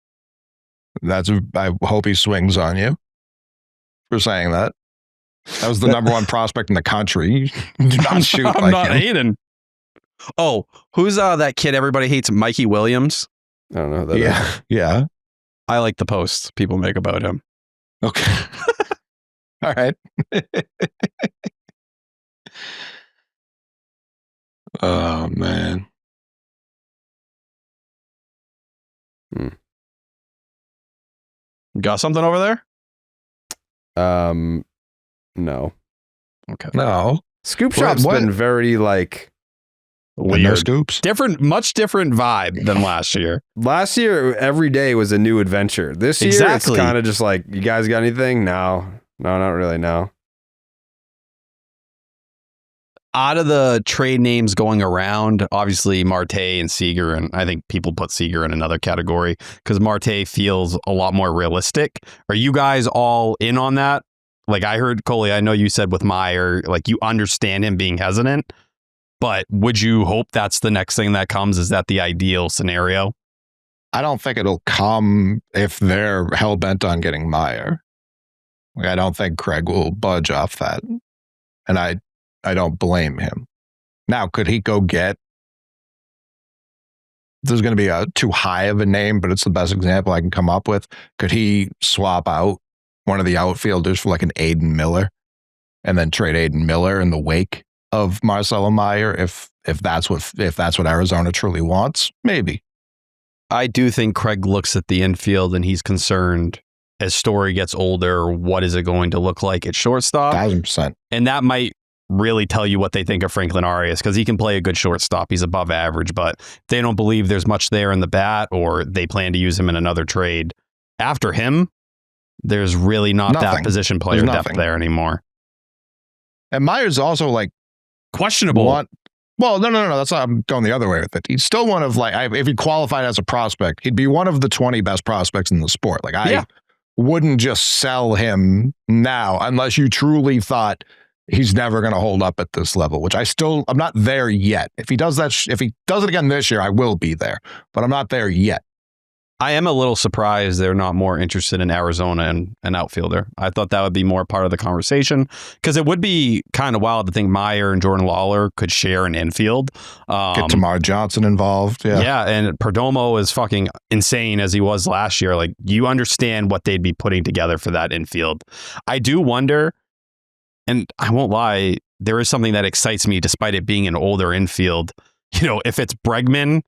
I hope he swings on you for saying that. That was the number one prospect in the country. Do not shoot I'm like not him. hating. Oh, who's that kid everybody hates? Mikey Williams? I don't know who that is. Yeah. I like the posts people make about him. Okay. All right. Oh, man. Got something over there? No. Okay. No. Scoop Shop's been very like weird. No scoops. Much different vibe than last year. Last year, every day was a new adventure. This year, it's kind of just like, you guys got anything? No, not really. No. Out of the trade names going around, obviously Marte and Seager, and I think people put Seager in another category because Marte feels a lot more realistic. Are you guys all in on that? Like I heard, Coley, I know you said with Meyer, like you understand him being hesitant, but would you hope that's the next thing that comes? Is that the ideal scenario? I don't think it'll come if they're hell-bent on getting Meyer. Like, I don't think Craig will budge off that. And I don't blame him. Now, could he go get... There's going to be a too high of a name, but it's the best example I can come up with. Could he swap out one of the outfielders for like an Aiden Miller and then trade Aiden Miller in the wake of Marcelo Meyer if that's what Arizona truly wants? Maybe. I do think Craig looks at the infield and he's concerned as Story gets older, what is it going to look like at shortstop? 1,000%. And that might really tell you what they think of Franklin Arias because he can play a good shortstop. He's above average, but they don't believe there's much there in the bat or they plan to use him in another trade. After him, there's really not that position player depth there anymore. And Meyer's also like questionable. Well, no. That's not, I'm going the other way with it. He's still one of like, if he qualified as a prospect, he'd be one of the 20 best prospects in the sport. Like I wouldn't just sell him now unless you truly thought he's never going to hold up at this level, which I'm not there yet. If he does that, if he does it again this year, I will be there, but I'm not there yet. I am a little surprised they're not more interested in Arizona and an outfielder. I thought that would be more part of the conversation because it would be kind of wild to think Meyer and Jordan Lawler could share an infield. Get Tamar Johnson involved. Yeah, and Perdomo is fucking insane as he was last year. Like, you understand what they'd be putting together for that infield. I do wonder, and I won't lie, there is something that excites me despite it being an older infield. You know, if it's Bregman,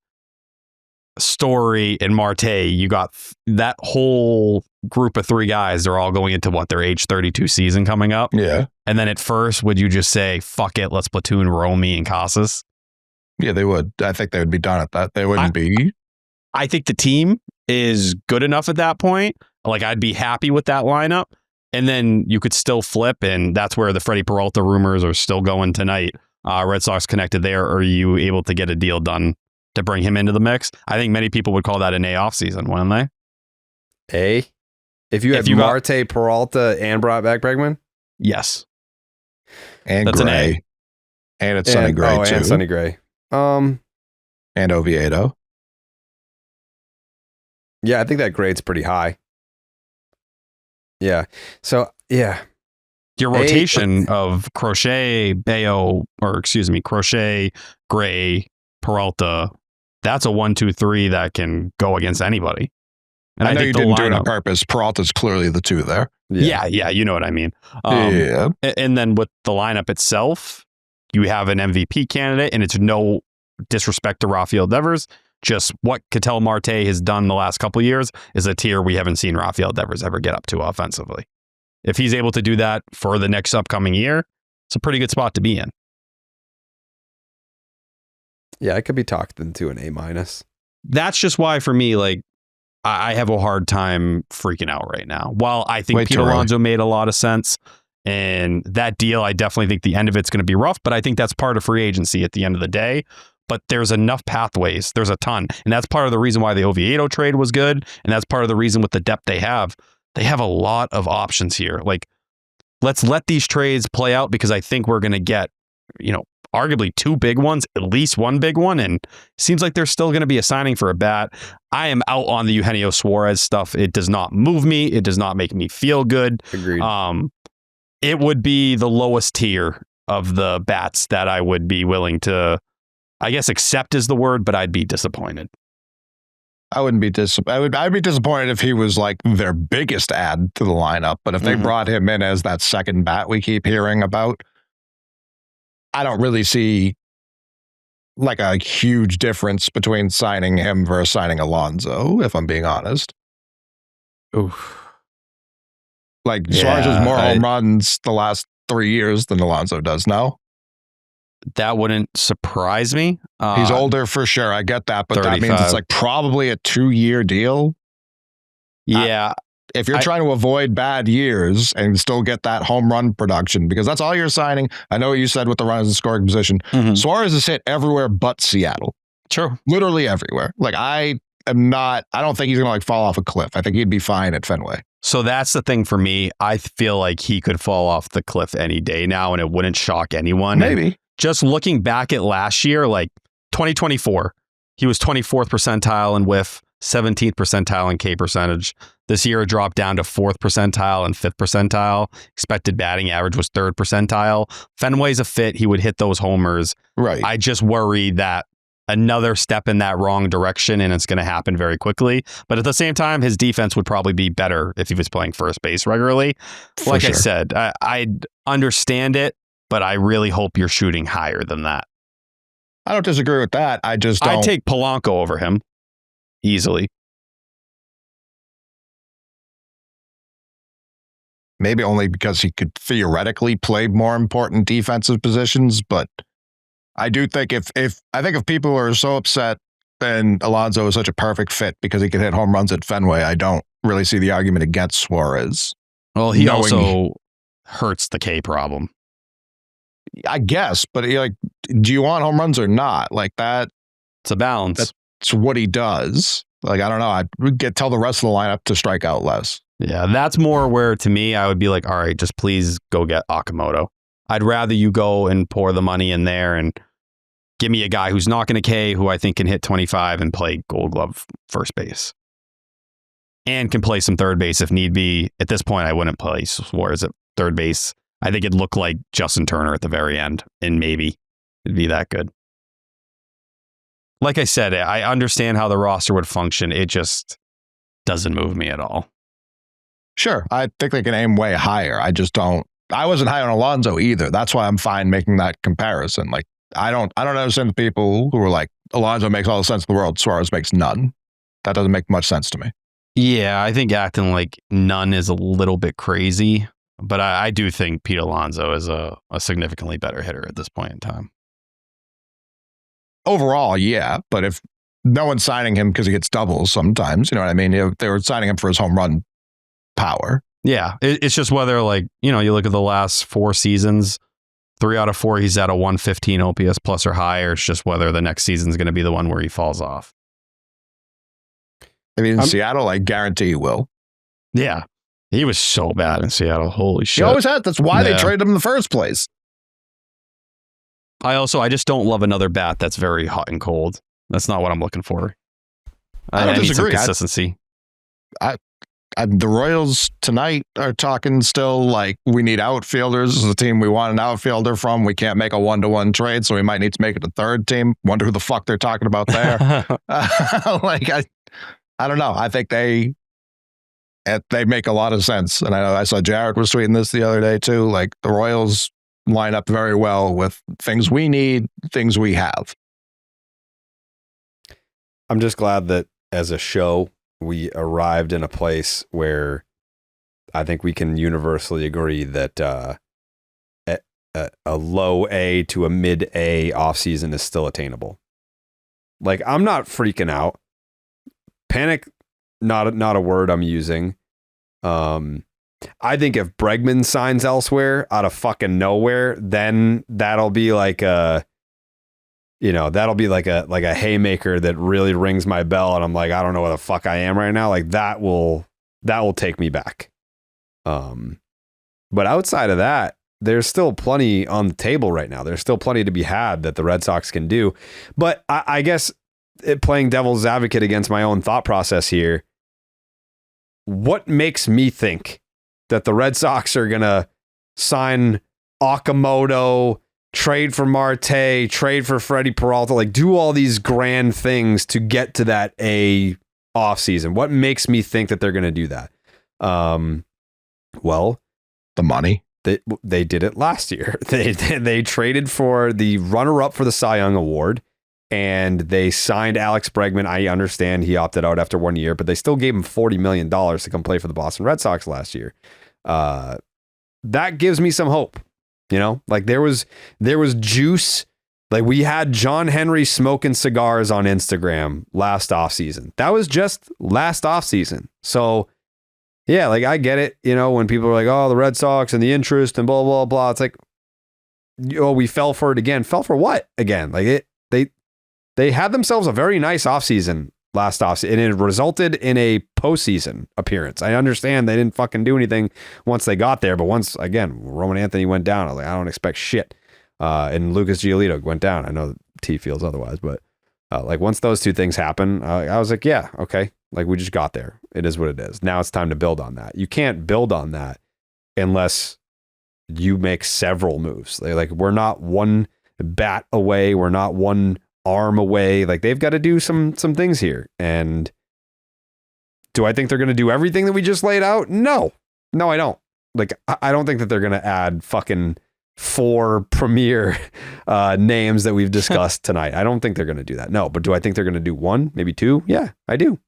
Story, and Marte, you got that whole group of three guys. They're all going into their age 32 season coming up. Yeah. And then at first, would you just say, fuck it, let's platoon Romy and Casas? Yeah, they would. I think they would be done at that. They wouldn't be. I think the team is good enough at that point. Like, I'd be happy with that lineup. And then you could still flip, and that's where the Freddie Peralta rumors are still going tonight. Red Sox connected there. Are you able to get a deal done to bring him into the mix? I think many people would call that an A offseason, wouldn't they? If you had Marte, Peralta, and brought back Bregman? Yes. And that's Gray. an A. And it's Sonny Gray, too. And Sonny Gray. And Oviedo. Yeah, I think that grade's pretty high. Yeah. So, yeah. Your rotation of Crochet, Crochet, Gray, Peralta, that's a 1-2-3 that can go against anybody. And I know you didn't do it on purpose. Peralta's clearly the two there. Yeah, you know what I mean. Yeah. And then with the lineup itself, you have an MVP candidate, and it's no disrespect to Rafael Devers. Just what Ketel Marte has done the last couple of years is a tier we haven't seen Rafael Devers ever get up to offensively. If he's able to do that for the next upcoming year, it's a pretty good spot to be in. Yeah, I could be talked into an A-. That's just why, for me, like, I have a hard time freaking out right now. While I think Pete Alonso made a lot of sense, And that deal, I definitely think the end of it's going to be rough, but I think that's part of free agency at the end of the day. But there's enough pathways. There's a ton. And that's part of the reason why the Oviedo trade was good. And that's part of the reason with the depth they have a lot of options here. Like, let's let these trades play out, because I think we're going to get, arguably 2 big ones, at least 1 big one. And it seems like there's still going to be a signing for a bat. I am out on the Eugenio Suarez stuff. It does not move me. It does not make me feel good. Agreed. It would be the lowest tier of the bats that I would be willing to, I guess, accept is the word, but I'd be disappointed. I wouldn't be I'd be disappointed if he was like their biggest add to the lineup. But if they brought him in as that second bat we keep hearing about, I don't really see like a huge difference between signing him versus signing Alonso, if I'm being honest. Oof. Like, Suarez has more home runs the last 3 years than Alonso does now. That wouldn't surprise me. He's older for sure. I get that, but 35. that means it's like probably a 2-year deal. Yeah. If you're trying to avoid bad years and still get that home run production, because that's all you're signing. I know what you said with the runners in scoring position. Suarez has hit everywhere but Seattle. True. Literally everywhere. Like, I don't think he's going to like fall off a cliff. I think he'd be fine at Fenway. So that's the thing for me. I feel like he could fall off the cliff any day now, and it wouldn't shock anyone. Maybe. And just looking back at last year, like 2024, he was 24th percentile in whiff, 17th percentile in K percentage. This year, it dropped down to 4th percentile and 5th percentile. Expected batting average was 3rd percentile. Fenway's a fit. He would hit those homers. Right. I just worry that another step in that wrong direction, and it's going to happen very quickly. But at the same time, his defense would probably be better if he was playing first base regularly. Like I said, I understand it, but I really hope you're shooting higher than that. I don't disagree with that. I just don't. I'd take Polanco over him easily. Maybe only because he could theoretically play more important defensive positions, but I do think if people are so upset, then Alonso is such a perfect fit because he could hit home runs at Fenway. I don't really see the argument against Suarez. Well, he also hurts the K problem. I guess, but like, do you want home runs or not? Like that. It's a balance. That's what he does. Like, I don't know. I'd tell the rest of the lineup to strike out less. Yeah, that's more where, to me, I would be like, all right, just please go get Okamoto. I'd rather you go and pour the money in there and give me a guy who's not going to K, who I think can hit 25 and play Gold Glove first base. And can play some third base if need be. At this point, I wouldn't play Suarez at third base. I think it'd look like Justin Turner at the very end, and maybe it'd be that good. Like I said, I understand how the roster would function. It just doesn't move me at all. Sure. I think they can aim way higher. I just don't. I wasn't high on Alonso either. That's why I'm fine making that comparison. Like, I don't understand the people who are like, Alonso makes all the sense in the world, Suarez makes none. That doesn't make much sense to me. Yeah, I think acting like none is a little bit crazy, but I do think Pete Alonso is a significantly better hitter at this point in time. Overall, yeah, but if no one's signing him because he hits doubles sometimes, you know what I mean? If they were signing him for his home run power. Yeah, it's just whether, like, you look at the last 4 seasons, 3 out of 4, he's at a 115 OPS plus or higher. It's just whether the next season's going to be the one where he falls off. I mean, in Seattle, I guarantee he will. Yeah, he was so bad in Seattle. Holy shit. He always had. That's why they traded him in the first place. I just don't love another bat that's very hot and cold. That's not what I'm looking for. I don't disagree. Need some consistency. The Royals tonight are talking still like we need outfielders. This is the team we want an outfielder from. We can't make a 1-to-1 trade, so we might need to make it a third team. Wonder who the fuck they're talking about there. I don't know. I think they make a lot of sense. And I know I saw Jared was tweeting this the other day too. Like, the Royals line up very well with things we need, things we have. I'm just glad that as a show, we arrived in a place where I think we can universally agree that a low A to a mid A offseason is still attainable. Like, I'm not freaking out. Panic, not a word I'm using. I think if Bregman signs elsewhere out of fucking nowhere, then that'll be like a haymaker that really rings my bell, and I'm like, I don't know where the fuck I am right now. Like that will take me back. But outside of that, there's still plenty on the table right now. There's still plenty to be had that the Red Sox can do. But I guess playing devil's advocate against my own thought process here, what makes me think that the Red Sox are going to sign Okamoto, trade for Marte, trade for Freddie Peralta, like do all these grand things to get to that offseason? What makes me think that they're going to do that? Well, the money. They did it last year. They traded for the runner-up for the Cy Young Award, and they signed Alex Bregman. I understand he opted out after 1 year, but they still gave him $40 million to come play for the Boston Red Sox last year. That gives me some hope. Like there was juice. Like we had John Henry smoking cigars on Instagram last offseason. That was just last offseason. So yeah, like I get it. When people are like, oh, the Red Sox and the interest and blah, blah, blah. It's like, we fell for it again. Fell for what again? Like they had themselves a very nice offseason last offseason, and it resulted in a postseason appearance. I understand they didn't fucking do anything once they got there, but once again, Roman Anthony went down. I was like, I don't expect shit. And Lucas Giolito went down. I know T feels otherwise, but like once those two things happen, I was like, yeah, okay. Like we just got there. It is what it is. Now it's time to build on that. You can't build on that unless you make several moves. Like we're not one bat away. We're not one arm away. Like they've got to do some things here. And do I think they're going to do everything that we just laid out? No, I don't. Like I don't think that they're going to add fucking 4 premier names that we've discussed tonight. I don't think they're going to do that. No, but do I think they're going to do 1, maybe 2? Yeah, I do.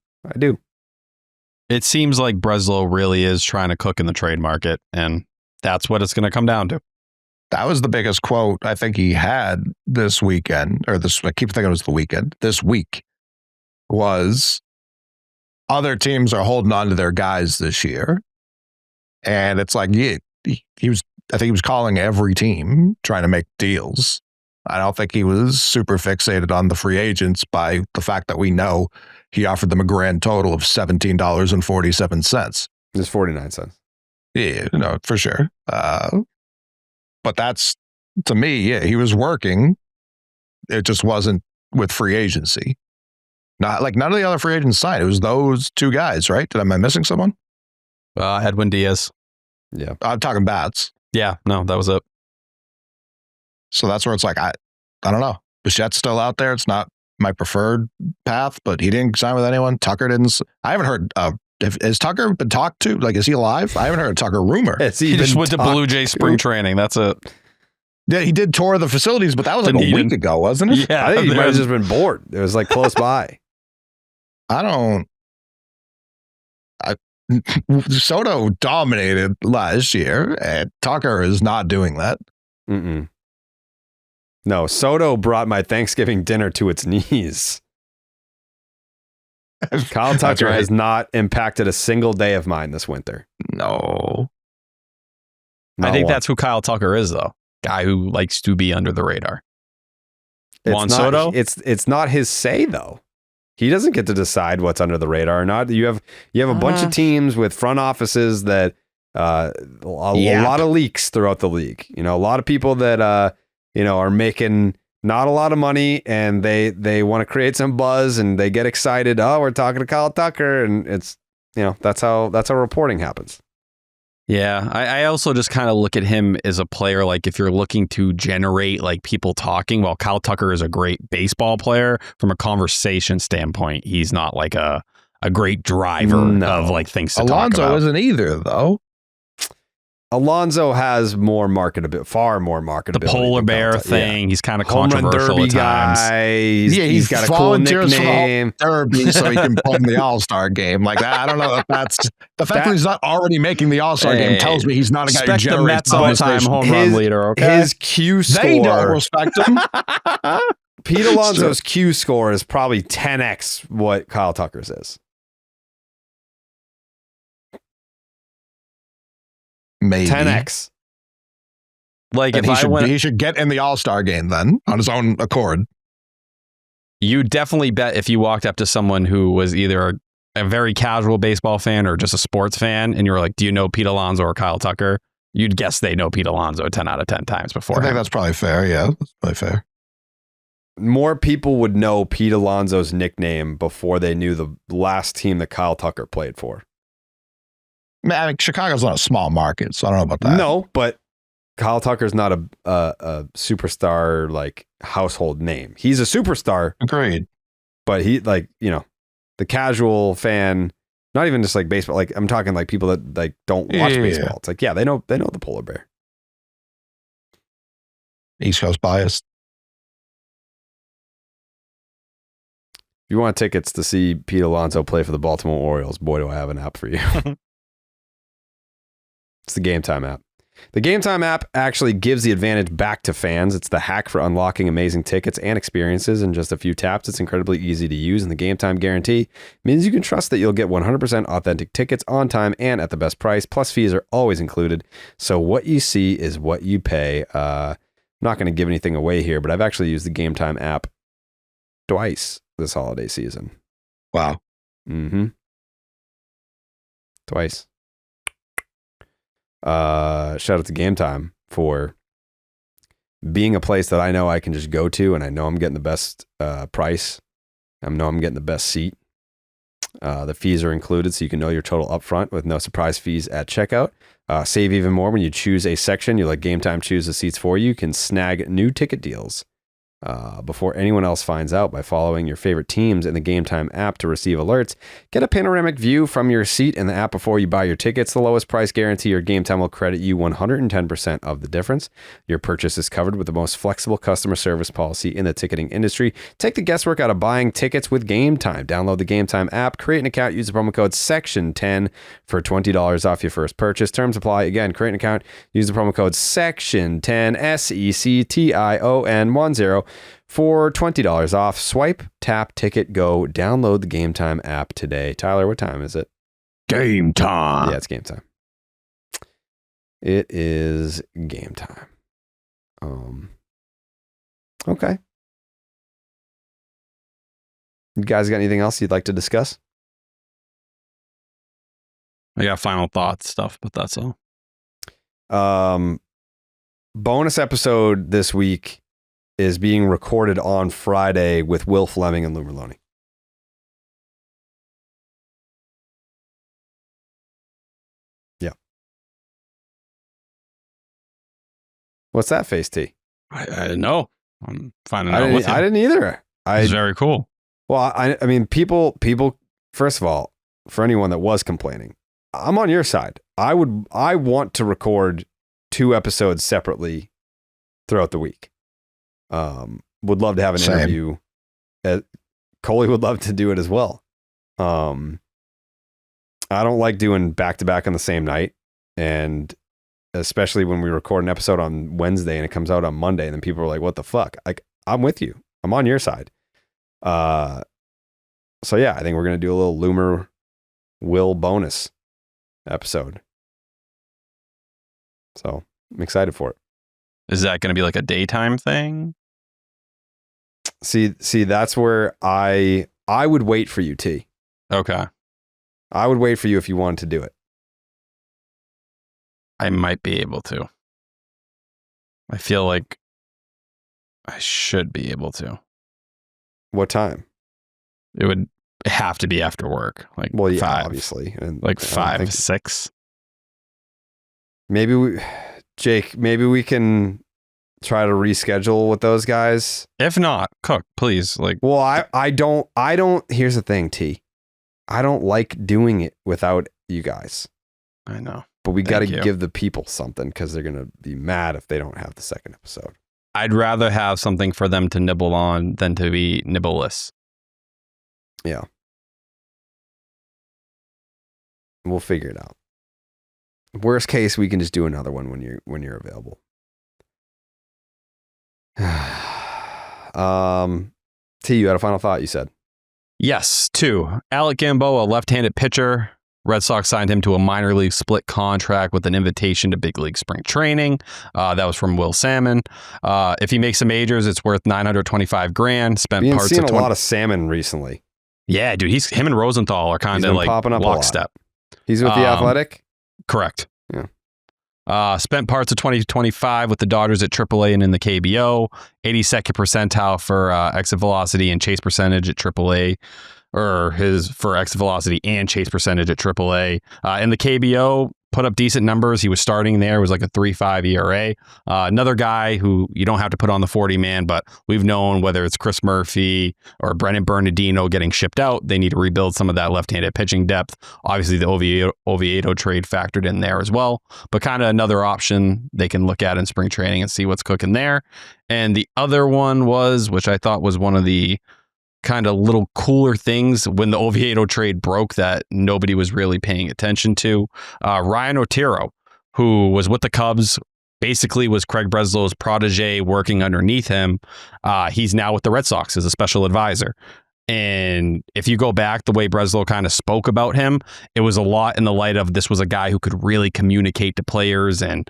It seems like Breslow really is trying to cook in the trade market, and that's what it's going to come down to. That was the biggest quote I think he had this weekend, I keep thinking it was the weekend. This week was other teams are holding on to their guys this year. And it's like, I think he was calling every team trying to make deals. I don't think he was super fixated on the free agents by the fact that we know he offered them a grand total of $17.47. It's 49 cents. Yeah, no, for sure. But that's, to me, yeah, he was working. It just wasn't with free agency. Not like none of the other free agents signed. It was those 2 guys, right? Am I missing someone? Edwin Diaz. Yeah. I'm talking bats. Yeah, no, that was it. So that's where it's like, I don't know. Bichette's still out there. It's not my preferred path, but he didn't sign with anyone. Tucker didn't. I haven't heard. Has Tucker been talked to? Like, is he alive? I haven't heard a Tucker rumor. He just went to Blue Jay spring training. That's it. Yeah, he did tour the facilities, but that was like a week ago, wasn't it? Yeah, I think he might have just been bored. It was like close by. Soto dominated last year, and Tucker is not doing that. Mm-mm. No, Soto brought my Thanksgiving dinner to its knees. Kyle Tucker has not impacted a single day of mine this winter. No. I think that's who Kyle Tucker is, though. Guy who likes to be under the radar. Juan Soto? It's not his say, though. He doesn't get to decide what's under the radar or not. You have a bunch of teams with front offices that a lot of leaks throughout the league. A lot of people that are making not a lot of money, and they want to create some buzz, and they get excited. Oh, we're talking to Kyle Tucker, and it's that's how reporting happens. Yeah, I also just kind of look at him as a player, like if you're looking to generate like people talking, while Kyle Tucker is a great baseball player, from a conversation standpoint, he's not like a great driver of like things to talk about. Alonso isn't either, though. Alonso has far more marketability. The polar bear thing. Yeah. He's kind of controversial at times. He's got a cool nickname. Derby, so he can play in the All-Star game. Like I don't know if that's the fact that he's not already making the All-Star game tells me he's not a guy who generates the Mets all-time home run leader. Okay, his Q score. They don't respect him. Pete Alonso's Q score is probably 10x what Kyle Tucker's is. Maybe 10x. Like and if he should get in the All-Star game then on his own accord. You definitely bet if you walked up to someone who was either a very casual baseball fan or just a sports fan, and you were like, "Do you know Pete Alonso or Kyle Tucker?" You'd guess they know Pete Alonso 10 out of 10 times before. I think that's probably fair. Yeah, that's probably fair. More people would know Pete Alonso's nickname before they knew the last team that Kyle Tucker played for. I mean, Chicago's not a small market, so I don't know about that. No, but Kyle Tucker's not a superstar, like household name. He's a superstar. Agreed. But he, like, you know, the casual fan, not even just like baseball, like I'm talking like people that like don't watch baseball. It's like, yeah, they know the polar bear. East Coast bias. If you want tickets to see Pete Alonso play for the Baltimore Orioles, boy, do I have an app for you. It's the Game Time app. The Game Time app actually gives the advantage back to fans. It's the hack for unlocking amazing tickets and experiences in just a few taps. It's incredibly easy to use, and the Game Time guarantee means you can trust that you'll get 100% authentic tickets on time and at the best price. Plus, fees are always included. So what you see is what you pay. I'm not going to give anything away here, but I've actually used the Game Time app twice this holiday season. Wow. Mm-hmm. Twice. Shout out to Game Time for being a place that I know I can just go to, and I know I'm getting the best price. I know I'm getting the best seat. The fees are included, so you can know your total upfront with no surprise fees at checkout. Save even more when you choose a section. You let Game Time choose the seats for you. You can snag new ticket deals before anyone else finds out by following your favorite teams in the Game Time app to receive alerts. Get a panoramic view from your seat in the app before you buy your tickets. The lowest price guarantee or Game Time will credit you 110% of the difference. Your purchase is covered with the most flexible customer service policy in the ticketing industry. Take the guesswork out of buying tickets with Game Time. Download the Game Time app, create an account, use the promo code SECTION10 for $20 off your first purchase. Terms apply. Again, create an account, use the promo code SECTION10, SECTION10 for $20 off. Swipe, tap, ticket, go. Download the Game Time app today. Tyler, what time is it? Game time. Yeah, it's game time. It is game time. Okay. You guys got anything else you'd like to discuss? I got final thoughts stuff, but that's all. Bonus episode this week is being recorded on Friday with Will Fleming and Lou Merlone. Yeah. What's that face, T? I didn't know. I'm finding out with you. I didn't either. It's very cool. Well, I mean, people, first of all, for anyone that was complaining, I'm on your side. I want to record 2 episodes separately throughout the week. Would love to have an interview. Coley would love to do it as well. I don't like doing back-to-back on the same night. And especially when we record an episode on Wednesday and it comes out on Monday, and then people are like, what the fuck? Like, I'm with you. I'm on your side. So yeah, I think we're going to do a little Loomer Will bonus episode. So I'm excited for it. Is that going to be like a daytime thing? See, that's where I would wait for you, T. Okay. I would wait for you if you wanted to do it. I might be able to. I feel like I should be able to. What time? It would have to be after work. Like, well, yeah, 5. Obviously. And like 5, 6. Maybe Jake, maybe we can try to reschedule with those guys. If not, Cook, please. Like, well, I don't, here's the thing, T. I don't like doing it without you guys. I know. But we got to give the people something because they're going to be mad if they don't have the second episode. I'd rather have something for them to nibble on than to be nibbleless. Yeah. We'll figure it out. Worst case, we can just do another one when you're available. T, you had a final thought, you said? Yes, 2. Alec Gamboa, left-handed pitcher. Red Sox signed him to a minor league split contract with an invitation to big league spring training. That was from Will Salmon. If he makes the majors, it's worth $925,000. Spent Being parts seen of a lot of Salmon recently. Yeah, dude. Him and Rosenthal are kind of like popping up lockstep. He's with the Athletic? Correct. Yeah. Spent parts of 2025 with the Dodgers at AAA and in the KBO. 82nd percentile for exit velocity and chase percentage at AAA. Or for exit velocity and chase percentage at AAA. In the KBO, put up decent numbers. He was starting there. It was like a 3.5 ERA. Another guy who you don't have to put on the 40-man, but we've known whether it's Chris Murphy or Brennan Bernardino getting shipped out, they need to rebuild some of that left-handed pitching depth. Obviously, the Oviedo trade factored in there as well, but kind of another option they can look at in spring training and see what's cooking there. And the other one was, which I thought was one of the kind of little cooler things when the Oviedo trade broke that nobody was really paying attention to. Ryan Otero, who was with the Cubs, basically was Craig Breslow's protege working underneath him. He's now with the Red Sox as a special advisor. And if you go back, the way Breslow kind of spoke about him, it was a lot in the light of this was a guy who could really communicate to players and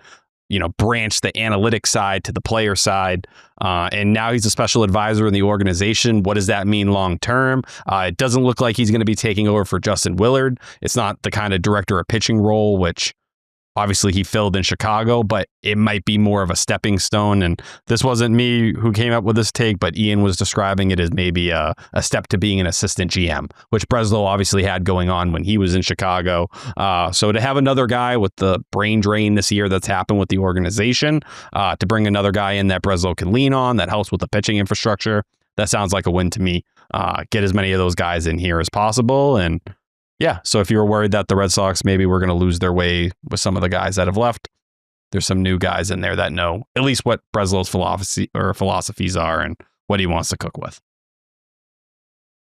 branch the analytics side to the player side. And now he's a special advisor in the organization. What does that mean long term? It doesn't look like he's going to be taking over for Justin Willard. It's not the kind of director of pitching role, which obviously he filled in Chicago, but it might be more of a stepping stone. And this wasn't me who came up with this take, but Ian was describing it as maybe a step to being an assistant GM, which Breslow obviously had going on when he was in Chicago. So to have another guy with the brain drain this year that's happened with the organization, to bring another guy in that Breslow can lean on, that helps with the pitching infrastructure, that sounds like a win to me. Get as many of those guys in here as possible. And yeah, so if you were worried that the Red Sox maybe were going to lose their way with some of the guys that have left, there's some new guys in there that know at least what Breslow's philosophies are and what he wants to cook with.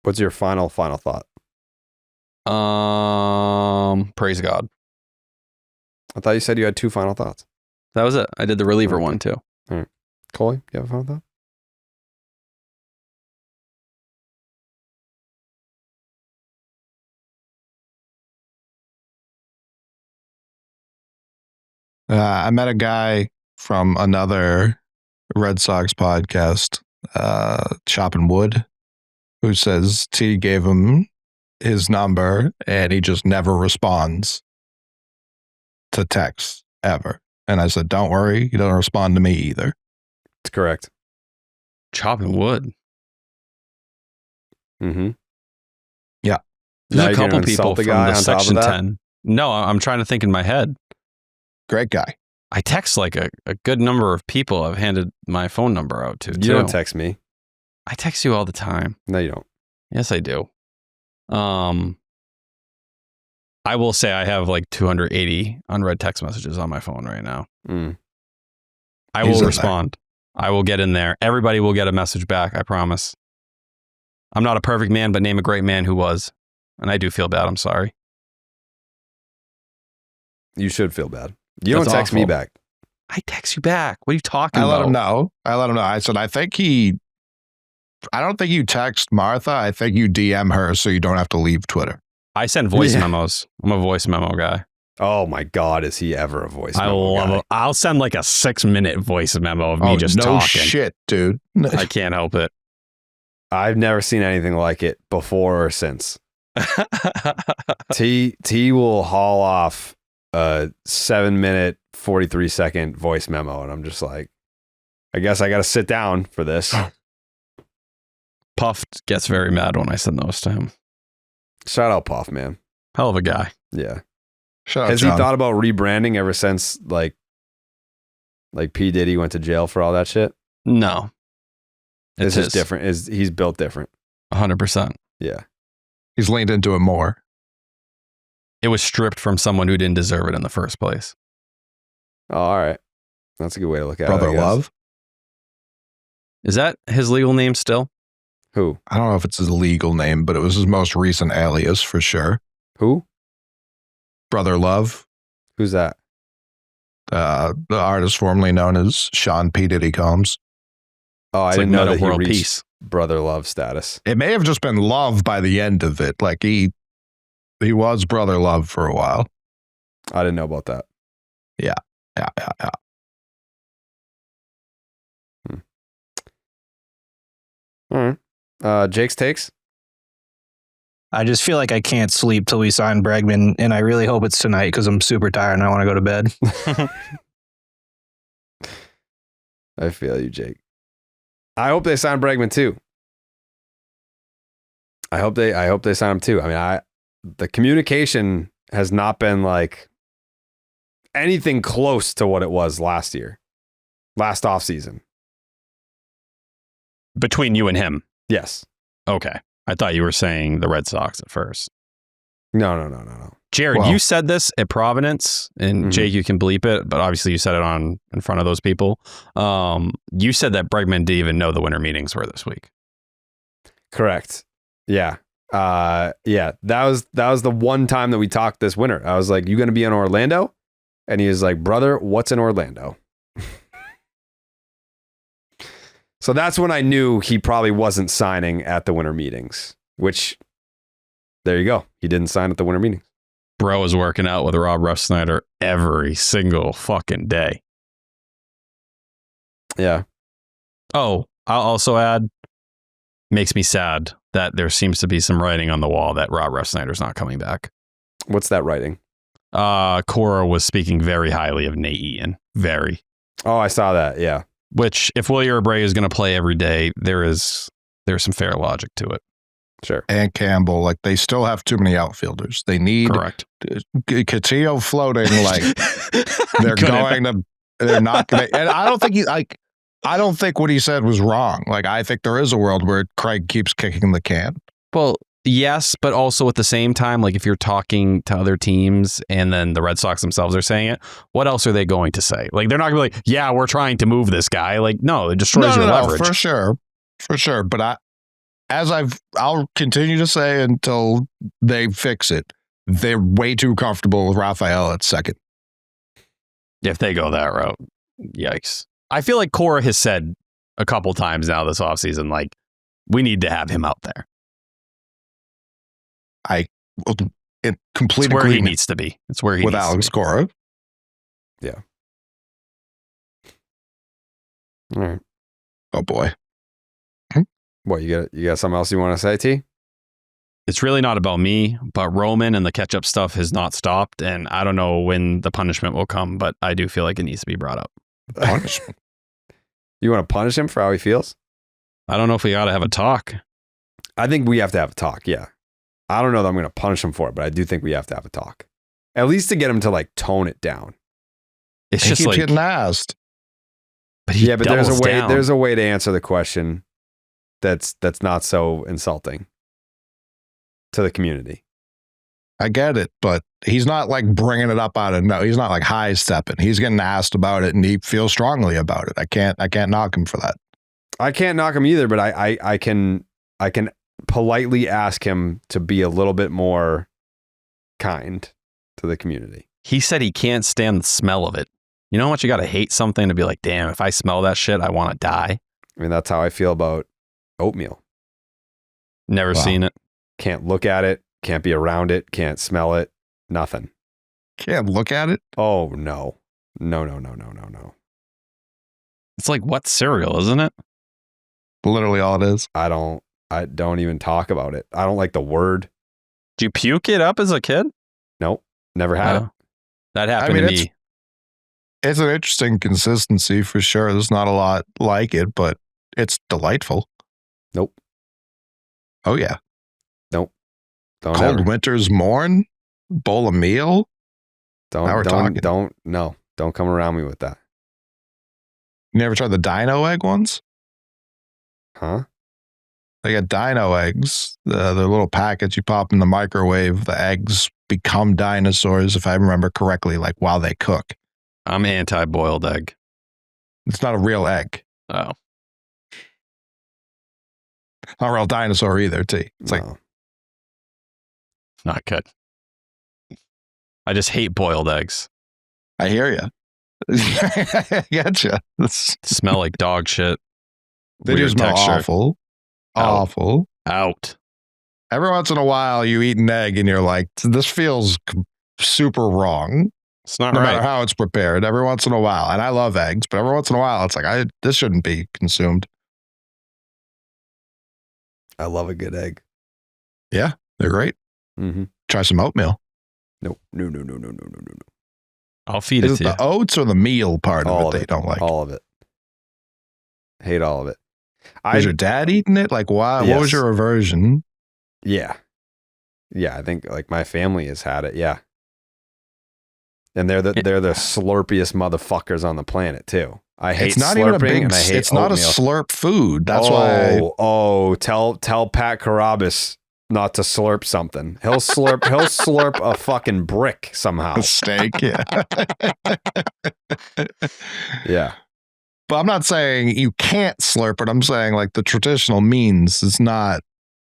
What's your final thought? Praise God. I thought you said you had two final thoughts. That was it. I did the reliever one too. All right. Coley, you have a final thought? I met a guy from another Red Sox podcast, Chopping Wood, who says T gave him his number and he just never responds to texts ever. And I said, don't worry, he doesn't respond to me either. That's correct. Chopping Wood. Mm-hmm. Yeah. There's a couple people from the Section 10. No, I'm trying to think in my head. Great guy. I text like a good number of people I've handed my phone number out to. You don't text me. I text you all the time. No, you don't. Yes, I do. I will say I have like 280 unread text messages on my phone right now. I will respond. I will get in there. Everybody will get a message back. I promise. I'm not a perfect man, but name a great man who was. And I do feel bad. I'm sorry. You should feel bad. You don't text me back. I text you back. What are you talking about? I let him know. I said, I don't think you text Martha. I think you DM her so you don't have to leave Twitter. I send voice memos. I'm a voice memo guy. Oh my God, is he ever a voice memo I love guy? it. I'll send like a 6-minute voice memo of me just talking. No shit, dude. I can't help it. I've never seen anything like it before or since. T will haul off a 7-minute, 43-second voice memo, and I'm just like, I guess I got to sit down for this. Puff gets very mad when I send those to him. Shout out Puff, man. Hell of a guy. Yeah. Shout out Has John. he thought about rebranding ever since like P. Diddy went to jail for all that shit? No. It's just different. He's built different. 100%. Yeah. He's leaned into it more. It was stripped from someone who didn't deserve it in the first place. Oh, all right. That's a good way to look at Brother it. Brother Love? Is that his legal name still? Who? I don't know if it's his legal name, but it was his most recent alias for sure. Who? Brother Love. Who's that? The artist formerly known as Sean P. Diddy Combs. Oh, I It's didn't like know that Meta he World reached Peace. Brother Love status. It may have just been Love by the end of it. Like He was brother love for a while. I didn't know about that. Yeah. All right. Jake's takes. I just feel like I can't sleep till we sign Bregman, and I really hope it's tonight because I'm super tired and I want to go to bed. I feel you, Jake. I hope they sign Bregman too. I hope they sign him too. I mean, the communication has not been like anything close to what it was last offseason. Between you and him. Yes. Okay. I thought you were saying the Red Sox at first. No. Jared, you said this at Providence, and Jake, you can bleep it, but obviously you said it in front of those people. You said that Bregman didn't even know the winter meetings were this week. Correct. Yeah. That was the one time that we talked this winter. I was like, "You going to be in Orlando?" And he was like, "Brother, what's in Orlando?" So that's when I knew he probably wasn't signing at the winter meetings, which there you go. He didn't sign at the winter meetings. Bro is working out with Rob Refsnyder every single fucking day. Yeah. Oh, I'll also add, makes me sad that there seems to be some writing on the wall that Rob Refsnyder's not coming back. What's that writing? Cora was speaking very highly of Nate Eaton. Very. Oh, I saw that. Yeah. Which, if Willie Abreu is going to play every day, there's some fair logic to it. Sure. And Campbell, like they still have too many outfielders. They need correct. Castillo floating like they're not going to. And I don't think what he said was wrong. Like I think there is a world where Craig keeps kicking the can. Well, yes, but also at the same time, like if you're talking to other teams and then the Red Sox themselves are saying it, what else are they going to say? Like they're not going to be like, yeah, we're trying to move this guy. Like, no, it destroys your leverage. For sure. But I'll continue to say until they fix it, they're way too comfortable with Rafael at second. If they go that route, yikes. I feel like Cora has said a couple times now this offseason, like, we need to have him out there. In complete it's where agreement he needs to be. It's where he with needs Alex to be. Cora. Yeah. All right. Oh boy. What, you got something else you want to say, T? It's really not about me, but Roman and the catch-up stuff has not stopped, and I don't know when the punishment will come, but I do feel like it needs to be brought up. Punishment. You want to punish him for how he feels? I don't know if we got to have a talk. I think we have to have a talk, yeah. I don't know that I'm going to punish him for it, but I do think we have to have a talk. At least to get him to like tone it down. It's He just keeps like getting asked. But he but there's a way down. there's a way to answer the question that's not so insulting to the community. I get it, but he's not like bringing it up out of no. He's not like high stepping. He's getting asked about it, and he feels strongly about it. I can't knock him for that. I can't knock him either, but I can politely ask him to be a little bit more kind to the community. He said he can't stand the smell of it. You know how much you got to hate something to be like, damn, if I smell that shit, I want to die. I mean, that's how I feel about oatmeal. Never seen it. Can't look at it. Can't be around it. Can't smell it. Nothing. Can't look at it. Oh, no. No. It's like wet cereal, isn't it? Literally all it is. I don't even talk about it. I don't like the word. Did you puke it up as a kid? Nope. Never had it. That happened to me. It's an interesting consistency for sure. There's not a lot like it, but it's delightful. Nope. Oh, yeah. Nope. Don't Cold ever. winter's morn, bowl of meal. Don't come around me with that. You never tried the dino egg ones? Huh? They got dino eggs. They're little packets you pop in the microwave. The eggs become dinosaurs, if I remember correctly, like while they cook. I'm anti-boiled egg. It's not a real egg. Oh. Not a real dinosaur either, T. It's No. like, Not good. I just hate boiled eggs. I hear you. I getcha. Smell like dog shit. They Weird do smell texture. awful. Out. Awful. Out. Every once in a while, you eat an egg and you're like, this feels super wrong. It's not No right. matter how it's prepared. Every once in a while, and I love eggs, but every once in a while, it's like this shouldn't be consumed. I love a good egg. Yeah, they're great. Mm-hmm. Try some oatmeal. No. I'll feed Is it it to you. the oats or the meal part All of it that you don't like? All of it. Hate all of it. Was your dad eating it? Like, why? Yes. What was your aversion? Yeah. Yeah, I think like my family has had it. Yeah. And they're the slurpiest motherfuckers on the planet too. I hate It's not even a big. and I hate It's not a oatmeal. slurp food. That's Tell Pat Carabas not to slurp something. He'll slurp a fucking brick somehow. why a steak. Yeah. Yeah. But I'm not saying you can't slurp it. I'm saying like the traditional means it's not.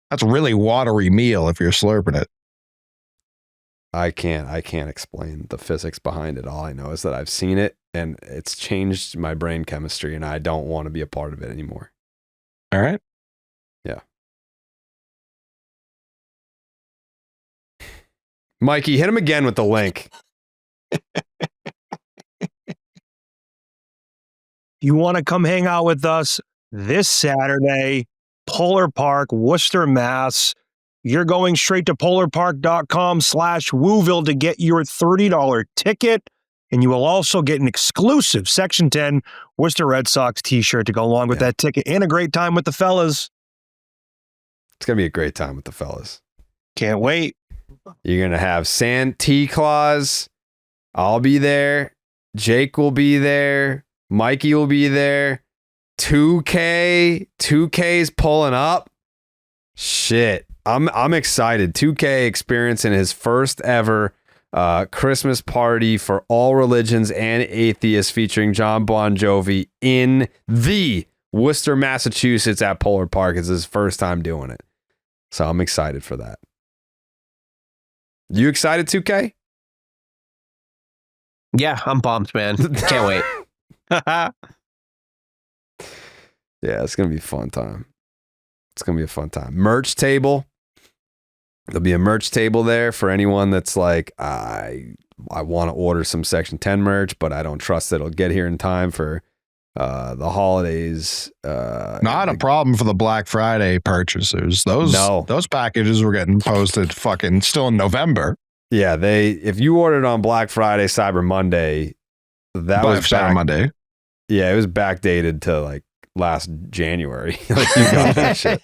That's a really watery meal if you're slurping it. I can't explain the physics behind it. All I know is that I've seen it and it's changed my brain chemistry and I don't want to be a part of it anymore. All right. Yeah. Mikey, hit him again with the link. You want to come hang out with us this Saturday, Polar Park, Worcester, Mass. You're going straight to polarpark.com/Wooville to get your $30 ticket. And you will also get an exclusive Section 10 Worcester Red Sox t-shirt to go along with that ticket and a great time with the fellas. It's going to be a great time with the fellas. Can't wait. You're going to have Santa Claus. I'll be there. Jake will be there. Mikey will be there. 2K's pulling up. Shit. I'm excited. 2K experiencing his first ever Christmas party for all religions and atheists featuring John Bon Jovi in the Worcester, Massachusetts at Polar Park. It's his first time doing it. So I'm excited for that. You excited, 2K? Yeah, I'm pumped, man. Can't wait. Yeah, it's going to be a fun time. It's going to be a fun time. Merch table. There'll be a merch table there for anyone that's like, I want to order some Section 10 merch, but I don't trust that it'll get here in time for the holidays. Not a problem for the Black Friday purchasers. Those packages were getting posted fucking still in November. Yeah, if you ordered on Black Friday, Cyber Monday, that was Cyber Monday. Yeah, it was backdated to like last January. Like you got that shit.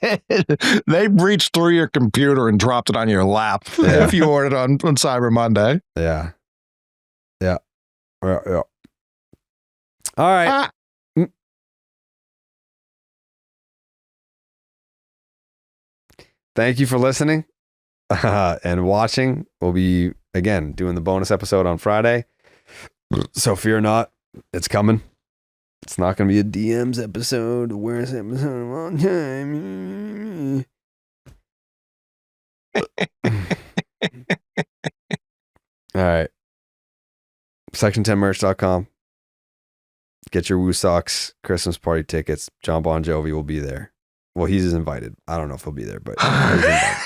They reached through your computer and dropped it on your lap if you ordered on Cyber Monday. Yeah. All right. Thank you for listening and watching. We'll be, again, doing the bonus episode on Friday. So fear not. It's coming. It's not going to be a DMs episode. Where's episode of all time? All right. Section10merch.com. Get your Woo Sox Christmas party tickets. John Bon Jovi will be there. Well, he's invited. I don't know if he'll be there, but he's invited.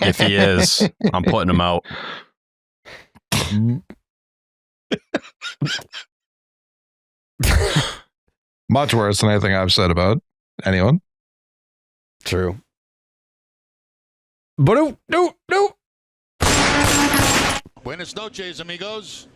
If he is, I'm putting him out. Much worse than anything I've said about anyone. True. But no. Buenas noches, amigos.